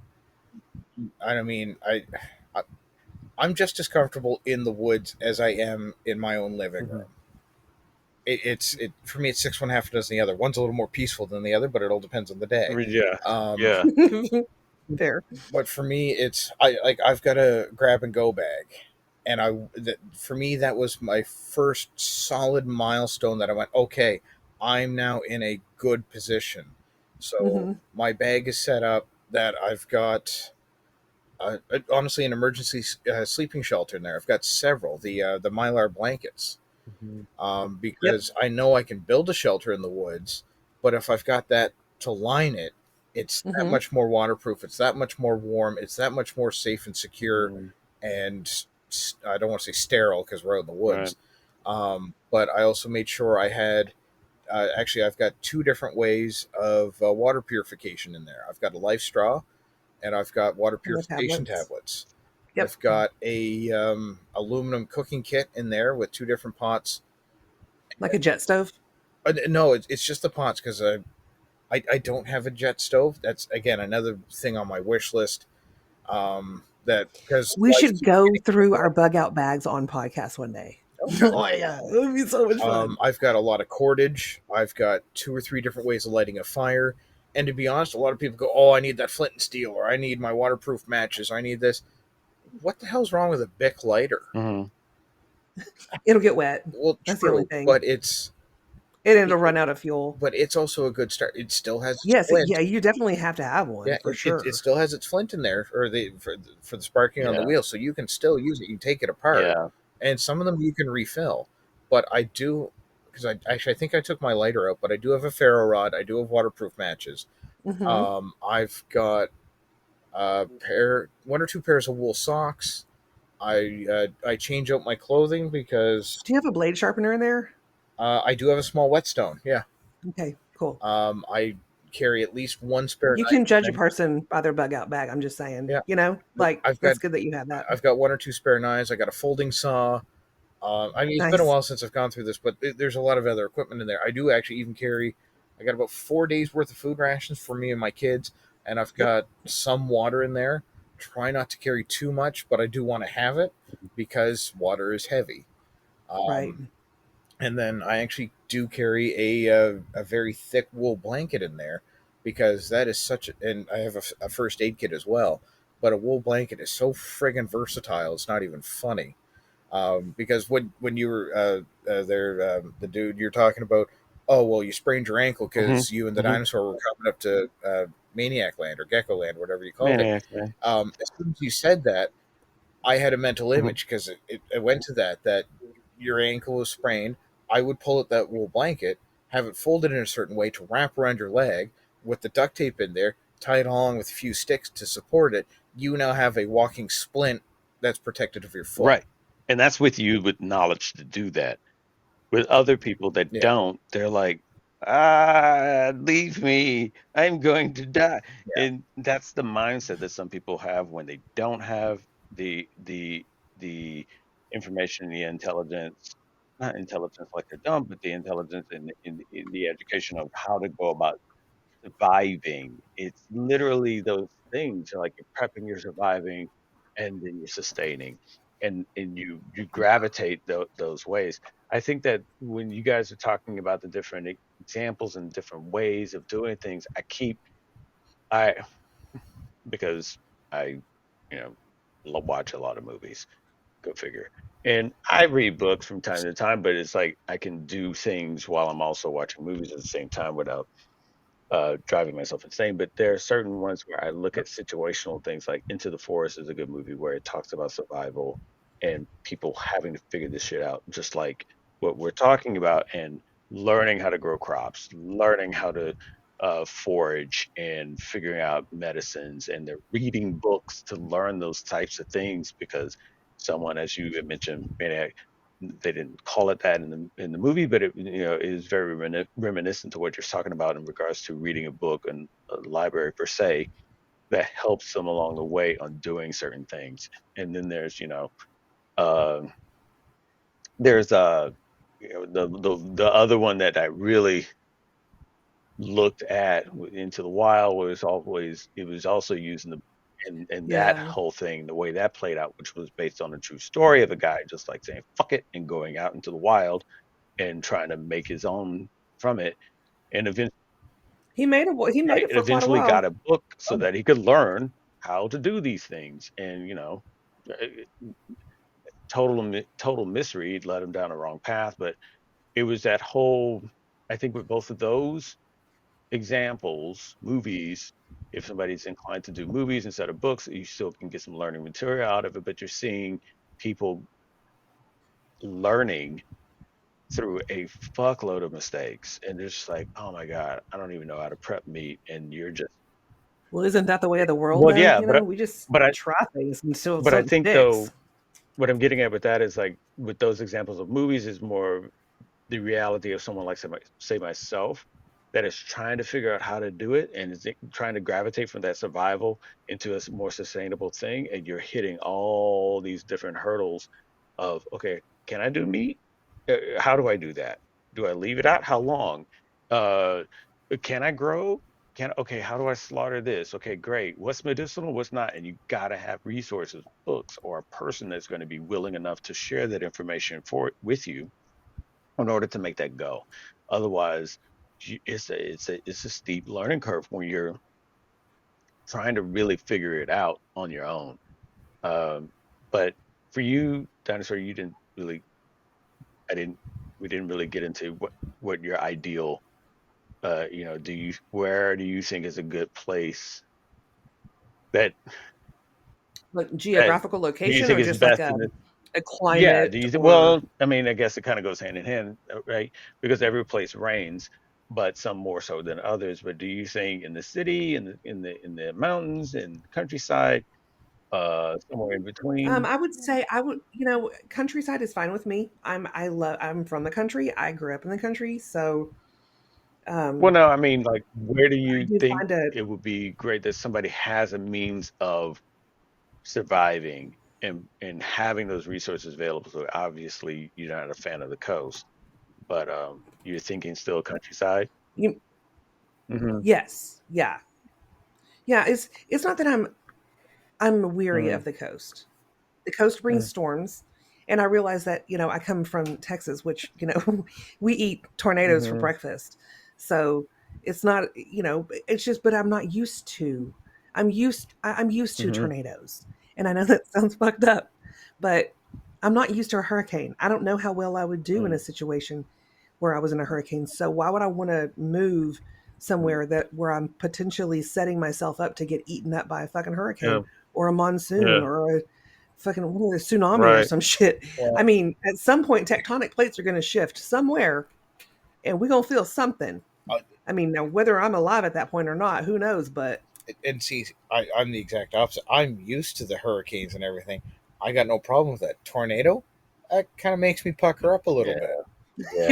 I mean, I I'm just as comfortable in the woods as I am in my own living Mhm. room. It for me. It's six one half a dozen the other. One's a little more peaceful than the other, but it all depends on the day. Yeah, Um, yeah. Fair. but for me, it's I've got a grab and go bag, and for me that was my first solid milestone that I went, okay, I'm now in a good position. So Hmm. my bag is set up that I've got honestly an emergency sleeping shelter in there. I've got several the mylar blankets Mhm, Yep. because I know I can build a shelter in the woods, but if I've got that to line it, it's that Hmm. much more waterproof. It's that much more warm. It's that much more safe and secure. mhm. And I don't want to say sterile because we're out in the Right. woods. But I also made sure I had. Actually, I've got two different ways of water purification in there. I've got a life straw, and I've got water And the purification tablets. tablets. Yep. I've got a aluminum cooking kit in there with two different pots. Like a jet stove. No, it's just the pots because I don't have a jet stove. That's again another thing on my wish list. That because We life should keeps go getting through our more. bug out bags on podcast one day. Oh yeah, it would be so much fun. I've got a lot of cordage. I've got two or three different ways of lighting a fire. And to be honest, a lot of people go, "Oh, I need that flint and steel, or I need my waterproof matches, or I need this." what the hell's wrong with a Bic lighter? Mm-hmm. It'll get wet. Well, That's the only true, thing. but It'll run out of fuel. but it's also a good start. It still has its Yes, flint. yeah, you definitely have to have one Yeah, for it sure. still has its flint in there, or for the sparking on the Yeah. wheel, so you can still use it. You take it apart, Yeah. and some of them you can refill. But I do, because I think I took my lighter out, but I do have a ferro rod. I do have waterproof matches. Hmm. I've got one or two pairs of wool socks. I change out my clothing because Do you have a blade sharpener in there? I do have a small whetstone. Yeah. Okay, cool. I carry at least one spare You knife can with judge a me. person by their bug out bag. I'm just saying, Yeah. like I've got that's good that you have that. I've got one or two spare knives. I got a folding saw. I mean, it's been a Nice. while since I've gone through this, but there's a lot of other equipment in there. I do actually even carry. I got about 4 days worth of food rations for me and my kids, and I've Yep. got some water in there. Try not to carry too much, but I do want to have it because water is heavy. Right. And then I actually do carry a very thick wool blanket in there because that is such a, and I have a first aid kit as well. But a wool blanket is so friggin' versatile. It's not even funny. Because when you were there, the dude you're talking about, oh well, you sprained your ankle because you and the Mm-hmm. dinosaur were coming up to Maniac Land or Gecko Land, whatever you called it. Maniac. As soon as you said that, I had a mental Mm-hmm. image because it went to that your ankle was sprained. I would pull at that wool blanket, have it folded in a certain way to wrap around your leg with the duct tape in there, tie it along with a few sticks to support it. You now have a walking splint that's protected of your foot. Right. And that's with you with knowledge to do that. With other people that Yeah, don't, they're like, leave me. I'm going to die. yeah, And that's the mindset that some people have when they don't have the information, the intelligence, not intelligence like they're dumb, but the intelligence in the education of how to go about surviving. It's literally those things like you're prepping, you're surviving, and then you're sustaining, and you gravitate those ways. I think that when you guys are talking about the different examples and different ways of doing things, I because I you know watch a lot of movies. Go figure. And I read books from time to time, but it's like I can do things while I'm also watching movies at the same time without driving myself insane. But there are certain ones where I look at situational things, like Into the Forest is a good movie where it talks about survival and people having to figure this shit out, just like what we're talking about, and learning how to grow crops, learning how to forage, and figuring out medicines. And they're reading books to learn those types of things because someone, as you had mentioned, Maniac, they didn't call it that in the movie, but it is very reminiscent to what you're talking about in regards to reading a book and a library per se that helps them along the way on doing certain things. And then uh, there's the other one that I really looked at Into the Wild was also using the and that Yeah. whole thing, the way that played out, which was based on a true story of a guy just like saying fuck it and going out into the wild and trying to make his own from it, and eventually, He made right, it and for quite a eventually got while. a book so oh, that he could learn how to do these things. And total misread led him down a wrong path. But it was that whole, I think, with both of those examples, movies. If somebody's inclined to do movies instead of books, you still can get some learning material out of it. But you're seeing people learning through a fuckload of mistakes, and it's just like, oh my god, I don't even know how to prep meat, and you're just Well, isn't that the way of the world well, though? yeah, We just but I try things until but I something think sticks. though what I'm getting at with that is like with those examples of movies is more the reality of someone like say myself that is trying to figure out how to do it and is trying to gravitate from that survival into a more sustainable thing, and you're hitting all these different hurdles of okay, can I do meat? How do I do that? Do I leave it out? How long? Uh, can I grow? Can okay? How do I slaughter this? Okay, great. What's medicinal? What's not? And you gotta have resources, books, or a person that's going to be willing enough to share that information for with you in order to make that go. Otherwise, it's a steep learning curve when you're trying to really figure it out on your own. Um, But for you, Dinosaur, you didn't really. I didn't. We didn't really get into what your ideal. Where do you think is a good place that Like that geographical do you location think or is just like best in the a yeah, climate do you think or well, I mean, I guess it kind of goes hand in hand, right? Because every place rains, but some more so than others. But do you think in the city, in the mountains, in the countryside, somewhere in between? I would say countryside is fine with me. I'm from the country. I grew up in the country, so Well, um no, I mean, like, where do I you do think find a it would be great that somebody has a means of surviving and having those resources available? So obviously you're not a fan of the coast, but you're thinking still countryside. you, Hmm. yes, yeah. Yeah, it's not that I'm weary Hmm. of the coast. The coast brings storms, and I realize that, I come from Texas, which, we eat tornadoes for Hmm. breakfast. So it's not, it's just, but I'm not used to, I'm used to Hmm. tornadoes. And I know that sounds fucked up, but I'm not used to a hurricane. I don't know how well I would do in a situation where I was in a hurricane. So why would I want to move Hmm. somewhere that where I'm potentially setting myself up to get eaten up by a fucking Yeah. hurricane or a monsoon Yeah. or a fucking a tsunami or Right. some shit? I Well, mean, at some point, tectonic plates are going to shift somewhere, and we're gonna feel something. uh, I mean, now whether I'm alive at that point or not, who knows? But and see, I'm the exact opposite. I'm used to the hurricanes and everything. I got no problem with that. Tornado, that kind of makes me pucker up a little Yeah. bit.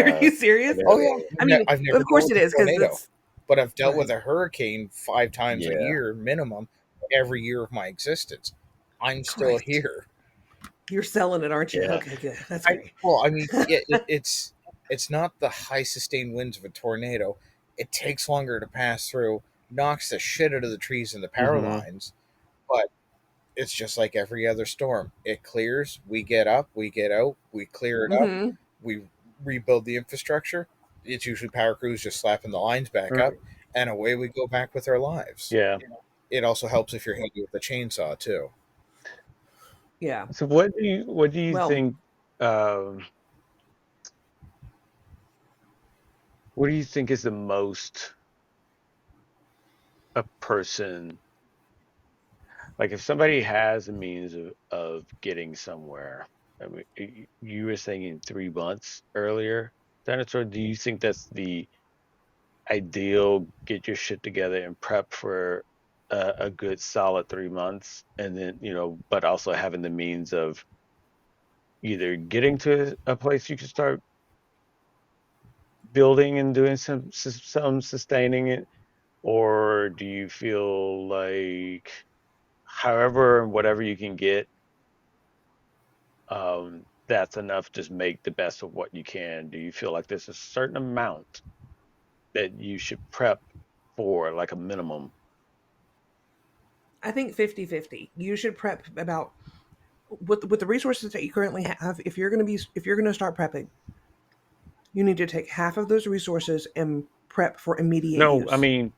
are Yeah. you I serious? Oh yeah, know. I mean, I've never of dealt course with it a is because tornado, it's but I've dealt with right. a hurricane 5 times a Yeah. year minimum every year of my existence. I'm still Christ, here. you're selling it, aren't you? Yeah. Okay, good. That's I great. well, I mean, yeah, it's not the high sustained winds of a tornado. It takes longer to pass through, knocks the shit out of the trees and the power Hmm. lines, but it's just like every other storm. It clears, we get up, we get out, we clear it up, Hmm. we rebuild the infrastructure. It's usually power crews just slapping the lines back up, and away we go back with our lives. Yeah. It also helps if you're handy with a chainsaw too. Yeah. So what do you Well, think um what do you think is the most a person like if somebody has a means of getting somewhere? I mean, you were saying 3 months earlier, Dennis, or do you think that's the ideal get your shit together and prep for a good solid 3 months and then but also having the means of either getting to a place you can start building and doing some sustaining it, or do you feel like however and whatever you can get, that's enough, just make the best of what you can? Do you feel like there's a certain amount that you should prep for, like a minimum? I think 50-50. You should prep about with the resources that you currently have. If you're going to start prepping, you need to take half of those resources and prep for immediate No, I use. mean,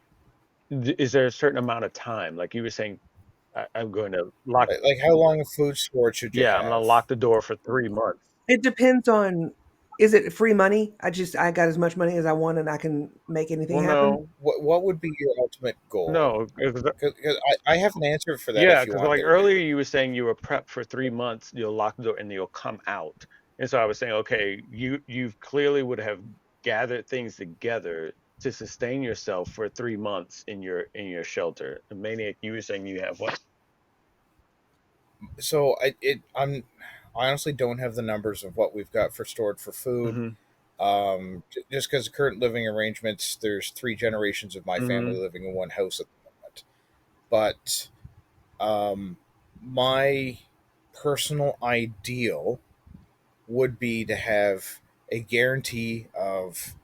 is there a certain amount of time? Like you were saying, I'm going to lock, Like how long of food storage should you yeah, I'm going to have? lock the door for 3 months. It depends on, is it free money? I got as much money as I want and I can make anything Well, happen. no, What would be your ultimate goal? no, Because I have an answer for that yeah, if you because want like there, earlier dude. you were saying you were prepped for 3 months, you'll lock the door and you'll come out. And so I was saying, okay, you clearly would have gathered things together to sustain yourself for 3 months in your shelter. The Maniac, you were saying you have what? So I honestly don't have the numbers of what we've got for stored for food. Hmm. Just because the current living arrangements, there's 3 generations of my family Hmm. living in one house at the moment. But um, my personal ideal would be to have a guarantee of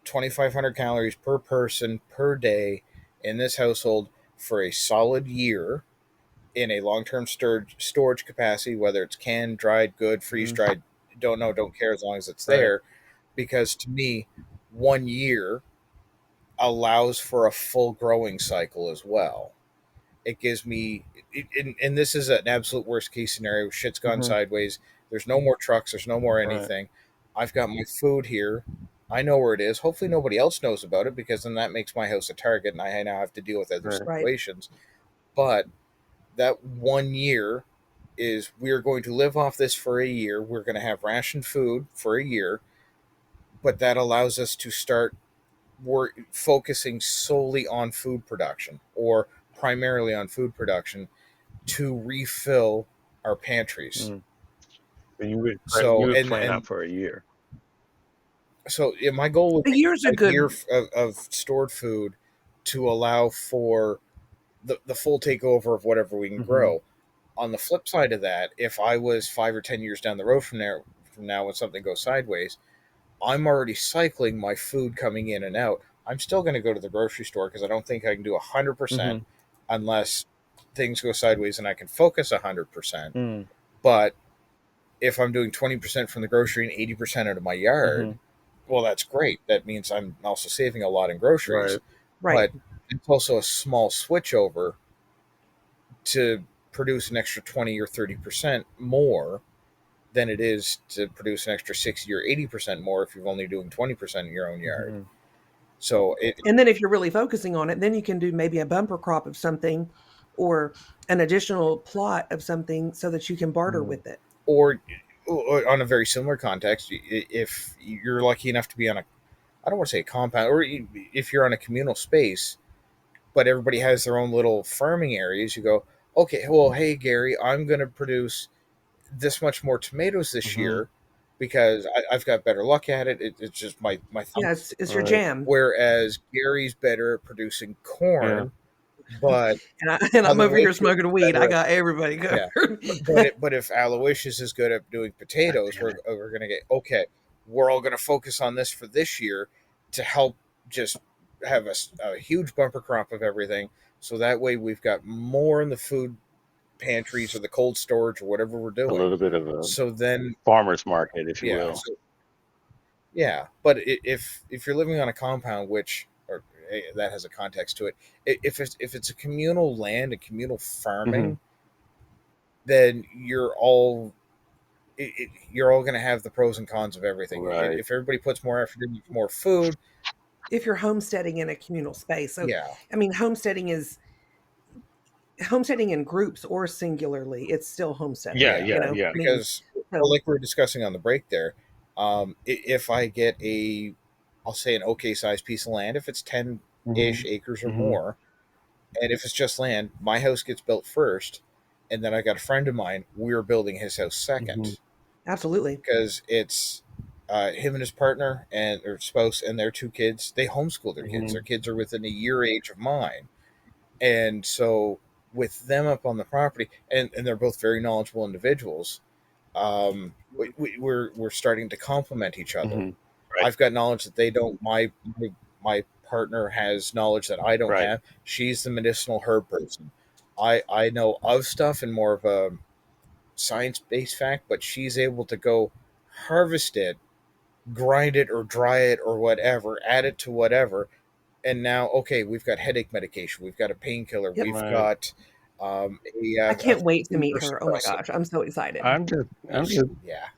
2,500 calories per person per day in this household for a solid year in a long-term storage capacity, whether it's canned, dried, good, freeze Hmm. dried, don't know, don't care as long as it's Right. there. Because to me, 1 year allows for a full growing cycle as well. It gives me, and this is an absolute worst case scenario. Shit's gone sideways. There's no more trucks. There's no more anything. I've got my food here. I know where it is. Hopefully nobody else knows about it, because then that makes my house a target and I now have to deal with other situations. But that 1 year is, we're going to live off this for a year. We're going to have rationed food for a year, but that allows us to start focusing solely on food production, or primarily on food production, to refill our pantries. And you would plan out for a year. So my goal would a be year's a good year of stored food to allow for the full takeover of whatever we can grow. On the flip side of that, if I was 5 or 10 years down the road from now when something goes sideways, I'm already cycling my food coming in and out. I'm still going to go to the grocery store, because I don't think I can do 100% unless things go sideways and I can focus 100%. But if I'm doing 20% from the grocery and 80% out of my yard, well, that's great. That means I'm also saving a lot in groceries. Right. But it's also a small switch over to produce an extra 20 or 30% more than it is to produce an extra 60 or 80% more if you're only doing 20% in your own yard. So and then if you're really focusing on it, then you can do maybe a bumper crop of something, or an additional plot of something, so that you can barter with it. Or on a very similar context, if you're lucky enough to be on I don't want to say a compound, or if you're on a communal space, but everybody has their own little farming areas, you go, okay, well, hey, Gary, I'm going to produce this much more tomatoes this year, because I've got better luck at it. It's just my thumb. Yeah, it's your jam. Whereas Gary's better at producing corn, but and I'm over here smoking weed. I got everybody covered. Yeah. But if Aloysius is good at doing potatoes, we're going to get, okay, we're all going to focus on this for this year to help just have a huge bumper crop of everything. So that way we've got more in the food pantries or the cold storage or whatever we're doing. A little bit of a farmer's market, if you will. Yeah, but if you're living on a compound, that has a context to it. If it's a communal land and communal farming, then you're all going to have the pros and cons of everything. Right. If everybody puts more effort into more food, if you're homesteading in a communal space, so I mean, homesteading in groups or singularly, it's still homesteading. Yeah. Because like we were discussing on the break there, if I get I'll say an okay sized piece of land, if it's 10-ish acres or more, and if it's just land, my house gets built first, and then I got a friend of mine, we're building his house second. Absolutely. Because it's him and his partner or spouse and their 2 kids, they homeschool their kids. Their kids are within a year age of mine. And so with them up on the property, and they're both very knowledgeable individuals, we're starting to complement each other. Right. I've got knowledge that they don't. My partner has knowledge that I don't have. She's the medicinal herb person. I know of stuff and more of a science-based fact, but she's able to go harvest it, grind it or dry it or whatever, add it to whatever, and now, okay, we've got headache medication, we've got a painkiller, we've got I can't wait to meet her. Oh my gosh, I'm so excited. I'm just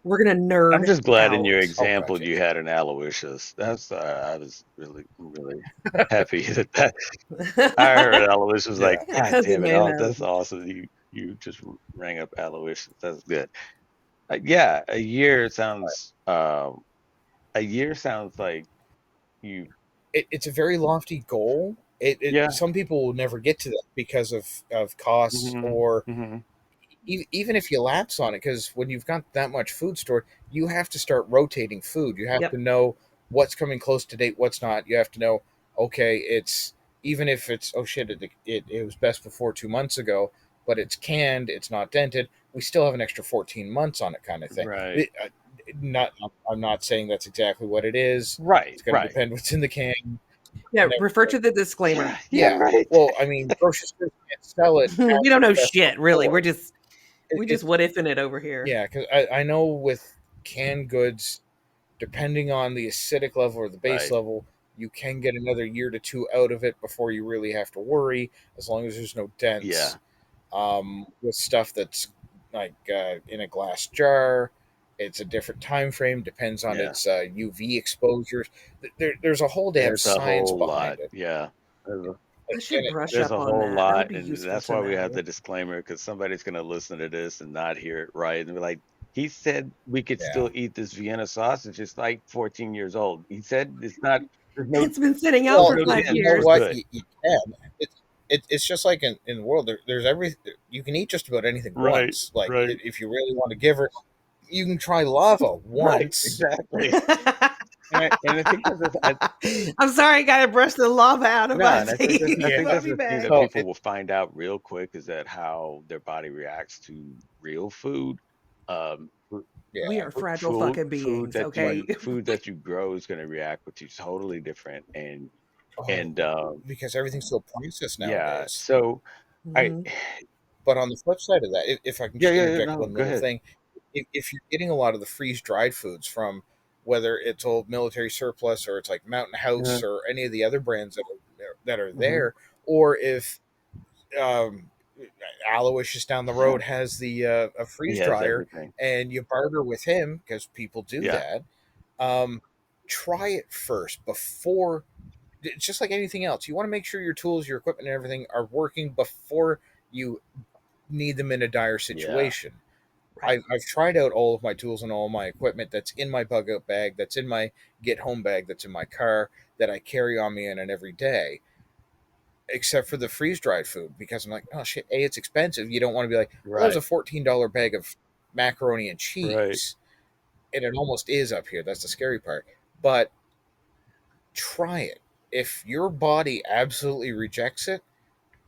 we're gonna nerd. I'm just glad in your example you had an Aloysius. That's I was really happy that I heard Aloysius was like, God damn it, that's awesome. You just rang up Aloysius. That's good. A year sounds like you. It's a very lofty goal. Some people will never get to that because of costs or even if you lapse on it, because when you've got that much food stored, you have to start rotating food. You have to know what's coming close to date, what's not. You have to know, okay, even if it's, oh shit, it was best before 2 months ago, but it's canned, it's not dented, we still have an extra 14 months on it, kind of thing. Right. I'm not saying that's exactly what it is. Right. It's going to depend what's in the can. Yeah, refer to the disclaimer. Yeah. Right. Well, I mean, grocery stores can't sell it. We don't know shit, really. We're just what ifing it over here. Yeah, because I know with canned goods, depending on the acidic level or the base level, You can get another year to two out of it before you really have to worry, as long as there's no dents. With stuff that's like in a glass jar, it's a different time frame. Depends on its UV exposures. There's a whole damn There's a science whole behind lot. it. Yeah. I should brush There's up a on whole that. That would lot, be and useful that's to why we have know. the disclaimer, because somebody's going to listen to this and not hear it right and be like, he said we could still eat this Vienna sausage. It's like 14 years old. He said it's not. There's no. It's been sitting out Well, for No 5 dent. you know years. We're what? good. You can. It's just like in the world. There's every. You can eat just about anything Right. once. Like Right. if you really want to give her, you can try lava Right. once. Exactly. And I think I'm sorry, I gotta brush the lava out of my and I think teeth. that's I'll the be thing back. that So people will find out real quick is that how their body reacts to real food. Um, yeah, We are fragile fucking beings, okay? food that you grow is going to react with you totally different, and because everything's so processed yeah. nowadays. So I Mhm. But on the flip side of that, if I can yeah just yeah yeah interject no one go little ahead. thing, if you're getting a lot of the freeze dried foods from whether it's old military surplus or it's like Mountain Yeah. House or any of the other brands that are Hmm. there, or if um, Aloysius down the road has the a freeze He has dryer everything. and you barter with him because people do Yeah. that, try it first before. It's just like anything else. You want to make sure your tools, your equipment, and everything are working before you need them in a dire Yeah. situation. Right. I've tried out all of my tools and all my equipment that's in my bug out bag, that's in my get home bag, that's in my car, that I carry on me in and every day, except for the freeze dried food because I'm like, oh shit, A, it's expensive. You don't want to be like, well, there's Right. a $14 bag of macaroni and Right. cheese. And it almost is up here. That's the scary part. But try it. If your body absolutely rejects it,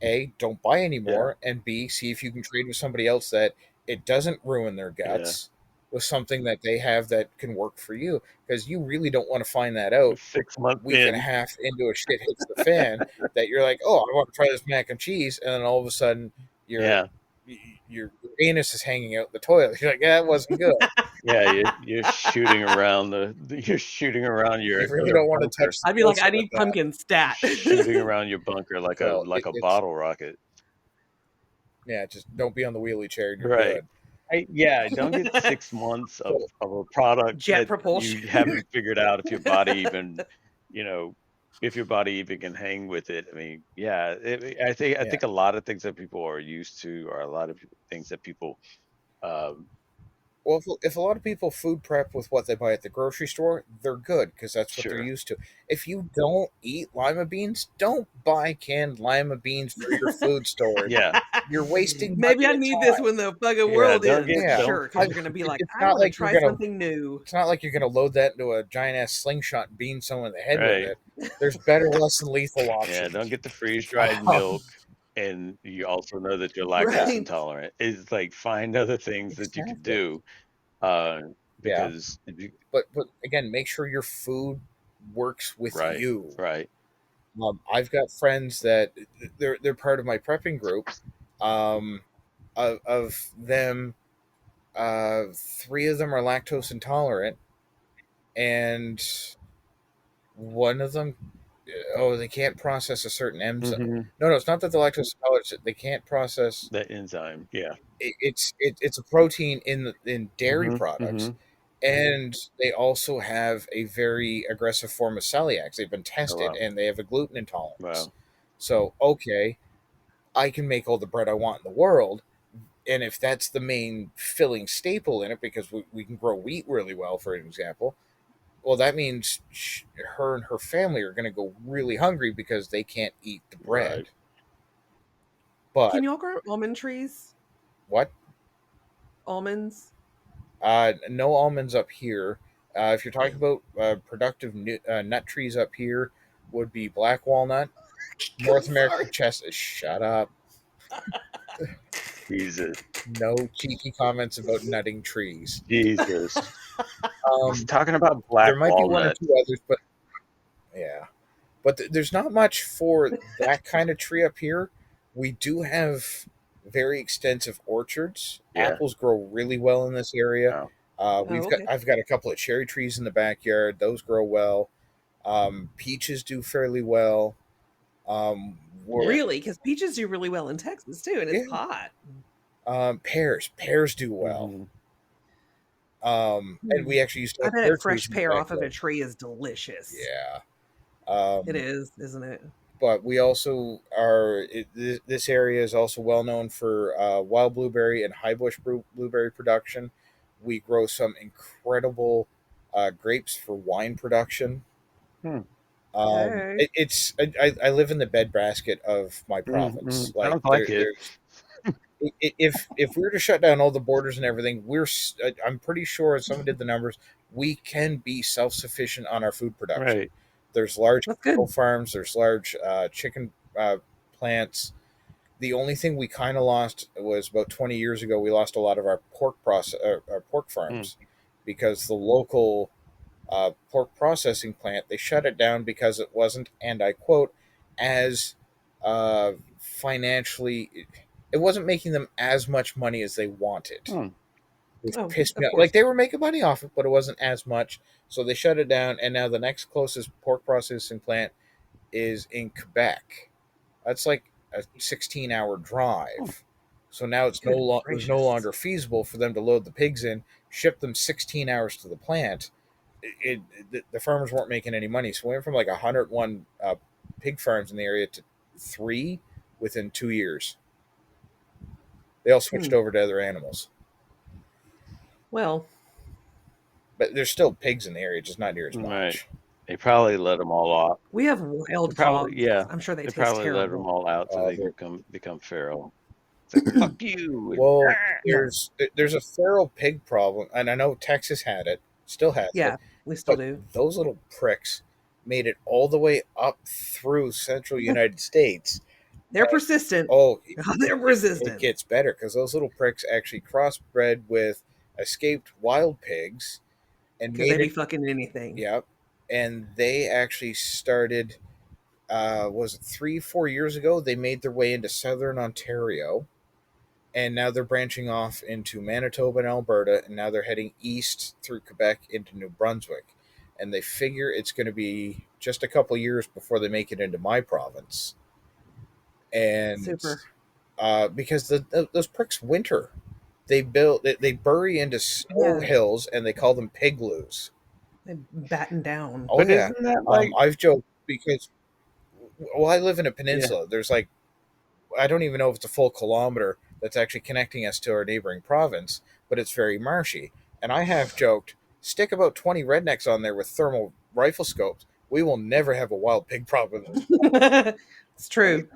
A, don't buy Yeah. anymore, and B, see if you can trade with somebody else that it doesn't ruin their Yeah. guts with something that they have that can work for you. Because you really don't want to find that out 6 months week and a in. half into a shit hits the fan that you're like, oh, I want to try this mac and cheese, and then all of a sudden your Yeah. your anus is hanging out the toilet. You're like, yeah, that wasn't good. Yeah. You're shooting around you're shooting around You your really don't want to bunker. touch the I'd be like, I toilet with need that. pumpkin stat. Shooting around your bunker So like a it's bottle rocket. yeah, just don't be on the wheelie chair and you're Right. good. Don't get 6 months So of a product Jet that propulsion. you haven't figured out if your body even, you know, if your body even can hang with it. I mean, yeah, I yeah. think a lot of things that people are used to, or a lot of things that people, um, Well, if a lot of people food prep with what they buy at the grocery store, they're good because that's what they're sure, used to. If you don't eat lima beans, don't buy canned lima beans for your food storage. yeah, You're wasting Maybe money I and need this time. when the fucking yeah, world don't ends. get, Yeah, don't, Sure, because you're gonna be like, it's I not want to like you're try gonna. something new. It's not like you're gonna load that into a giant ass slingshot and bean someone in the head with right, it. There's better, less than lethal yeah, don't options. get the freeze dried Um, milk. And you also know that you're lactose Right. intolerant. It's like find other things that you could exactly. do, uh, Yeah, because but again, make sure your food works with right, you. right. I've got friends that they're part of my prepping group. Um, of them, three of them are lactose intolerant, and one of them, oh, they can't process a certain enzyme. Hmm. No, it's not that the lactose intolerant; they can't process. That enzyme, yeah. It's a protein in dairy Hmm. Hmm. products, and they also have a very aggressive form of celiac. They've been Oh tested, wow, and they have a gluten intolerance. wow. So okay, I can make all the bread I want in the world. And if that's the main filling staple in it, because we can grow wheat really well, for example, well, that means her and her family are going to go really hungry because they can't eat the Right. bread. But Can y'all grow almond trees? what? Almonds? No almonds up here. If you're talking about productive nut trees up here, would be black walnut, I'm North sorry. American chestnut. Shut up. Jesus, No cheeky comments about nutting trees. Jesus. He's Um, talking about there black might be one or walnut. two others, but yeah. But there's not much for that kind of tree up here. We do have very extensive orchards. Yeah. Apples grow really well in this area. Wow. Oh, okay. I've got a couple of cherry trees in the backyard. Those grow well. Peaches do fairly well. Really? Because peaches do really well in Texas too, and it's Yeah. hot. Pears do well. And we actually used to I have bet pear a fresh trees in the pear off of a backyard. tree is delicious. Yeah. It is, isn't it? But we also are. This area is also well known for wild blueberry and high bush blueberry production. We grow some incredible grapes for wine production. Hey. I live in the bedbasket of my province. Like Sounds like it. there's if we were to shut down all the borders and everything, I'm pretty sure if someone did the numbers, we can be self sufficient on our food production. Right. There's large That's cattle good. farms. There's large chicken plants. The only thing we kind of lost was about 20 years ago. We lost a lot of our our pork farms because the local pork processing plant, they shut it down because it wasn't, and I quote, as financially, it wasn't making them as much money as they wanted. Which Oh, pissed of me off. course. Like they were making money off it, but it wasn't as much. So they shut it down, and now the next closest pork processing plant is in Quebec. That's like a 16-hour drive. So now it's Good no gracious. longer feasible for them to load the pigs in, ship them 16 hours to the plant. The farmers weren't making any money. So we went from like 101 pig farms in the area to 3 within 2 years. They all switched over to other animals. Well, but there's still pigs in the area, just not near as much. Right. They probably let them all off. we have wild Probably, hogs. yeah. I'm sure they They taste probably let them terrible. all out so they can become feral. It's like, fuck you. Well, there's a feral pig problem, and I know Texas had it, still has Yeah, it. we still But do. those little pricks made it all the way up through central United States. They're persistent. Oh, They're persistent. it gets better because those little pricks actually crossbred with escaped wild pigs and Because made they be it. fucking anything. Yep, and they actually started. Was it 3-4 years ago? They made their way into southern Ontario, and now they're branching off into Manitoba and Alberta, and now they're heading east through Quebec into New Brunswick, and they figure it's going to be just a couple years before they make it into my province. And Super. because those pricks winter, they bury into snow hills, and they call them pigloos. They batten down. Oh But yeah, isn't that like I've joked because I live in a peninsula. There's like, I don't even know if it's a full kilometer that's actually connecting us to our neighboring province, but it's very marshy. And I have joked, stick about 20 rednecks on there with thermal rifle scopes. We will never have a wild pig problem. It's true.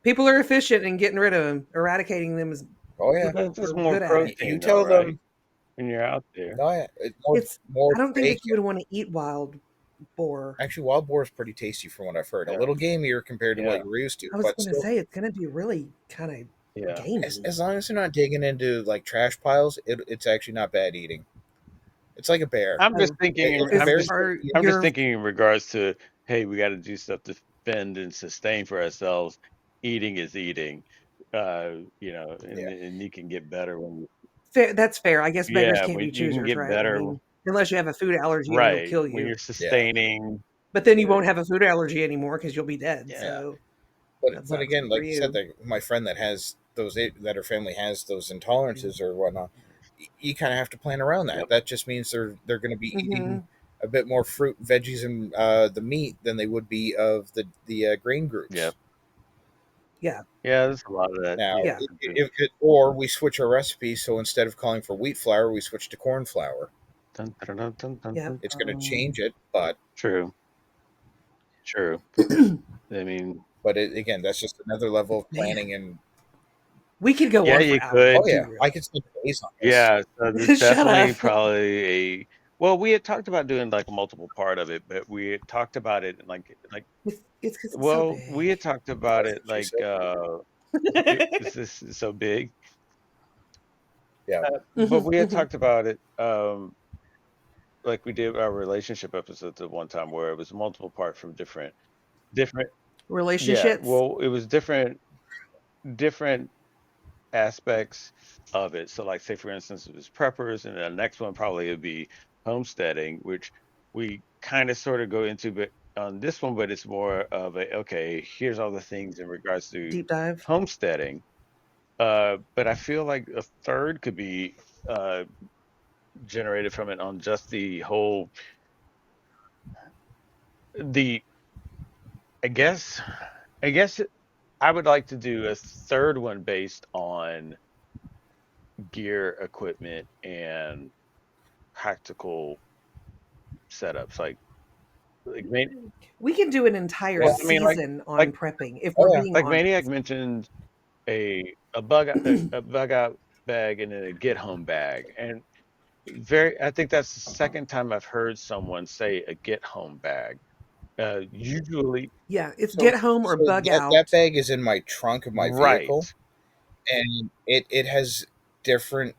People are efficient in getting rid of them. Eradicating them is that's just more protein. You tell though, right? them when you're out there. Oh yeah, I don't think that you would want to eat wild boar. Actually, wild boar is pretty tasty from what I've heard. A little gamier compared to what you're used to. I was going to say it's going to be really kind of gamey. As long as they're not digging into like trash piles, it's actually not bad eating. It's like a bear. I'm just thinking. I'm just thinking in regards to, hey, we got to do stuff to fend and sustain for ourselves. Eating is eating, and you can get better when. That's fair. I guess beggars can't be you choosers, can get right? better. I mean, unless you have a food allergy, and it'll kill you. When you're sustaining. But then you won't have a food allergy anymore because you'll be dead. Yeah. So. But again, like you said, my friend that has that her family has those intolerances or whatnot, you kind of have to plan around that. That just means they're going to be eating a bit more fruit, veggies, and the meat than they would be of the grain groups. Yeah, there's a lot of that. Now, or we switch our recipe, so instead of calling for wheat flour, we switch to corn flour. It's going to change it, but true. I mean, but again, that's just another level of planning and. We could go on for hours. Could. Oh yeah, I could spend days on this. Yeah, so there's definitely probably a. Well, we had talked about doing like a multiple part of it, but we had talked about it like. It's well, so we had talked about it like. This is so big. Yeah, but we had talked about it. Like we did our relationship episodes at one time, where it was multiple part from different relationships. Yeah, well, it was different aspects of it. So like say for instance it was preppers, and the next one probably would be homesteading, which we kind of sort of go into, but on this one, but it's more of a okay, here's all the things in regards to Deep dive. homesteading. But I feel like a third could be uh, generated from it on just the whole the I guess I guess I would like to do a third one based on gear, equipment, and practical setups. Like We can do an entire well, I mean, season on like prepping if Oh we're yeah. being like Maniac honest. mentioned a bug out bag and then a get home bag, and I think that's the second time I've heard someone say a get home bag. Usually, Yeah, it's So get home or so bug that out. bag is in my trunk of my vehicle, right, and it has different.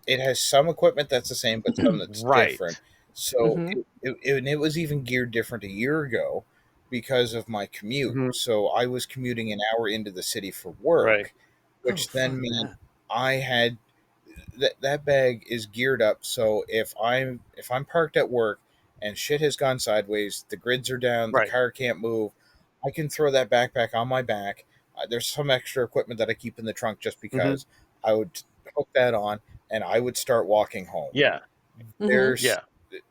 It has some equipment that's the same, but some that's different. right, So Hmm. it was even geared different a year ago because of my commute. hmm So I was commuting an hour into the city for right, work, Oh, which then fuck meant that. I had that bag is geared up. So if I'm parked at work and shit has gone sideways, the grids are down, the right, car can't move, I can throw that backpack on my back. There's some extra equipment that I keep in the trunk just hmm because I would hook that on and I would start walking home. yeah, Hmm. There's yeah,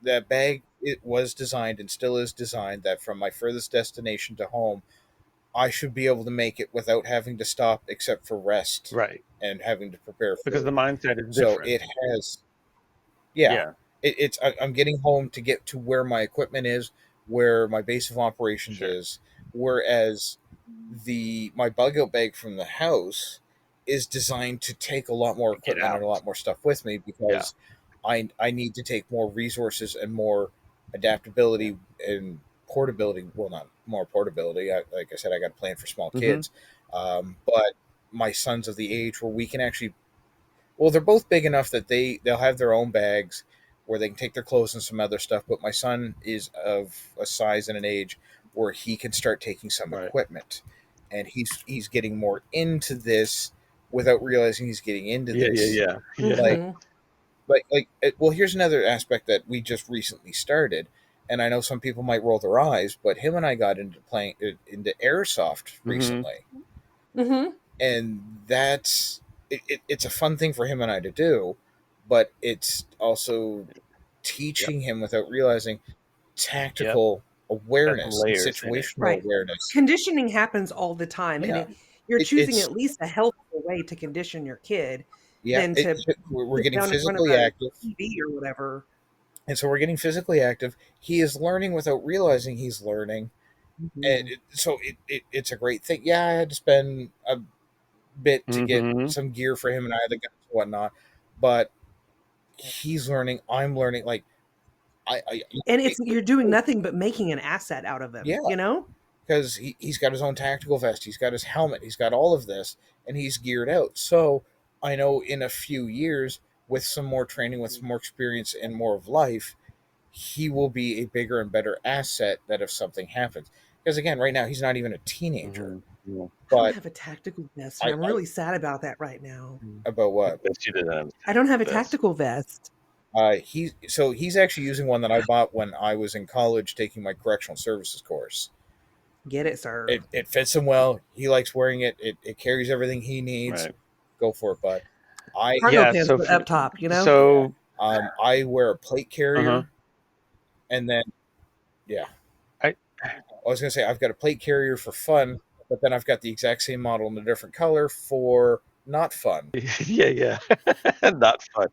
that bag. It was designed and still is designed that from my furthest destination to home, I should be able to make it without having to stop except for rest right. and having to prepare Because the food. mindset is So different. it has, yeah, Yeah, I'm getting home to get to where my equipment is, where my base of operations sure. is, whereas my bug out bag from the house is designed to take a lot more Get equipment and a out. lot more stuff with me Yeah. because I need to take more resources and more adaptability and portability. Well, not more portability. Like I said, I got a plan for small hmm kids, but my son's of the age where we can actually, well, they're both big enough that they'll have their own bags where they can take their clothes and some other stuff. But my son is of a size and an age where he can start taking some Right. equipment, and he's getting more into this without realizing he's getting into Yeah, yeah, this. yeah, yeah. Like Hmm. well, here's another aspect that we just recently started, and I know some people might roll their eyes, but him and I got into playing into airsoft hmm recently, Hmm. and it's a fun thing for him and I to do, but it's also Yep, teaching him without realizing yep. tactical Got some awareness and layers in it. situational Right. awareness. Conditioning happens all the time, and Yeah, you're choosing it's at least a healthier way to condition your kid yeah. than to We're sit getting down in front of physically a active, TV or whatever. and so we're getting physically active. He is learning without realizing he's learning, and Mhm. it's a great thing. Yeah, I had to spend a bit to get hmm some gear for him and I, the guns and whatnot, but he's learning. I'm learning. Like I And you're doing nothing but making an asset out of yeah, him, you know? because he's got his own tactical vest, he's got his helmet, he's got all of this, and he's geared out. So I know in a few years, with some more training, with some more experience, and more of life, he will be a bigger and better asset that if something happens. Because again, right now he's not even a teenager. hmm Yeah. I don't But have a tactical vest, and I I'm really sad about that right now. about I what bet you didn't have I don't have a this. tactical vest. he's actually using one that I bought when I was in college taking my correctional services course. Get it, sir. It fits him well. He likes wearing it. It carries everything he needs. Right. Go for it, bud. I Cargo Yeah. pants, So but for up top, you know? Yeah. so I wear a plate uh-huh. carrier, and then yeah, I I was gonna say I've got a plate carrier for fun, but then I've got the exact same model in a different color for not fun. yeah, yeah. Not fun.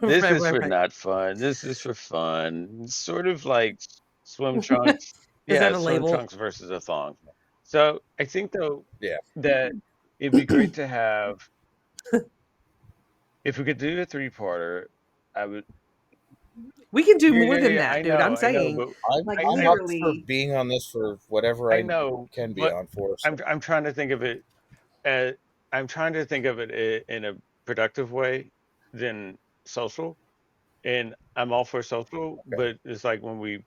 This Right, is right, for right. not fun. This is for fun. Sort of like swim trunks. Is Yeah, that a swim label? trunks versus a thong. So I think though Yeah, that it'd be great to have if we could do a three-parter. I would. We can do Yeah, more yeah, than yeah. that, dude. I'm I know, saying, but like, I'm I up for literally. being on this for whatever I I know, can be but on for. So I'm trying to think of it as I'm trying to think of it in a productive way than social. And I'm all for social, okay, but it's like when we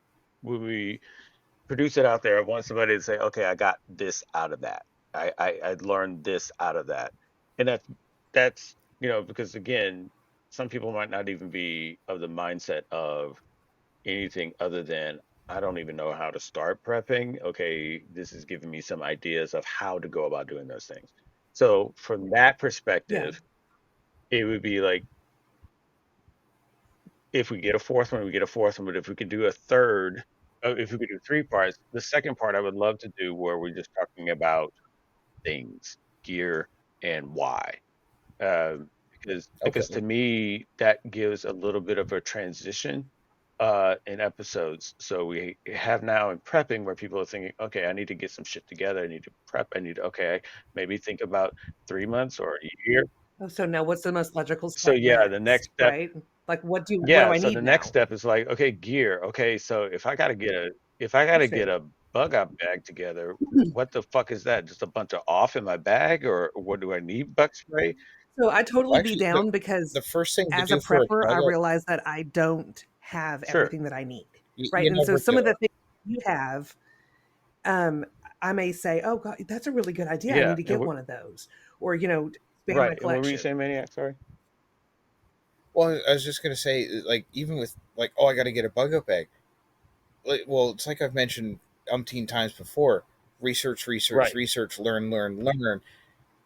produce it out there, I want somebody to say, okay, I got this out of that. I learned this out of that. And that's because again, some people might not even be of the mindset of anything other than I don't even know how to start prepping. Okay, this is giving me some ideas of how to go about doing those things. So from that Yeah. perspective, it would be like if we get a fourth one, we get a fourth one. But if we could do a third, if we could do three parts, the second part I would love to do where we're just talking about things, gear, and why. Because Okay. to me that gives a little bit of a transition in episodes. So we have now in prepping where people are thinking, okay, I need to get some shit together. I need to prep. I need to, okay, maybe think about 3 months or a year. Oh, so now what's the most logical So step yeah, the next next, step, right? Like what do yeah. I So the need next now? step is like, okay, gear. Okay, so if I gotta get Interesting. a bug out bag together, what the fuck is that? Just a bunch of off in my bag, or what do I need? Bug spray? So I totally be Actually, down because the first thing to as a do for a prepper, I bug out, realize that I don't have Sure. everything that I need, right? you And so never some do. of the things you have, um, I may say, "Oh God, that's a really good idea. I Yeah. need to And get one of those," or expand my right. And what were you collection. saying, Maniac? Sorry. Well, I was just gonna say, like, even with like, oh, I got to get a bug out bag. Like, well, it's like I've mentioned umpteen times before. Research, research, Right. research, learn, learn, learn,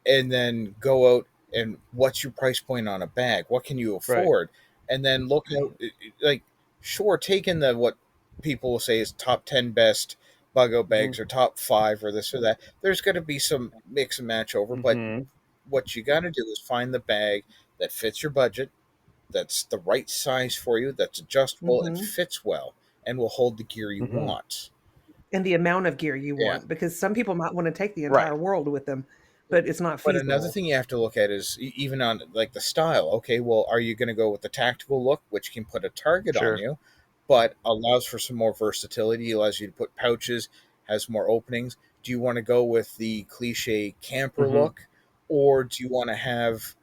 and then go out and what's your price point on a bag? What can you Right. afford? And then look Right. out, like, sure, taking the what people will say is top 10 best bug out Mm-hmm. bags or top five or this or that. There's going to be some mix and match over, but Mm-hmm. what you got to do is find the bag that fits your budget, that's the right size for you, that's adjustable and Hmm. fits well, and will hold the gear you Mm-hmm. want. And the amount of gear you Yeah. want, because some people might want to take the Right. entire world with them, but it's not But another feasible. thing you have to look at is even on like the style. Okay, well, are you going to go with the tactical look, which can put a target on Sure. you, but allows for some more versatility, allows you to put pouches, has more openings? Do you want to go with the cliche camper Mm-hmm. look, or do you want to have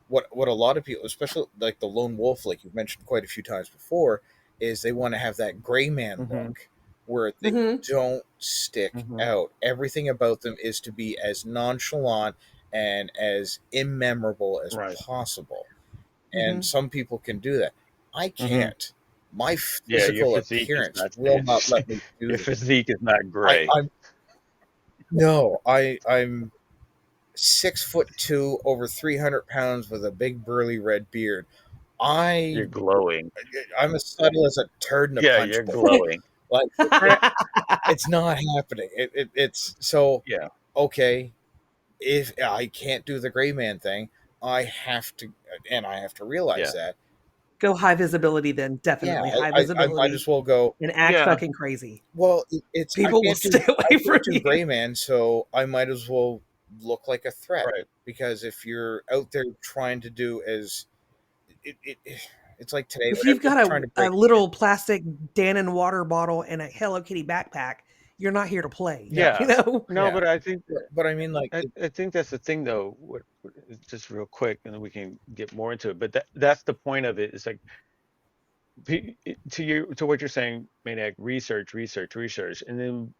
what a lot of people, especially like the lone wolf, like you've mentioned quite a few times before, is they want to have that gray man Mm-hmm. look where they Hmm. don't stick Mm-hmm. out. Everything about them is to be as nonchalant and as immemorable as Right. possible. And Hmm. some people can do that. I Mm-hmm. can't. My Yeah, your physical physique is appearance not will not let me do your that. physique is not I, gray. I'm no, I'm 6'2", over 300 pounds, with a big burly red beard. I You're glowing. I'm as subtle as a turd in a Yeah, punch you're bowl. glowing. Like it's not happening. It's so Yeah. okay. If I can't do the gray man thing, I have to, and I have to realize Yeah. that. Go high visibility then, Yeah, definitely high I might visibility as well go. and act Yeah. fucking crazy. Well, it's People will stay I away can't from do you. gray man, so I might as well look like a threat. Right. Because if you're out there trying to do as it it's like today If when you've everyone's got trying to a break. little plastic Dannon water bottle and a Hello Kitty backpack, you're not here to play. No, Yeah. You know? No, yeah, but I think but I mean, like, I think that's the thing though. Just real quick, and then we can get more into it. But that's the point of it. It's like to what you're saying, Maniac. Research, research, research, and then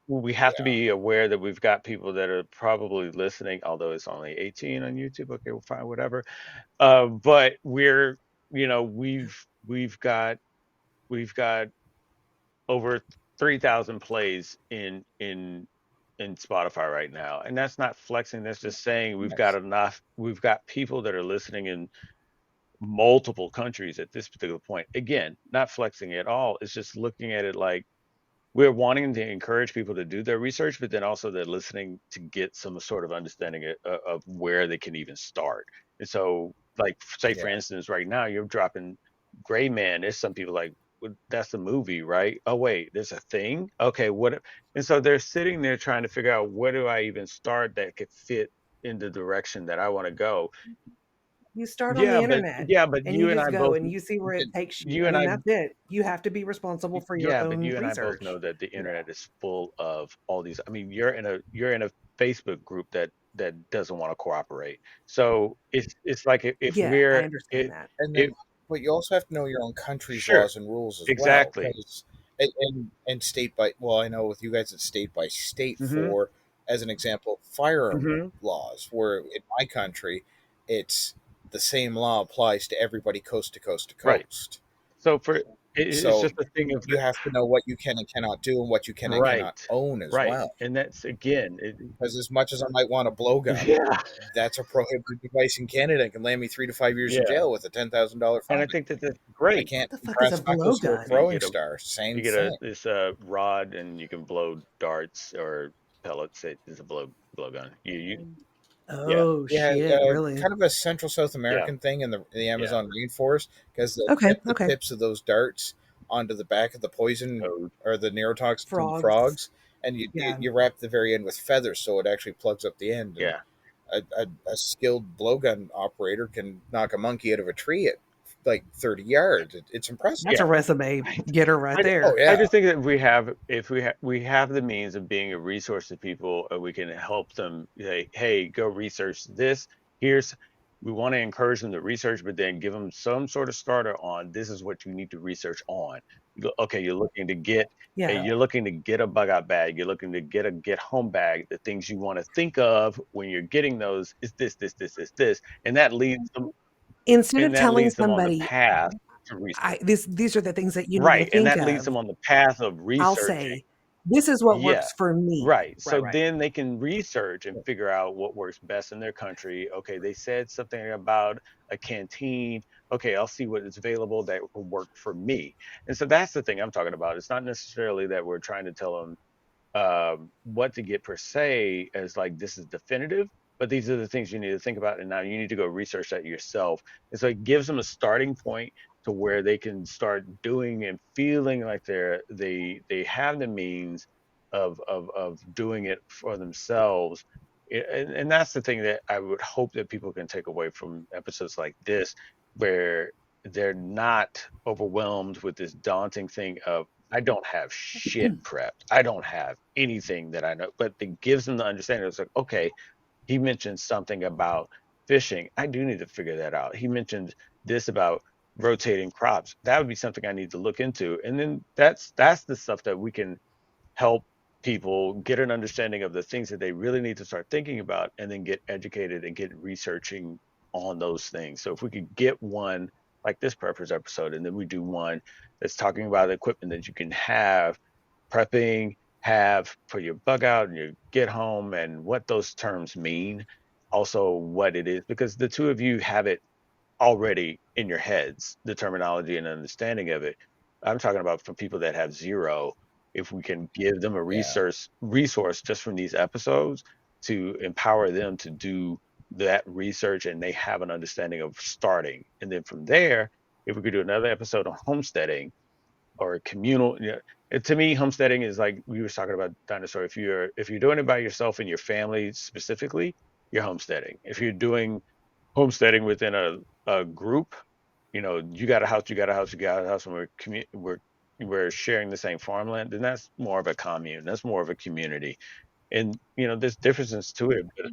we have to yeah, be aware that we've got people that are probably listening, although it's only 18 on YouTube. Okay, we'll find whatever. But we've got we've got over 3,000 plays in Spotify right now, and that's not flexing. That's just saying we've got yes, enough. We've got people that are listening in multiple countries at this particular point. Again, not flexing at all. It's just looking at it like we're wanting to encourage people to do their research, but then also they're listening to get some sort of understanding of where they can even start. And so, like, say for yeah. instance, right now you're dropping Gray Man. There's some people like, "Well, that's a movie, right? Oh wait, there's a thing. Okay, what? And so they're sitting there trying to figure out where do I even start that could fit in the direction that I want to go. You start on the internet Yeah, but and you you and just I go both, and you see where it takes you. you I and mean, I that's it. You have to be responsible for your Yeah, but own you and I both know research. that the Yeah. internet is full of all these. I mean, you're in a Facebook group that doesn't want to cooperate. So it's like if Yeah, I we're understand it that. And it then, but you also have to know your own country's sure, laws and rules as well, exactly. because and state by, well, I know with you guys it's state by state Mhm. for, as an example, firearm Mhm. laws. Where in my country, it's the same law applies to everybody coast to coast to Right. coast. So for It's So just a thing of you have to know what you can and cannot do and what you can and cannot right, own as right, well. and that's again, Because as much as I might want a blowgun, yeah, that's a prohibited device in Canada and can land me 3 to 5 years in yeah, jail with a $10,000 and fine. I think that that's I great. can't What the fuck is a brass knuckles to a blowgun? You throwing get a star. you Same get thing. this rod, and you can blow darts or pellets. It's a blowgun. Yeah, Oh Yeah, shit, really? kind of a Central South yeah, American thing in the yeah. Amazon rainforest, because they'll Okay, tip the okay. tips of those darts onto the back of the poison So or the neurotoxins in the Frogs. frogs, and Yeah. you wrap the very end with feathers so it actually plugs up the end. And yeah, a skilled blowgun operator can knock a monkey out of a tree at like 30 yards. It's impressive. That's a yeah. resume Right. getter right Oh there. I yeah, just think that if we have the means of being a resource to people, we can help them say, hey, go research this. Here's we want to encourage them to research, but then give them some sort of starter on this is what you need to research on. Okay, Yeah. you're looking to get a bug out bag, you're looking to get a get home bag. The things you want to think of when you're getting those is this, Instead and of that telling leads them on the somebody, path to research. these are the things that you need to Right, and think that leads of, them on the path of I'll researching. say, this is what Yeah, works for me. right. Right, So right. then they can research and figure out what works best in their country. Okay, they said something about a canteen. Okay, I'll see what is available that will work for me. And so that's the thing I'm talking about. It's not necessarily that we're trying to tell them what to get per se as like this is definitive, but these are the things you need to think about, and now you need to go research that yourself. And so it gives them a starting point to where they can start doing and feeling like they have the means of doing it for themselves. And that's the thing that I would hope that people can take away from episodes like this, where they're not overwhelmed with this daunting thing of I don't have shit prepped. I don't have anything that I know, but it gives them the understanding. It's like, okay, he mentioned something about fishing. I do need to figure that out. He mentioned this about rotating crops. That would be something I need to look into. And then that's the stuff that we can help people get an understanding of the things that they really need to start thinking about, and then get educated and get researching on those things. So if we could get one like this preppers episode, and then we do one that's talking about the equipment that you can have prepping, have for your bug out and your get home, and what those terms mean, also what it is, because the two of you have it already in your heads, the terminology and understanding of it. I'm talking about for people that have zero, if we can give them a yeah, resource just from these episodes to empower them to do that research, and they have an understanding of starting. And then from there, if we could do another episode on homesteading or communal, to me, homesteading is like we were talking about dinosaur. If you're doing it by yourself and your family specifically, you're homesteading. If you're doing homesteading within a group, you got a house, you got a house, you got a house, and we're sharing the same farmland, then that's more of a commune. That's more of a community. And there's differences to it, but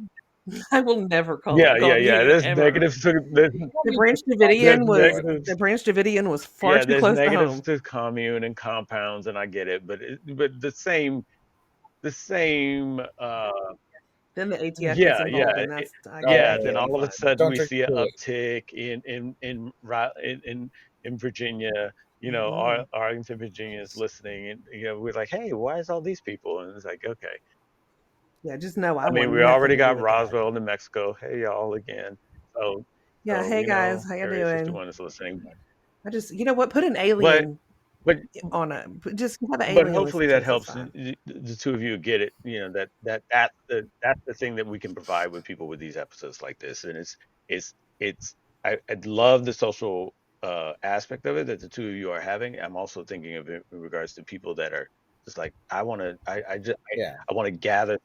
I will never call it yeah, a yeah, yeah. commune There's ever. negatives to there's, The Branch there's Davidian was negatives. the Branch Davidian was far Yeah, too there's close to negatives home. to commune and compounds, and I get it, but the same Then the ATF gets yeah, involved, yeah, and I get yeah. that Then can't be oh, all of a fun. sudden don't we drink see an the Kool-Aid. uptick in Virginia. Mm-mm. Arlington, Virginia is listening, and we're like, hey, why is all these people? And it's like, okay. Yeah, just know I I mean, want we nothing already to do got with that. Roswell, New Mexico. Hey, y'all again. So, Yeah, so hey guys, how you Area doing? 51 is listening, I just, you know what? Put an but alien but just have an but alien hopefully listen to that us. It's helps fine. the two of you get it. That's the thing that we can provide with people with these episodes like this, and it's I love the social aspect of it that the two of you are having. I'm also thinking of it in regards to people that are just like I want to Yeah. I want to gather.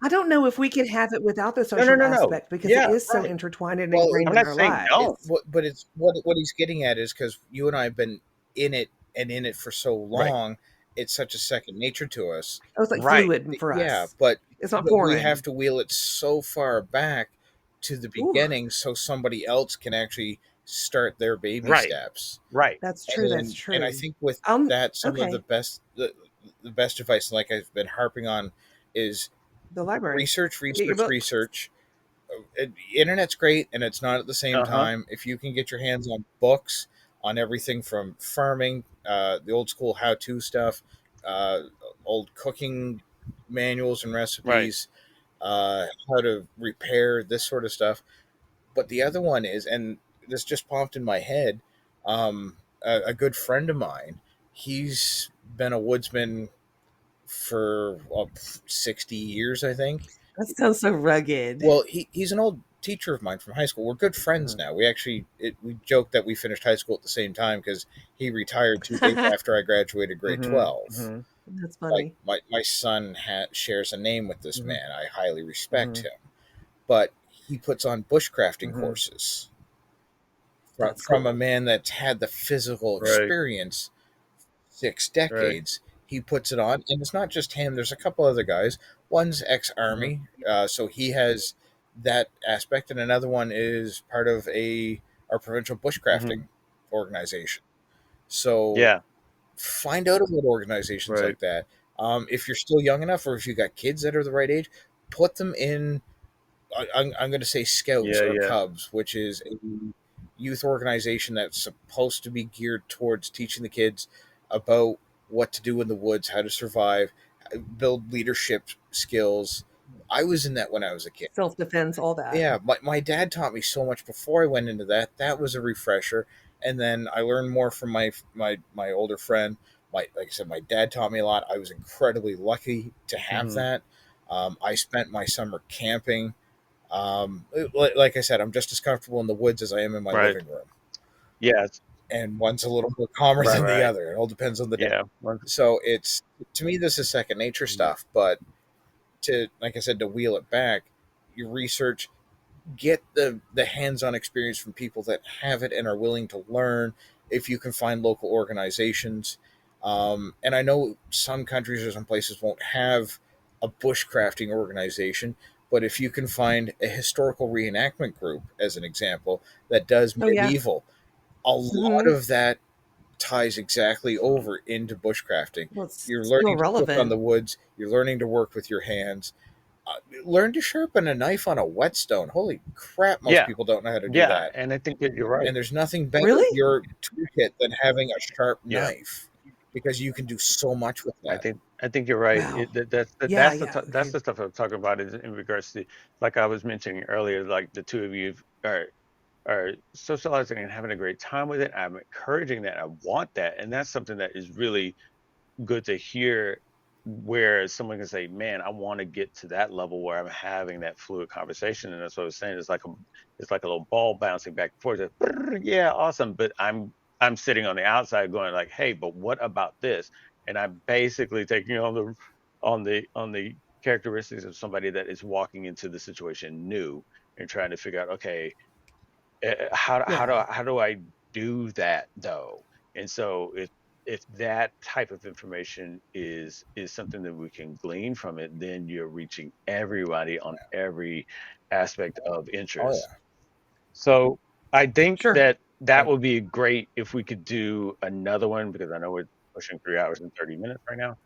I don't know if we can have it without the No, no, social no, no. aspect because it Yeah, is so right. intertwined and Well, ingrained I'm in not our saying no. lives. but it's what he's getting at is because you and I have been in it and in it for so Right, long, it's such a second nature to us. Oh, it's like right. fluid for Yeah, us. but It's not we have foreign. to wheel it so far back to the Ooh, beginning so somebody else can actually start their baby Right, steps. right. that's true. That's And I true. think with that, some of Okay. the best advice, like I've been harping on, is The library. Get your book. research. Internet's great, and it's not at the same Uh-huh. time. If you can get your hands on books on everything from farming, the old school how-to stuff, uh, old cooking manuals and Right. recipes, how to repair this sort of stuff. But the other one is, and this just popped in my head, a good friend of mine, he's been a woodsman for 60 years, I think. That sounds so rugged. Well, he's an old teacher of mine from high school. We're good friends now. We actually we joked that we finished high school at the same time because he retired 2 days after I graduated grade 12. That's Like funny. my son shares a name with this man. I highly respect him, Mm-hmm. but he puts on bushcrafting courses That's from a cool. man that's had the physical Right. experience 6 Right. decades. He puts it on, and it's not just him. There's a couple other guys. One's Mm-hmm. ex-army, so he has that aspect, and another one is part of our provincial Mm-hmm. bushcrafting organization. So Yeah. find out about organizations Right. like that. If you're still young enough, or if you got kids that are the right age, put them in. I'm going to say Scouts Yeah. or Yeah. Cubs, which is a youth organization that's supposed to be geared towards teaching the kids about what to do in the woods, how to survive, build leadership skills. I was in that when I was a kid. Self-defense, all that. Yeah, my dad taught me so much before I went into that. That was a refresher, and then I learned more from my older friend. Like I said, my dad taught me a lot. I was incredibly lucky to have Mm-hmm. that. I spent my summer camping. Like I said, I'm just as comfortable in the woods as I am in my Right. living room, Yeah. and one's a little more calmer Right. than the Right. other. It all depends on the day. Yeah. So it's, to me, this is second nature stuff. But to, like I said, to wheel it back, you research, get the hands-on experience from people that have it and are willing to learn. If you can find local organizations, and I know some countries or some places won't have a bushcrafting organization, but if you can find a historical reenactment group, as an example, that does Oh yeah. medieval, a lot Hmm. of that ties exactly over into bushcrafting. Well, it's You're still learning to cook on the relevant. woods, you're learning to work with your hands. Learn to sharpen a knife on a whetstone. Holy crap, most Yeah. people don't know how to do Yeah. that. And I think that you're right. And there's nothing better in Really? your toolkit than having a sharp Yeah. knife, because you can do so much with I that. think I think you're right. Wow. Yeah, That's the yeah. that's Okay. the stuff I'm talking about is in regards to, like I was mentioning earlier, like the two of you are socializing and having a great time with it. I'm encouraging that. I want that, and that's something that is really good to hear. Where someone can say, "Man, I want to get to that level where I'm having that fluid conversation," and that's what I was saying. It's like a little ball bouncing back and forth. Yeah, awesome. But I'm sitting on the outside going like, "Hey, but what about this?" And I'm basically taking on the characteristics of somebody that is walking into the situation new and trying to figure out, okay, Yeah. how do I do that though? And so if that type of information is something that we can glean from it, then you're reaching everybody on every aspect of Oh interest. yeah, So I think Sure. that and would be great if we could do another one, because I know we're pushing 3 hours and 30 minutes right now.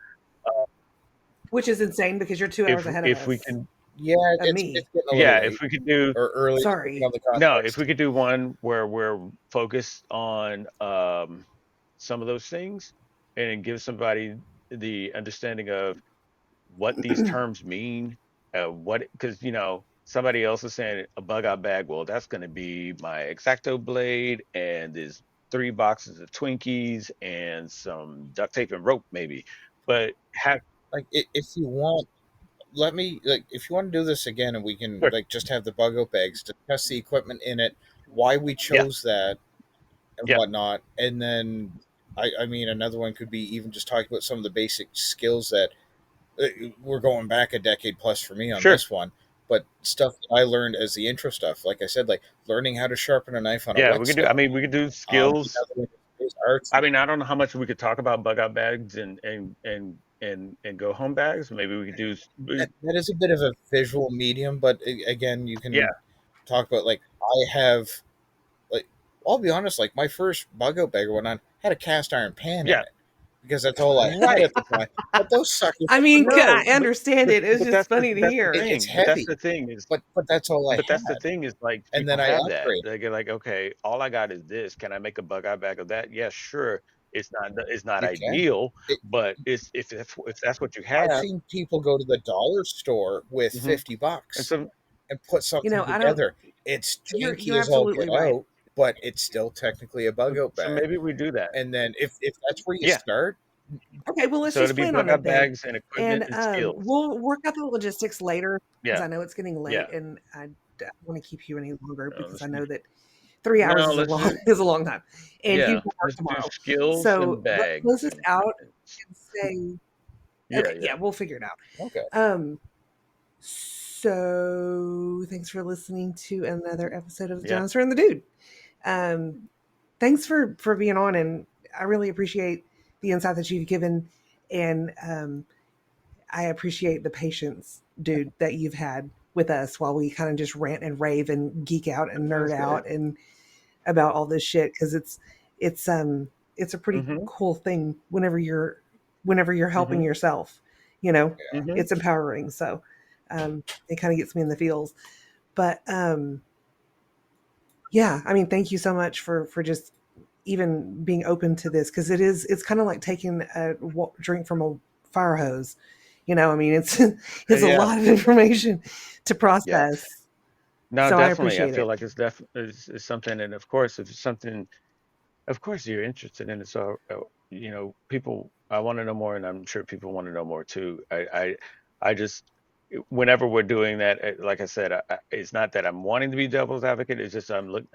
Which is insane because you're 2 hours ahead of If we us. can, yeah, Of it's me. getting a little yeah, if late we could do or early, depending Sorry. on the no, if we context. could do one where we're focused on some of those things and give somebody the understanding of what these terms mean, what, because somebody else is saying a bug out bag. Well, that's going to be my X-Acto blade, and there's 3 boxes of Twinkies and some duct tape and rope, maybe. But have Like, if you want, let me, like, if you want to do this again, and we can, sure, like, just have the bug out bags, discuss the equipment in it, why we yeah, chose that, and yeah, whatnot. And then I mean, another one could be even just talking about some of the basic skills that, we're going back a decade plus for me on sure, this one, but stuff that I learned as the intro stuff. Like I said, like learning how to sharpen a knife on a yeah. We could do. I whetstone. mean, we could do skills. Another one is arts. I mean, I don't know how much we could talk about bug out bags and go home bags. Maybe we could do. That is a bit of a visual medium, but again, you Yeah, can talk about, like, I have, like, I'll be honest, like my first bug out bag or whatnot had a cast iron pan in yeah, it. because that's all I had at the time. But those suckers. I mean, No, I understand it. It's just funny to that's the hear. thing. It's But that's heavy, the thing is, but that's all I but that's the had. thing is like And people then I have that. upgraded. They get like, okay, all I got is this. Can I make a bug out bag of that? Yeah, sure. It's not You can. ideal, It, but it's if that's what you I've have. seen people go to the dollar store with Hmm. And $50 so and put something I don't. together. It's You're janky as all absolutely get right. out, but it's still technically a bug out so bag. maybe we do that. And then if that's where you Yeah. start, Okay, well, let's So it'll just be plan bug on it out then, bags and equipment and and skills. we'll work out the logistics later because Yeah. I know it's getting Yeah. late, and I don't want to keep you any longer No, because let's I do, know that 3 hours no, is a let's long do time, and you yeah. will work Let's do tomorrow. skills So and let's close bags this out and and say, yeah, okay, yeah. yeah, we'll figure it out. okay. So thanks for listening to another episode of the Yeah. Dinosaur and the Dude. Thanks for being on, and I really appreciate the insight that you've given, and I appreciate the patience, dude, that you've had with us while we kind of just rant and rave and geek out and nerd That's out good. and about all this shit, because it's a pretty Mm-hmm. cool thing whenever you're helping Mm-hmm. yourself, Yeah. Mm-hmm. it's empowering. So it kind of gets me in the feels. But yeah, I mean, thank you so much for just even being open to this, because it's kind of like taking a drink from a fire hose. I mean, it's a Yeah. lot of information to Yeah. process. No, So I definitely. I appreciate feel it. like it's something, and of course, if it's something, of course, you're interested in it. So, people, I want to know more, and I'm sure people want to know more too. I just, whenever we're doing that, like I said, it's not that I'm wanting to be devil's advocate. It's just I'm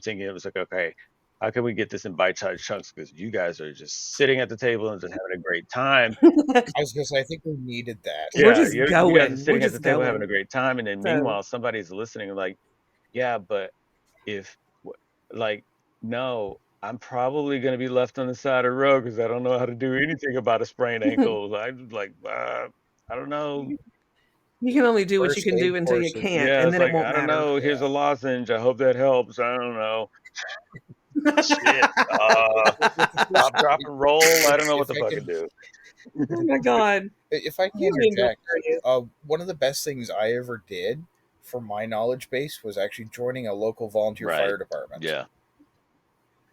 thinking it was like, okay, how can we get this in bite-sized chunks? Because you guys are just sitting at the table and just having a great time. I was gonna say I think we needed that. We're Yeah, just you guys are going. We're sitting at the just table having a going. great time, and then So meanwhile, somebody's listening, like, yeah, but if like no, I'm probably going to be left on the side of the road because I don't know how to do anything about a sprained ankle. I'm like, I don't know. you can only do what you First can aid do until you courses. can't, Yeah, and it's then it like won't I don't matter. know. Here's a Yeah. lozenge. I hope that helps. I don't know. Shit. With the first Stop, drop, and roll. I don't know what if the I fuck to can do. Oh my god. if I can You didn't go interject, serious. one of the best things I ever did for my knowledge base was actually joining a local volunteer Right. fire department. Yeah.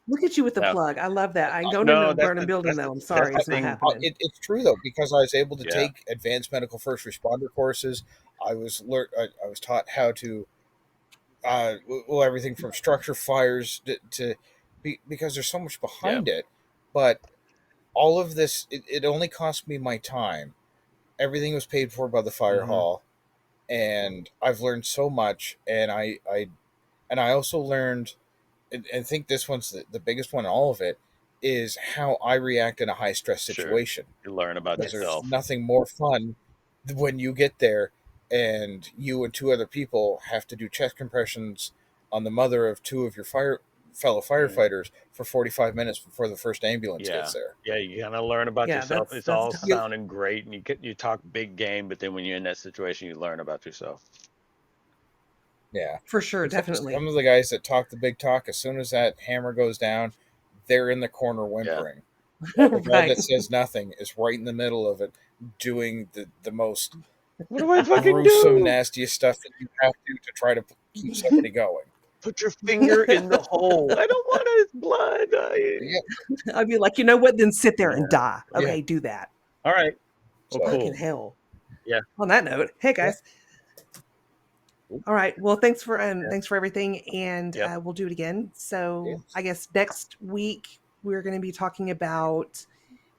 Look at you with the No. plug. I love that. I ain't going into No. a burning building though. I'm That's sorry, the it's not thing. happening. It's true though, because I was able to Yeah. take advanced medical first responder courses. I was taught how to everything from structure fires because there's so much Yeah. behind it, but all of this it only cost me my time. Everything was paid for by the fire Hmm. hall, and I've learned so much. And I also learned, and think this one's the biggest one in all of it, is how I react in a high stress Sure. situation. You learn about Because there's yourself. nothing more fun when you get there and you and two other people have to do chest compressions on the mother of two of your fellow Mm. firefighters for 45 minutes before the first ambulance Yeah. gets there. Yeah, you kind of learn about Yeah, yourself. It's that's all tough. You, sounding great, and you talk big game, but then when you're in that situation, you learn about yourself. yeah. For sure, Some definitely. of the guys that talk the big talk, as soon as that hammer goes down, they're in the corner Yeah. whimpering. While the guy Right. that says nothing is right in the middle of it, doing the most What do I fucking gruesome, do? nastiest stuff that you have to try to keep somebody going. Put your finger in the hole. I don't want his blood. Yeah, I'd be like, you know what? Then sit there and Yeah. die. yeah. Okay, do that. All right. Well, So Fucking cool. hell. Yeah. On that note, hey yeah, guys. All right. Well, thanks for Yeah. everything, and Yep. we'll do it again. So yes. I guess next week we're going to be talking about,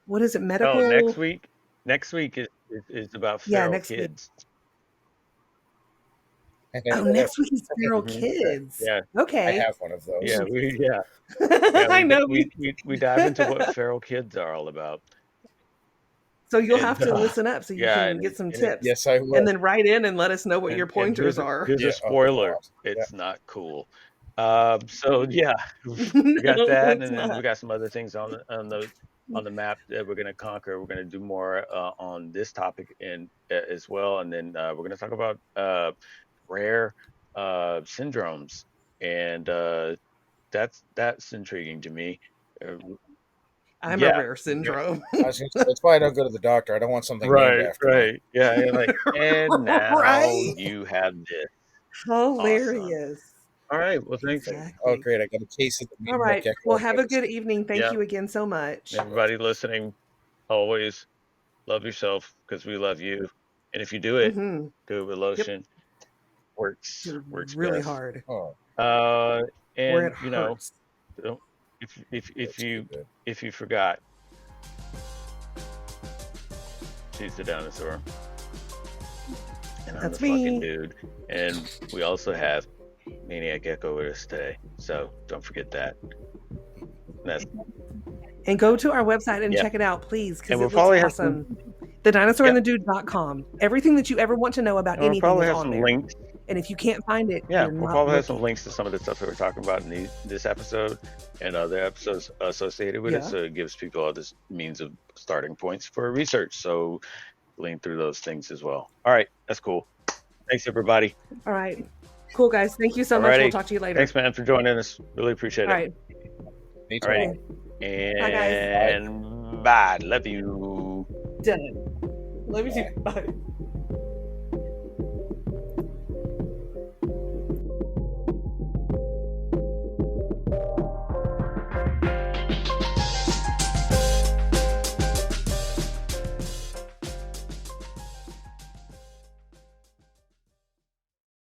what is it? Oh, next Medical. week. Next week is about Yeah, feral next week. kids. Oh, next week is feral Hmm. kids. Yeah. I Okay. have one of those. Yeah. Yeah. I know. We dive into what feral kids are all about. So you'll And have to listen up so you yeah, can and get some and it tips, Yes, I and will. then write in and let us know what your and pointers are. here's a Yeah. Oh spoiler. God. Yeah. It's not cool. So yeah, we got No, that, it's and then we not. got some other things on the map that we're gonna conquer. We're gonna do more on this topic and as well, and then we're gonna talk about rare syndromes, and that's intriguing to me. Uh, I'm Yeah. a rare syndrome. That's why I don't go to the doctor. I don't want something named after me. Right. Yeah. You're like, and now Right? you have this. Hilarious. All right. Well, thanks. Exactly. Oh, great. I got a case of the All Maniac right. Gecko. Well, have a good evening. Thank you again so much. Everybody listening, always love yourself because we love you. And if you do it, do it with lotion. Works really best. hard. And Where it you know, hurts. if you forgot, she's the dinosaur, and I'm That's the fucking me. dude. And we also have Maniac Gecko with us today, so don't forget that. And go to our website and check it out, please, because it looks awesome. TheDinosaur&TheDude.com. Everything that you ever want to know about anything is on there. Links. And if you can't find it, we'll probably have some links to some of the stuff that we're talking about in this episode and other episodes associated with it. So it gives people other means of starting points for research. So lean through those things as well. All right, that's cool. Thanks, everybody. All right. Cool, guys. Thank you so much. We'll talk to you later. Thanks, man, for joining us. Really appreciate it. All right. All right. And bye. Love you. Done. Love you too. Bye.